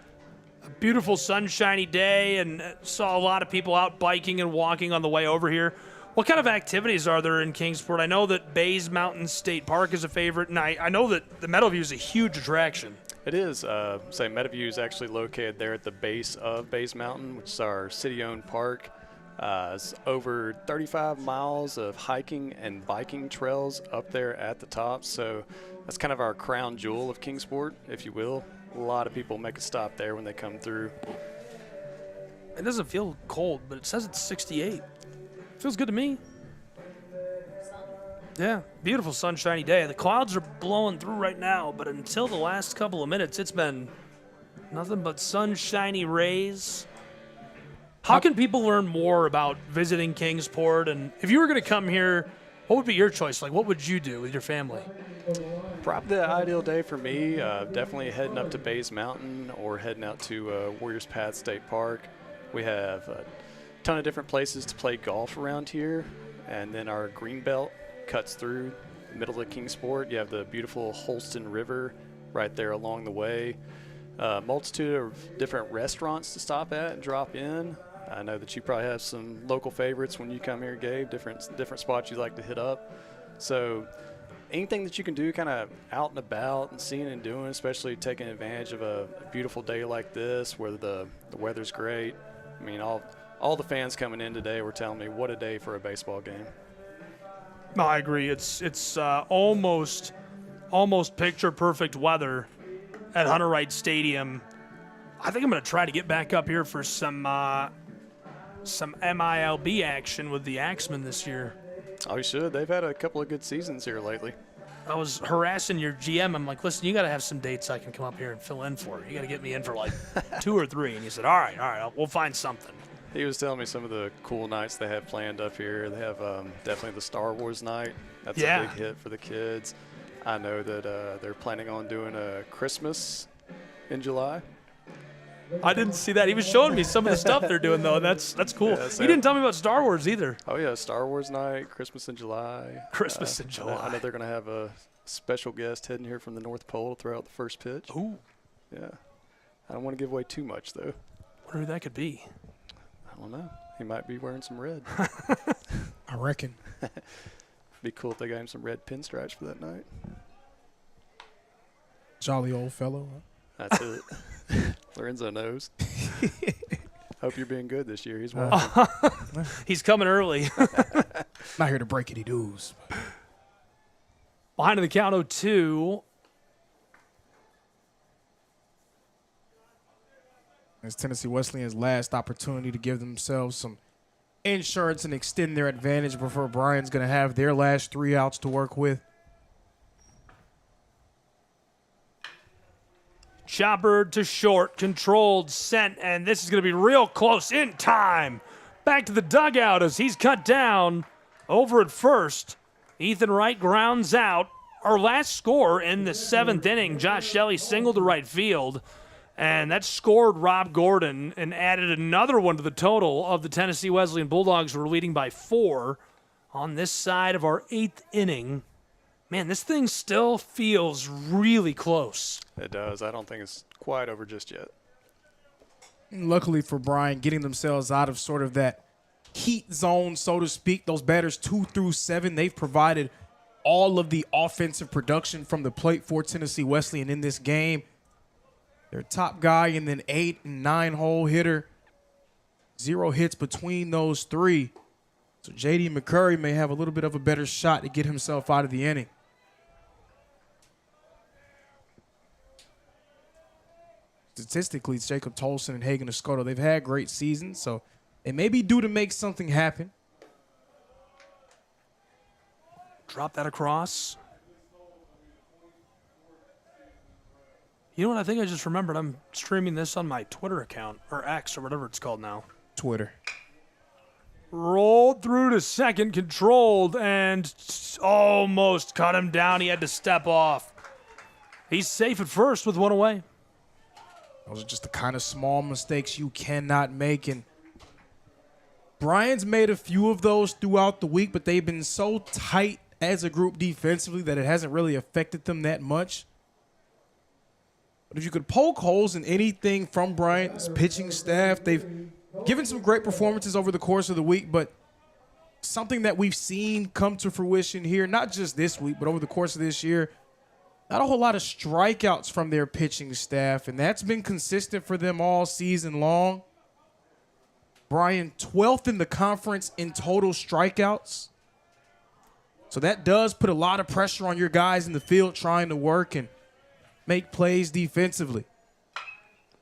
a beautiful sunshiny day, and saw a lot of people out biking and walking on the way over here. What kind of activities are there in Kingsport? I know that Bays Mountain State Park is a favorite, and I know that the Meadowview is a huge attraction. It is. Meadowview is actually located there at the base of Bays Mountain, which is our city-owned park. It's over 35 miles of hiking and biking trails up there at the top, so that's kind of our crown jewel of Kingsport, if you will. A lot of people make a stop there when they come through. It doesn't feel cold, but it says it's 68. Feels good to me. Yeah, beautiful sunshiny day. The clouds are blowing through right now, but until the last couple of minutes, it's been nothing but sunshiny rays. How can people learn more about visiting Kingsport? And if you were going to come here, what would be your choice? Like, what would you do with your family? Probably the ideal day for me, definitely heading up to Bays Mountain or heading out to Warriors Path State Park. We have a ton of different places to play golf around here, and then our green belt cuts through the middle of Kingsport. You have the beautiful Holston River right there along the way. Multitude of different restaurants to stop at and drop in. I know that you probably have some local favorites when you come here, Gabe, different spots you like to hit up. So anything that you can do kind of out and about and seeing and doing, especially taking advantage of a beautiful day like this where the weather's great. I mean, all the fans coming in today were telling me what a day for a baseball game. No, I agree. It's almost picture perfect weather at Hunter Wright Stadium. I think I'm going to try to get back up here for some MILB action with the Axemen this year. Oh, you should. They've had a couple of good seasons here lately. I was harassing your GM. I'm like, listen, you got to have some dates I can come up here and fill in for. You got to get me in for like 2 or 3. And he said, all right, we'll find something. He was telling me some of the cool nights they have planned up here. They have definitely the Star Wars night. That's a big hit for the kids. I know that they're planning on doing a Christmas in July. I didn't see that. He was showing me some of the stuff they're doing, though. That's cool. Yeah, he didn't tell me about Star Wars either. Oh, yeah, Star Wars night, Christmas in July. Christmas in July. I know they're going to have a special guest heading here from the North Pole to throw out the first pitch. Ooh. Yeah. I don't want to give away too much, though. Wonder who that could be. I don't know. He might be wearing some red. I reckon. Be cool if they got him some red pinstripes for that night. Jolly old fellow. That's it. Lorenzo knows. Hope you're being good this year. He's He's coming early. Not here to break any news. Behind in the count 0-2. It's Tennessee Wesleyan's last opportunity to give themselves some insurance and extend their advantage before Bryan's going to have their last 3 outs to work with. Chopper to short, controlled, sent, and this is going to be real close in time. Back to the dugout as he's cut down over at first. Ethan Wright grounds out. Our last score in the 7th inning, Josh Shelley singled to right field, and that scored Rob Gordon and added another one to the total of the Tennessee Wesleyan Bulldogs, who were leading by 4 on this side of our 8th inning. Man, this thing still feels really close. It does. I don't think it's quite over just yet. Luckily for Bryan, getting themselves out of sort of that heat zone, so to speak, those batters 2 through 7, they've provided all of the offensive production from the plate for Tennessee Wesleyan in this game. Their top guy and then 8 and 9 hole hitter. 0 hits between those 3. So J.D. McCurry may have a little bit of a better shot to get himself out of the inning. Statistically, it's Jacob Tolson and Hagen Escoto. They've had great seasons, so they may be due to make something happen. Drop that across. You know what? I think I just remembered. I'm streaming this on my Twitter account, or X, or whatever it's called now. Twitter. Rolled through to second, controlled, and almost cut him down. He had to step off. He's safe at first with 1 away. Those are just the kind of small mistakes you cannot make. And Bryan's made a few of those throughout the week, but they've been so tight as a group defensively that it hasn't really affected them that much. But if you could poke holes in anything from Bryan's pitching staff, they've given some great performances over the course of the week, but something that we've seen come to fruition here, not just this week, but over the course of this year, not a whole lot of strikeouts from their pitching staff, and that's been consistent for them all season long. Bryan, 12th in the conference in total strikeouts. So that does put a lot of pressure on your guys in the field trying to work and make plays defensively.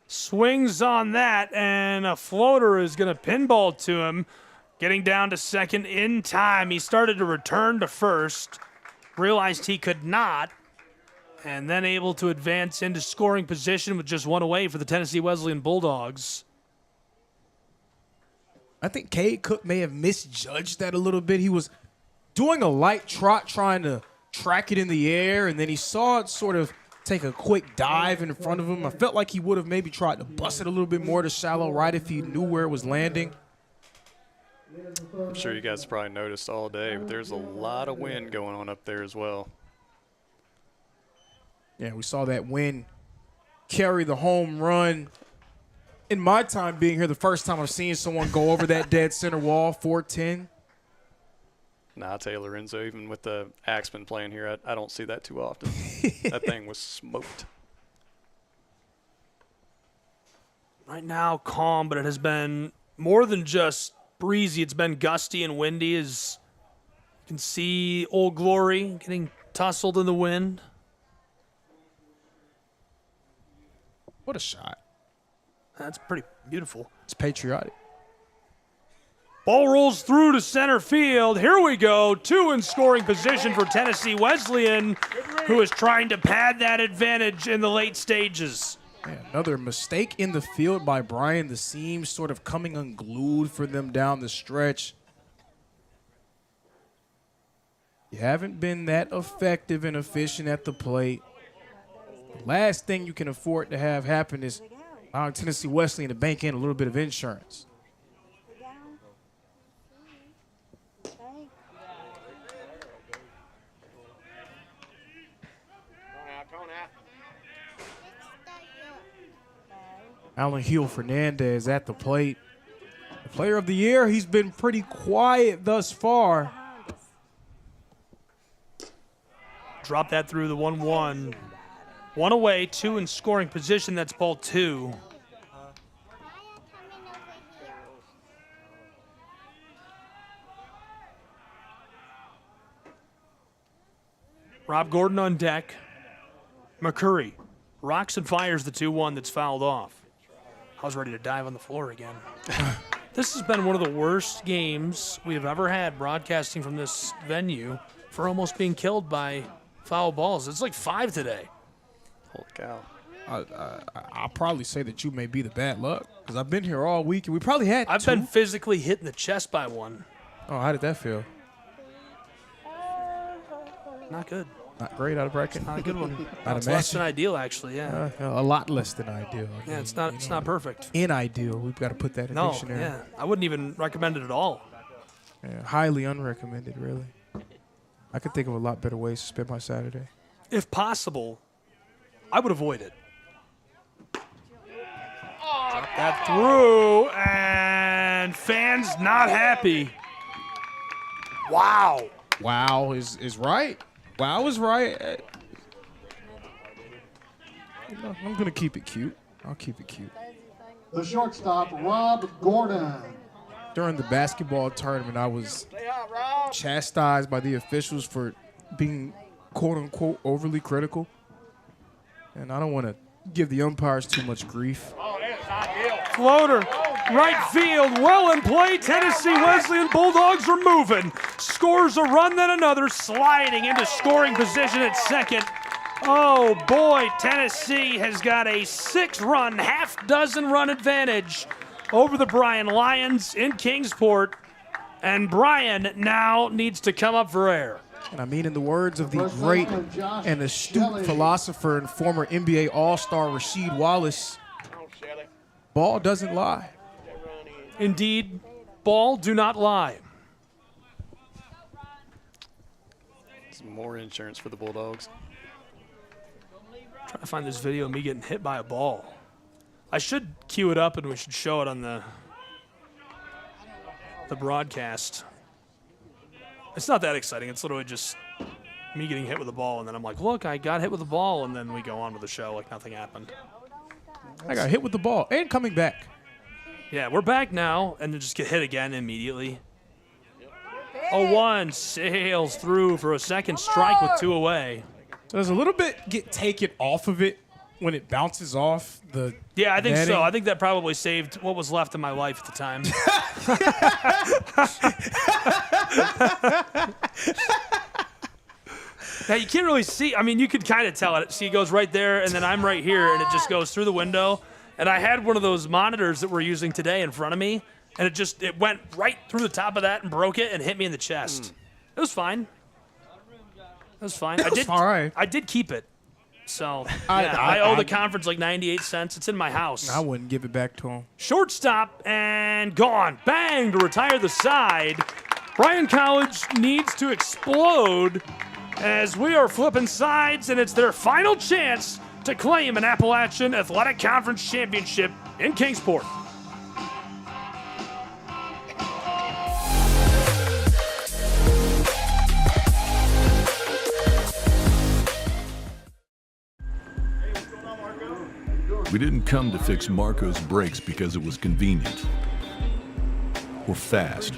Swings on that, and a floater is going to pinball to him. Getting down to second in time. He started to return to first, realized he could not, and then able to advance into scoring position with just 1 away for the Tennessee Wesleyan Bulldogs. I think Cade Cook may have misjudged that a little bit. He was doing a light trot trying to track it in the air, and then he saw it sort of take a quick dive in front of him. I felt like he would have maybe tried to bust it a little bit more to shallow right if he knew where it was landing. I'm sure you guys probably noticed all day, but there's a lot of wind going on up there as well. Yeah, we saw that wind carry the home run. In my time being here, the first time I've seen someone go over that dead center wall, 410. Nah, I'll tell you, Lorenzo, even with the Axeman playing here, I don't see that too often. That thing was smoked. Right now, calm, but it has been more than just breezy. It's been gusty and windy, as you can see Old Glory getting tussled in the wind. What a shot. That's pretty beautiful. It's patriotic. Ball rolls through to center field. Here we go. 2 in scoring position for Tennessee Wesleyan, who is trying to pad that advantage in the late stages. Man, another mistake in the field by Bryan. The seam sort of coming unglued for them down the stretch. You haven't been that effective and efficient at the plate. The last thing you can afford to have happen is allowing Tennessee Wesleyan to bank in a little bit of insurance. Alan Hill Fernandez at the plate. The player of the year, he's been pretty quiet thus far. Drop that through the 1-1. One away, 2 in scoring position. That's ball 2. Rob Gordon on deck. McCurry rocks and fires the 2-1 that's fouled off. I was ready to dive on the floor again. This has been one of the worst games we have ever had broadcasting from this venue for almost being killed by foul balls. It's like 5 today. Holy cow. I'll probably say that you may be the bad luck because I've been here all week and we probably had I've been physically hit in the chest by one. Oh, how did that feel? Not good. Not great out of bracket. Not a good one. I'd It's less than imagine. ideal, actually. Yeah. A lot less than ideal. Yeah, it's not. It's not perfect. In ideal, we've got to put that in No. dictionary. Yeah. I wouldn't even recommend it at all. Yeah, highly unrecommended, really. I could think of a lot better ways to spend my Saturday. If possible, I would avoid it. Drop that through, and fans not happy. Wow. Wow is right. Wow is right. I'm going to keep it cute. I'll keep it cute. The shortstop, Rob Gordon. During the basketball tournament, I was chastised by the officials for being quote-unquote overly critical. And I don't want to give the umpires too much grief. Floater, right field, well in play. Tennessee Wesleyan Bulldogs are moving. Scores a run, then another, sliding into scoring position at second. Oh boy, Tennessee has got a 6-run, half-dozen-run advantage over the Bryan Lions in Kingsport. And Bryan now needs to come up for air. And I mean, in the words of the great and astute philosopher and former NBA All-Star Rasheed Wallace, ball doesn't lie. Indeed, ball do not lie. It's more insurance for the Bulldogs. Trying to find this video of me getting hit by a ball. I should cue it up and we should show it on the broadcast. It's not that exciting. It's literally just me getting hit with a ball, and then I'm like, look, I got hit with a ball, and then we go on with the show like nothing happened. I got hit with the ball and coming back. Yeah, we're back now, and then just get hit again immediately. 0-1 sails through for a second strike with 2 away. So there's a little bit get taken off of it when it bounces off the Yeah, I think netting. so. I think that probably saved what was left of my life at the time. Now, you can't really see. I mean, you could kind of tell it. See, it goes right there, and then I'm right here, and it just goes through the window. And I had one of those monitors that we're using today in front of me, and it went right through the top of that and broke it and hit me in the chest. It was fine. It was fine. I did keep it. So, I owe the conference like 98 cents. It's in my house. I wouldn't give it back to him. Shortstop and gone. Bang to retire the side. Bryan College needs to explode as we are flipping sides, and it's their final chance to claim an Appalachian Athletic Conference championship in Kingsport. We didn't come to fix Marco's brakes because it was convenient or fast.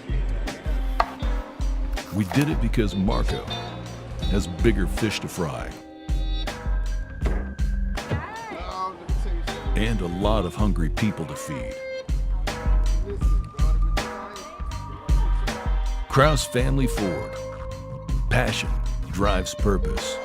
We did it because Marco has bigger fish to fry and a lot of hungry people to feed. Kraus Family Ford. Passion drives purpose.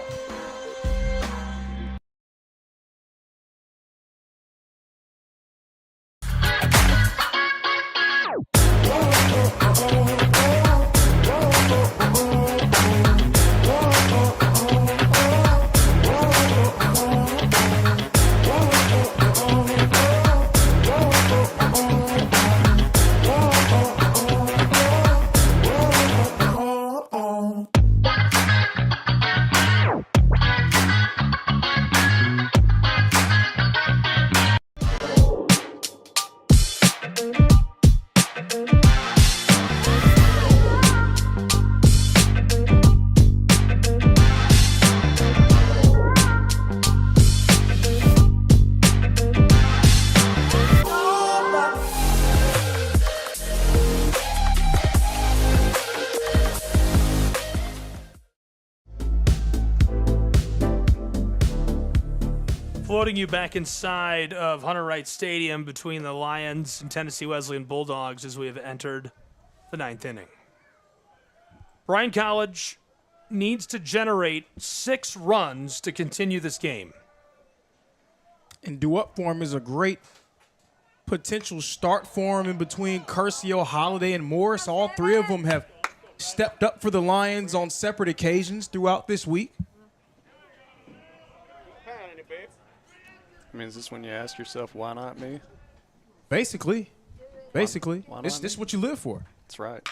Floating you back inside of Hunter Wright Stadium between the Lions and Tennessee Wesleyan Bulldogs as we have entered the 9th inning. Bryan College needs to generate 6 runs to continue this game. And due up for him is a great potential start for him in between Curcio, Holiday, and Morris. All 3 of them have stepped up for the Lions on separate occasions throughout this week. I mean, is this when you ask yourself, why not me? Basically. Why not This is what you live for. That's right.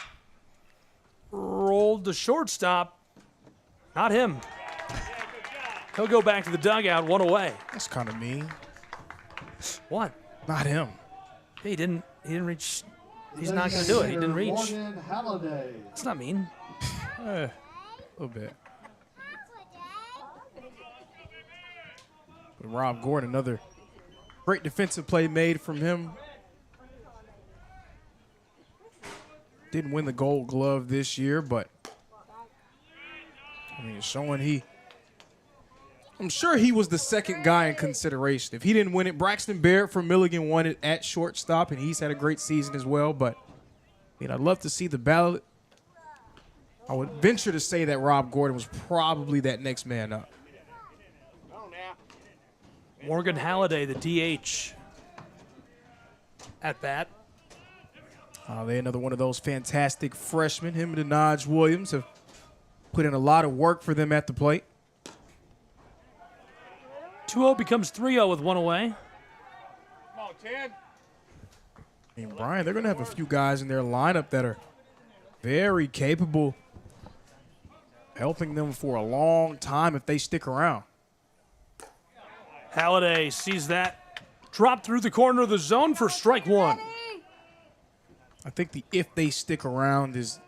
Rolled the shortstop. Not him. He'll go back to the dugout, 1 away. That's kind of mean. What? Not him. He didn't reach. He's not going to do it. He didn't reach. Morgan Halliday. It's not mean. A little bit. But Rob Gordon, another great defensive play made from him. Didn't win the Gold Glove this year, but I mean, showing I'm sure he was the second guy in consideration. If he didn't win it, Braxton Barrett from Milligan won it at shortstop, and he's had a great season as well. But I mean, I'd love to see the ballot. I would venture to say that Rob Gordon was probably that next man up. Morgan Halliday, the DH, at bat. They another one of those fantastic freshmen. Him and Denaj Williams have put in a lot of work for them at the plate. 2-0 becomes 3-0 with 1 away. Come on, Ted. I mean, Bryan, they're going to have a few guys in their lineup that are very capable, helping them for a long time if they stick around. Halliday sees that. Drop through the corner of the zone for strike 1. I think the if they stick around is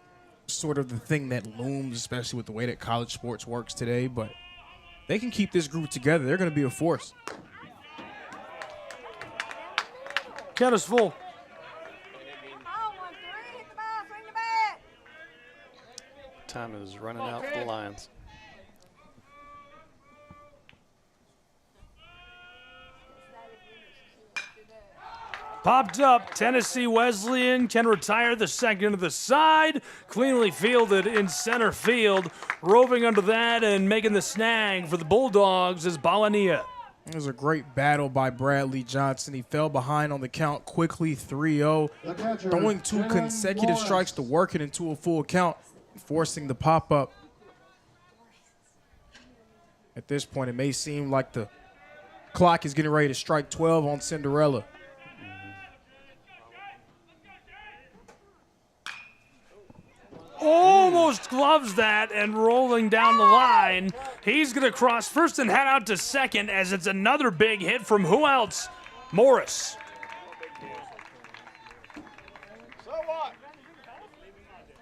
sort of the thing that looms, especially with the way that college sports works today. But they can keep this group together. They're going to be a force. Count is full. Time is running out for the Lions. Popped up, Tennessee Wesleyan can retire the second to the side. Cleanly fielded in center field. Roving under that and making the snag for the Bulldogs is Balania. It was a great battle by Bradley Johnson. He fell behind on the count quickly, 3-0. Throwing 2 consecutive strikes to work it into a full count, forcing the pop-up. At this point, it may seem like the clock is getting ready to strike 12 on Cinderella. Almost gloves that and rolling down the line. He's going to cross first and head out to second as it's another big hit from who else? Morris.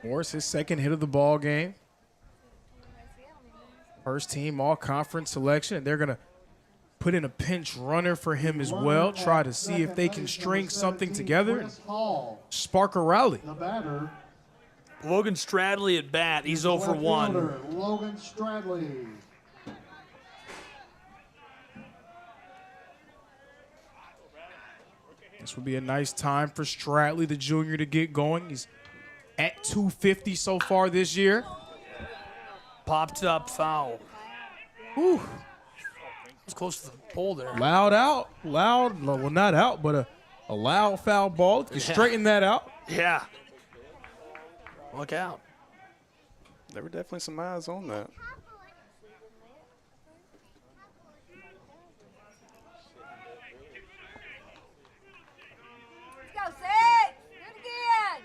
Morris, his second hit of the ball game. First team all-conference selection, and they're going to put in a pinch runner for him as well. Try to see if they can string something together and spark a rally. The batter, Logan Stradley at bat. He's 0 for 1. Logan Stradley. This would be a nice time for Stradley, the junior, to get going. He's at 250 so far this year. Popped up foul. Whew. It's close to the pole there. Loud out. Loud. Well, not out, but a loud foul ball. You straighten that out. Yeah. Look out. There were definitely some eyes on that. Let's go, 6. Do it again.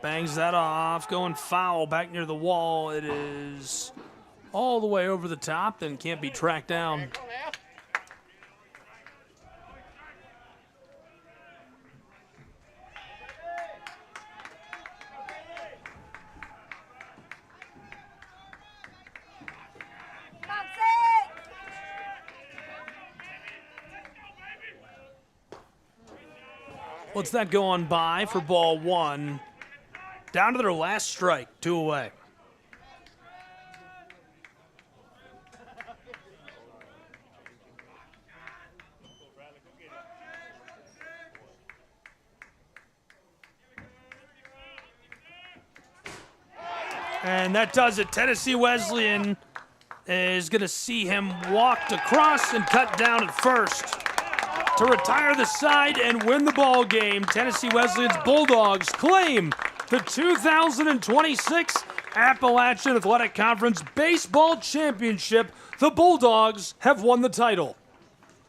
Bangs that off. Going foul back near the wall. It is all the way over the top and can't be tracked down. What's that going by for ball 1? down to their last strike, 2 away. And that does it. Tennessee Wesleyan is going to see him walked across and cut down at first to retire the side and win the ball game. Tennessee Wesleyan's Bulldogs claim the 2026 Appalachian Athletic Conference Baseball Championship. The Bulldogs have won the title.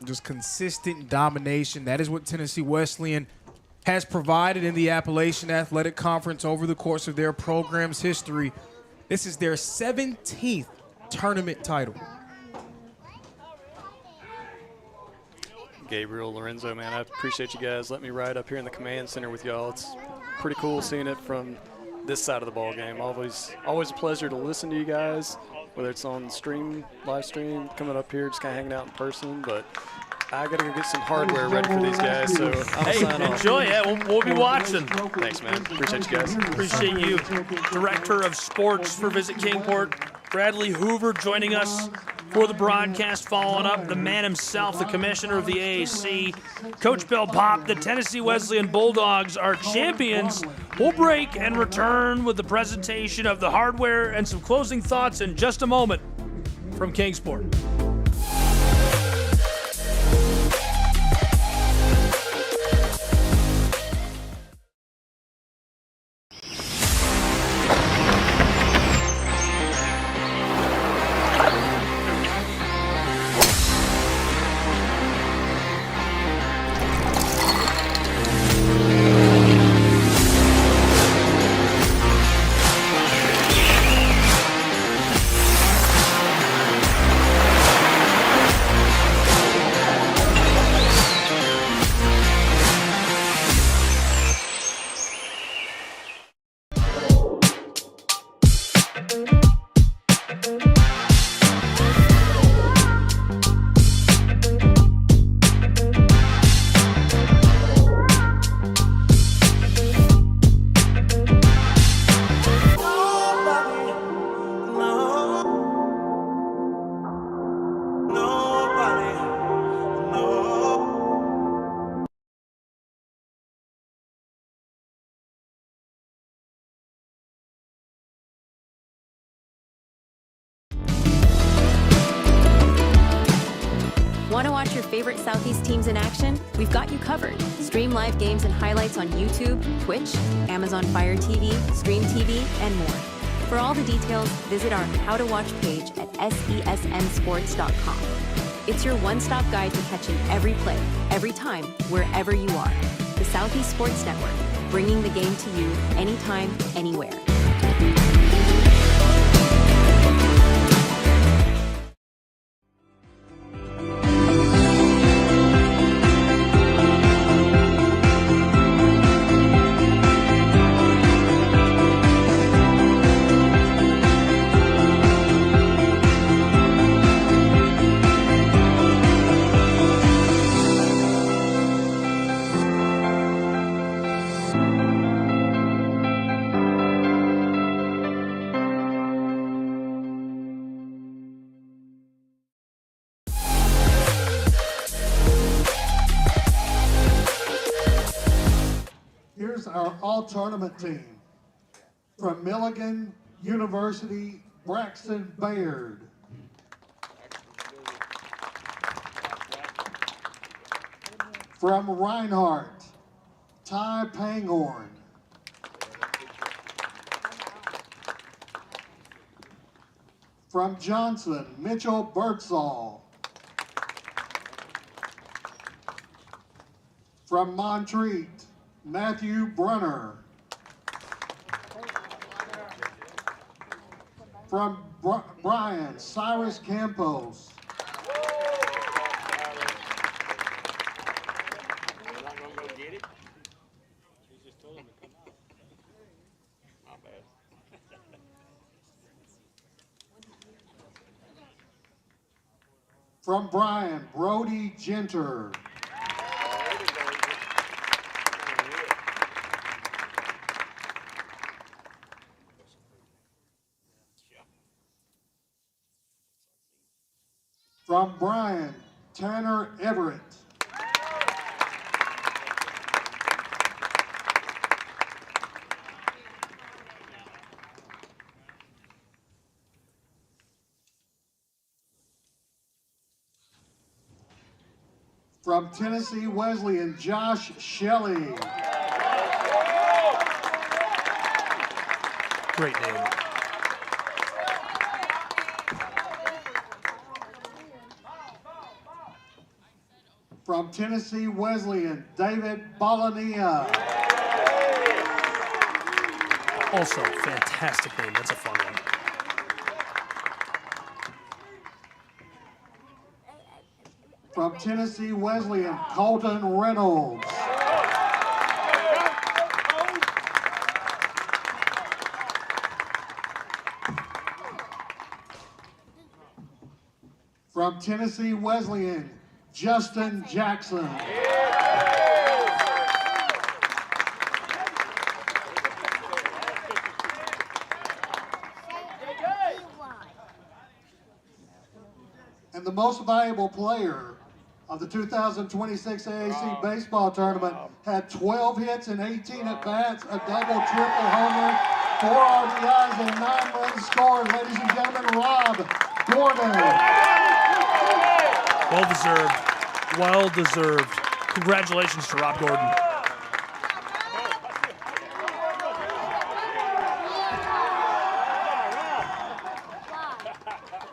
Just consistent domination. That is what Tennessee Wesleyan has provided in the Appalachian Athletic Conference over the course of their program's history. This is their 17th tournament title. Gabriel, Lorenzo, man, I appreciate you guys. Let me ride up here in the command center with y'all. It's pretty cool seeing it from this side of the ball game. Always a pleasure to listen to you guys, whether it's on stream, live stream, coming up here, just kind of hanging out in person. But I got to go get some hardware ready for these guys, so I'll sign off. Enjoy it. We'll be watching. Thanks, man. Appreciate you guys. Appreciate you. Director of Sports for Visit Kingport, Bradley Hoover, joining us for the broadcast, following up the man himself, the commissioner of the AAC, Coach Bill Pop. The Tennessee Wesleyan Bulldogs are champions. We'll break and return with the presentation of the hardware and some closing thoughts in just a moment from Kingsport. Want to watch your favorite Southeast teams in action? We've got you covered. Stream live games and highlights on YouTube, Twitch, Amazon Fire TV, Stream TV, and more. For all the details, visit our How to Watch page at sesnsports.com. It's your one-stop guide to catching every play, every time, wherever you are. The Southeast Sports Network, bringing the game to you anytime, anywhere. Here's our all-tournament team. From Milligan University, Braxton Baird. From Reinhardt, Ty Panghorn. From Johnson, Mitchell Birdsall. From Montreat, Matthew Brunner. From Bryan, Cyrus Campos. From Bryan, Brody Genter. From Bryan, Tanner Everett. From Tennessee Wesleyan, Josh Shelley. Great name. From Tennessee Wesleyan, David Bolania. Also, fantastic name. That's a fun one. From Tennessee Wesleyan, Colton Reynolds. From Tennessee Wesleyan, Justin Jackson. And the most valuable player of the 2026 AAC baseball tournament had 12 hits and 18 at-bats, a double, triple homer, 4 RBIs, and 9 runs scored. Ladies and gentlemen, Rob Gordon. Well deserved. Well deserved. Congratulations to Rob Gordon.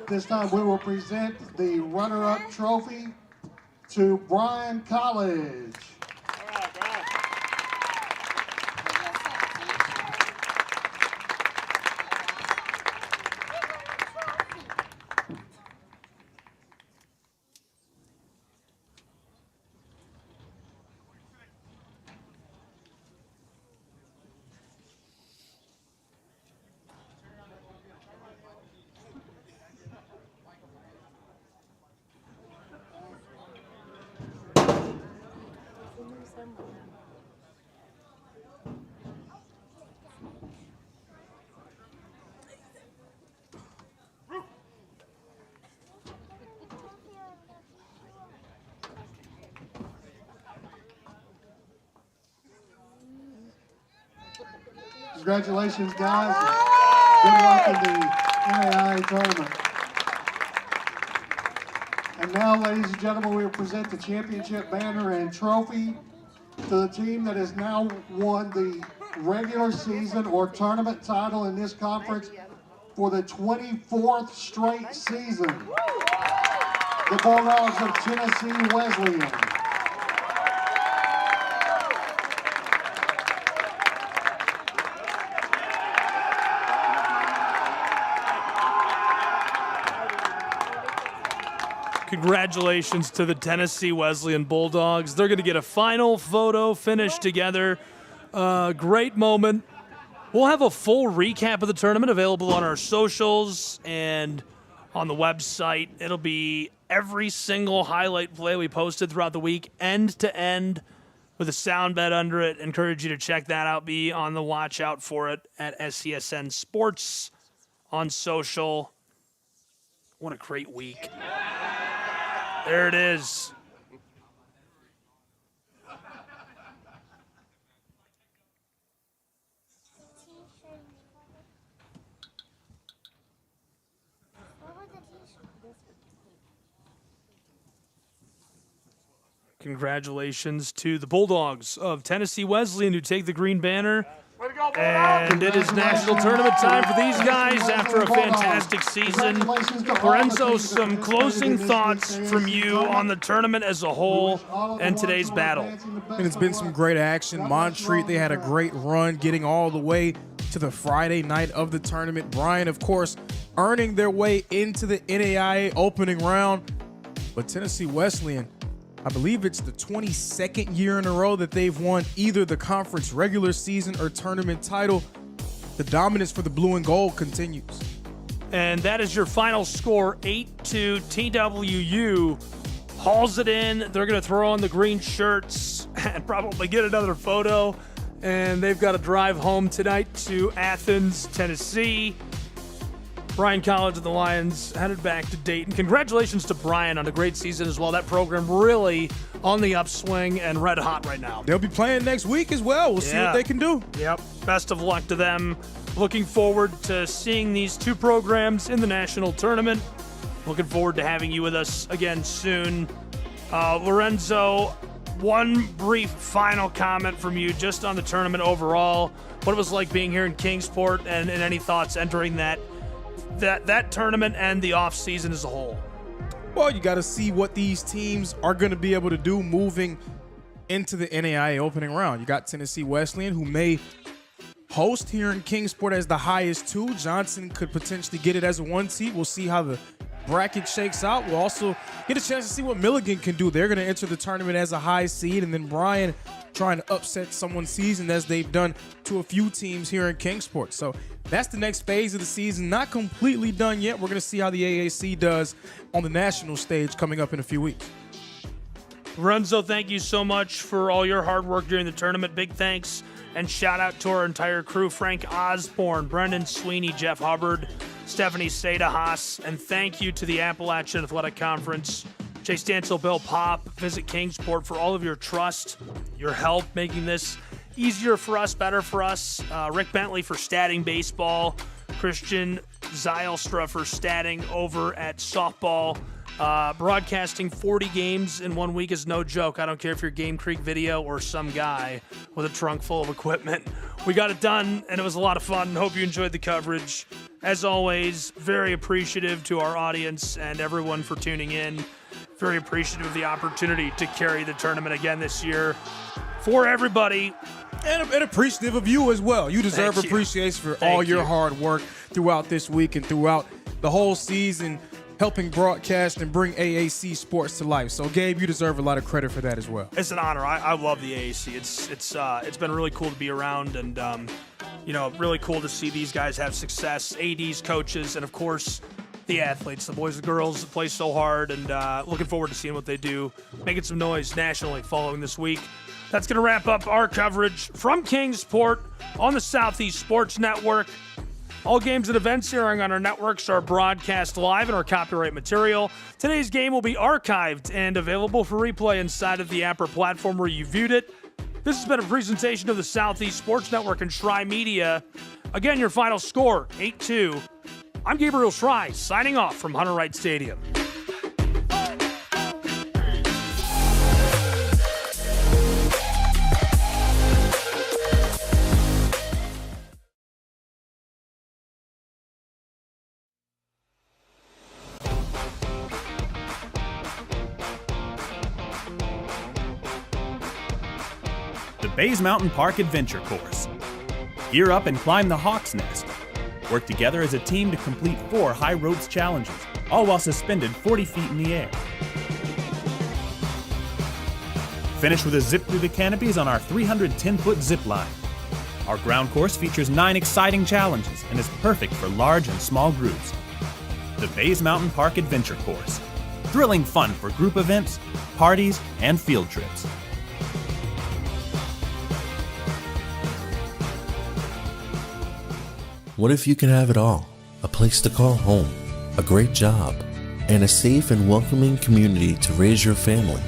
This time we will present the runner-up trophy to Bryan College. Congratulations, guys. Good luck in the NAIA tournament. And now, ladies and gentlemen, we will present the championship banner and trophy to the team that has now won the regular season or tournament title in this conference for the 24th straight season. The Bulldogs of Tennessee Wesleyan. Congratulations to the Tennessee Wesleyan Bulldogs. They're going to get a final photo finish together. Great moment. We'll have a full recap of the tournament available on our socials and on the website. It'll be every single highlight play we posted throughout the week, end to end, with a sound bed under it. Encourage you to check that out. Be on the watch out for it at SCSN Sports on social. What a great week. There it is. Congratulations to the Bulldogs of Tennessee Wesleyan who take the green banner. And it is national tournament time for these guys after a fantastic season. Lorenzo, some closing thoughts from you on the tournament as a whole and today's battle. And it's been some great action. Montreat, they had a great run getting all the way to the Friday night of the tournament. Bryan, of course, earning their way into the NAIA opening round. But Tennessee Wesleyan, I believe it's the 22nd year in a row that they've won either the conference regular season or tournament title. The dominance for the blue and gold continues. And that is your final score, 8-2. TWU hauls it in. They're going to throw on the green shirts and probably get another photo. And they've got to drive home tonight to Athens, Tennessee. Bryan College and the Lions headed back to Dayton. Congratulations to Bryan on a great season as well. That program really on the upswing and red hot right now. They'll be playing next week as well. We'll see what they can do. Yep. Best of luck to them. Looking forward to seeing these two programs in the national tournament. Looking forward to having you with us again soon. Lorenzo, one brief final comment from you just on the tournament overall. What it was like being here in Kingsport and any thoughts entering that tournament and the offseason as a whole? Well, you got to see what these teams are going to be able to do moving into the NAIA opening round. You got Tennessee Wesleyan, who may host here in Kingsport as the highest two. Johnson could potentially get it as a 1 seed. We'll see how the bracket shakes out. We'll also get a chance to see what Milligan can do. They're going to enter the tournament as a high seed, and then Bryan trying to upset someone's season as they've done to a few teams here in Kingsport. So that's the next phase of the season. Not completely done yet. We're going to see how the AAC does on the national stage coming up in a few weeks. Lorenzo, thank you so much for all your hard work during the tournament. Big thanks and shout out to our entire crew: Frank Osborne, Brendan Sweeney, Jeff Hubbard, Stephanie Seda Haas, and thank you to the Appalachian Athletic Conference, Chase Stansel, Bill Pop, Visit Kingsport, for all of your trust, your help making this easier for us, better for us. Rick Bentley for statting baseball, Christian Zylstra for statting over at softball. Broadcasting 40 games in 1 week is no joke. I don't care if you're Game Creek Video or some guy with a trunk full of equipment. We got it done, and it was a lot of fun. Hope you enjoyed the coverage. As always, very appreciative to our audience and everyone for tuning in. Very appreciative of the opportunity to carry the tournament again this year for everybody. And appreciative of you as well. You deserve appreciation for all your hard work throughout this week and throughout the whole season, helping broadcast and bring AAC sports to life. So, Gabe, you deserve a lot of credit for that as well. It's an honor. I love the AAC. It's been really cool to be around, and really cool to see these guys have success. ADs, coaches, and of course the athletes, the boys and girls that play so hard, and looking forward to seeing what they do, making some noise nationally following this week. That's going to wrap up our coverage from Kingsport on the Southeast Sports Network. All games and events airing on our networks are broadcast live and are copyright material. Today's game will be archived and available for replay inside of the Apper platform where you viewed it. This has been a presentation of the Southeast Sports Network and Schrei Media. Again, your final score, 8-2. I'm Gabriel Schrei, signing off from Hunter Wright Stadium. The Bays Mountain Park Adventure Course. Gear up and climb the Hawk's Nest. Work together as a team to complete 4 high ropes challenges, all while suspended 40 feet in the air. Finish with a zip through the canopies on our 310-foot zip line. Our ground course features 9 exciting challenges and is perfect for large and small groups. The Bays Mountain Park Adventure Course. Thrilling fun for group events, parties, and field trips. What if you can have it all? A place to call home, a great job, and a safe and welcoming community to raise your family.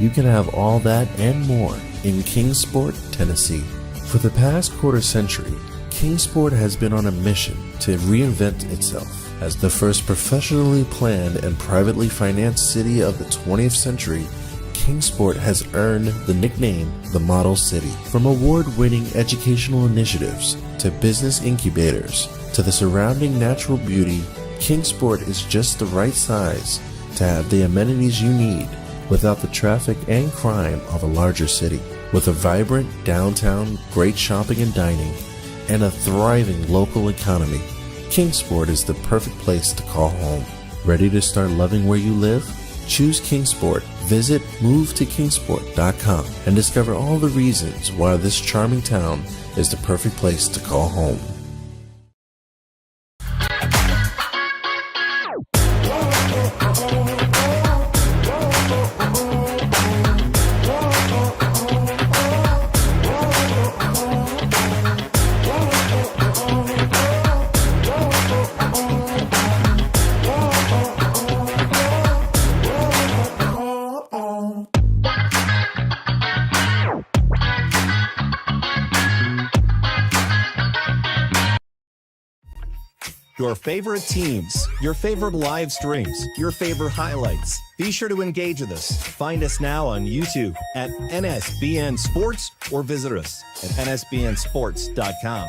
You can have all that and more in Kingsport, Tennessee. For the past quarter century, Kingsport has been on a mission to reinvent itself as the first professionally planned and privately financed city of the 20th century. Kingsport has earned the nickname the Model City. From award-winning educational initiatives to business incubators to the surrounding natural beauty, Kingsport is just the right size to have the amenities you need without the traffic and crime of a larger city. With a vibrant downtown, great shopping and dining, and a thriving local economy, Kingsport is the perfect place to call home. Ready to start loving where you live? Choose Kingsport. Visit movetokingsport.com and discover all the reasons why this charming town is the perfect place to call home. Your favorite teams, your favorite live streams, your favorite highlights. Be sure to engage with us. Find us now on YouTube at NSBN Sports or visit us at nsbnsports.com.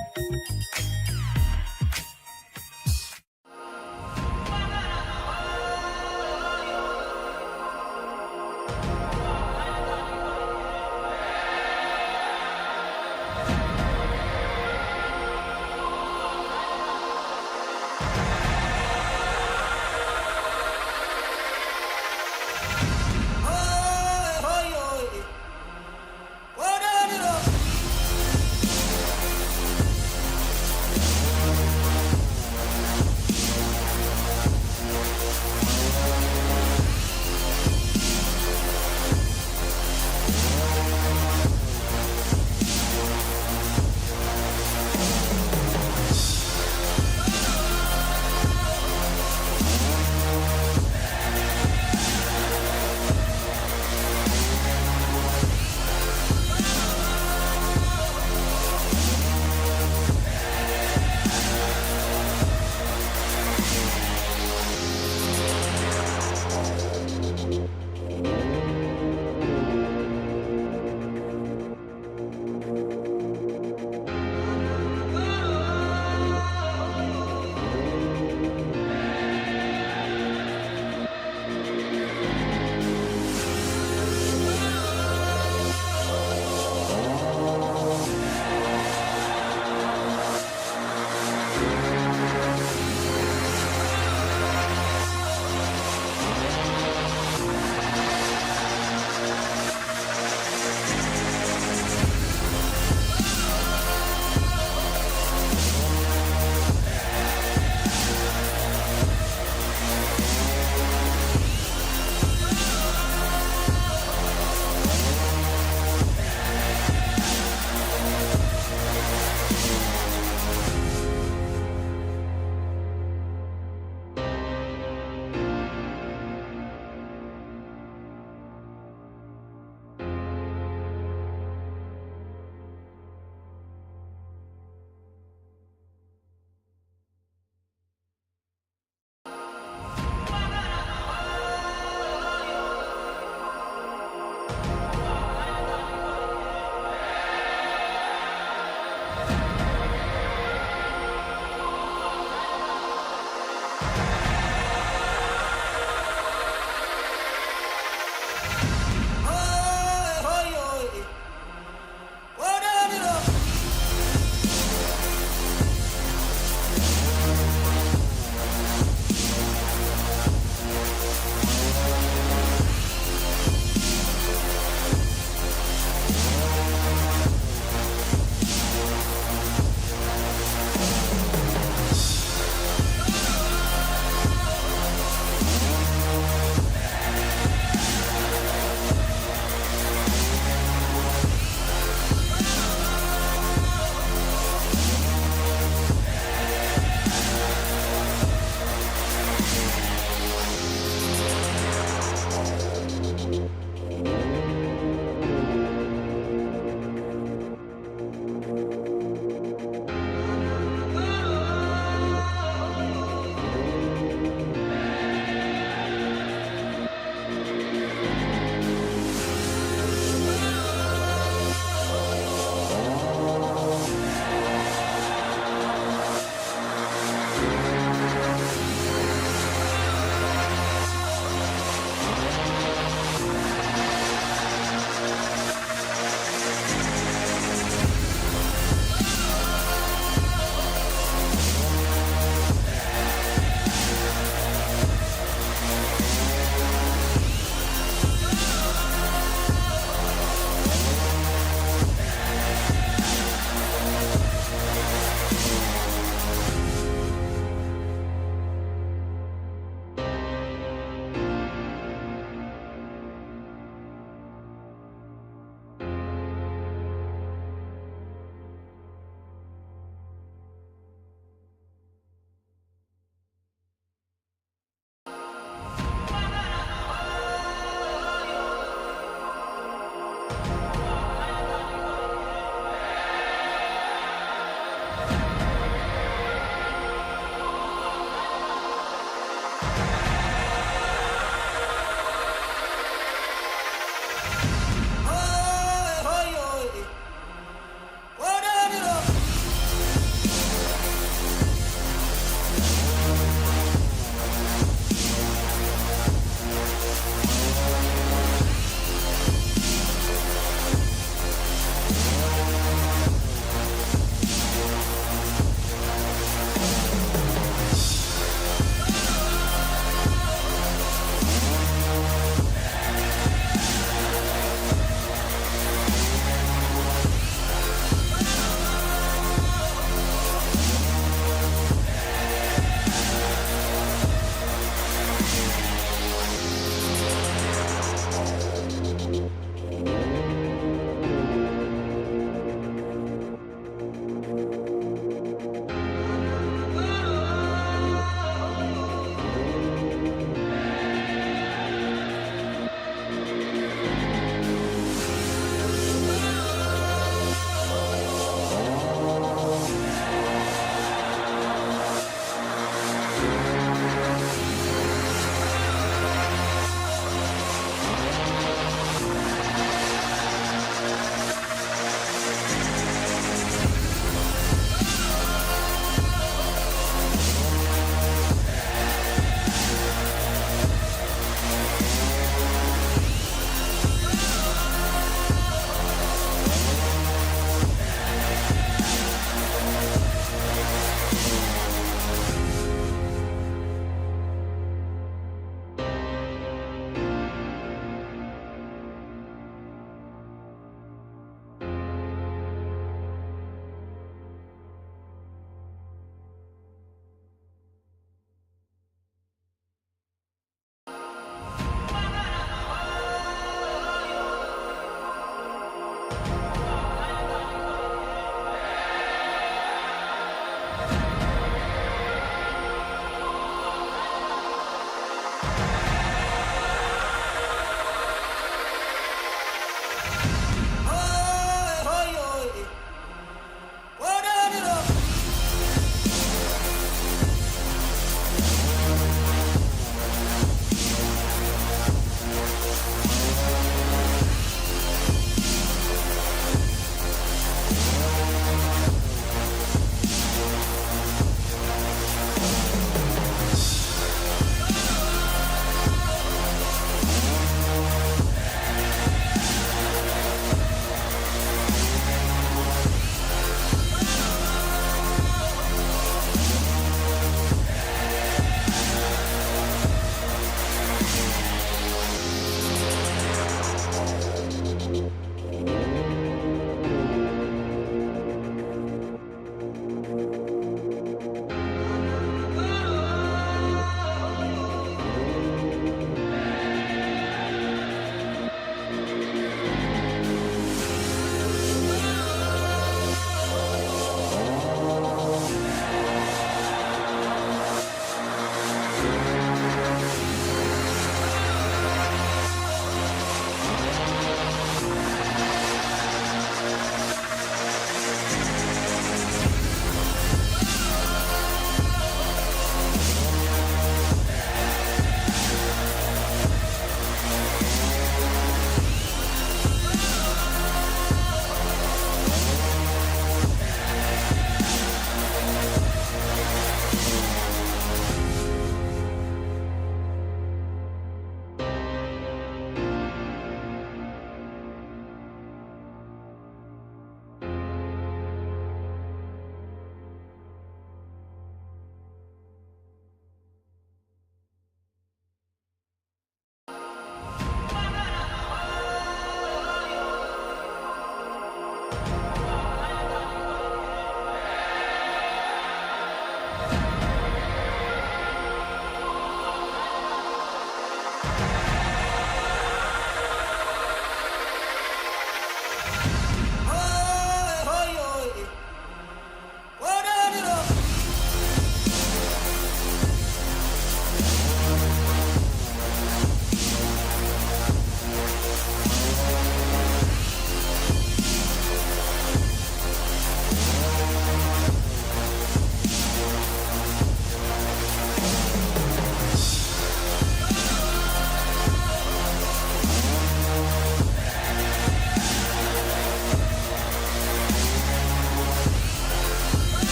Bye.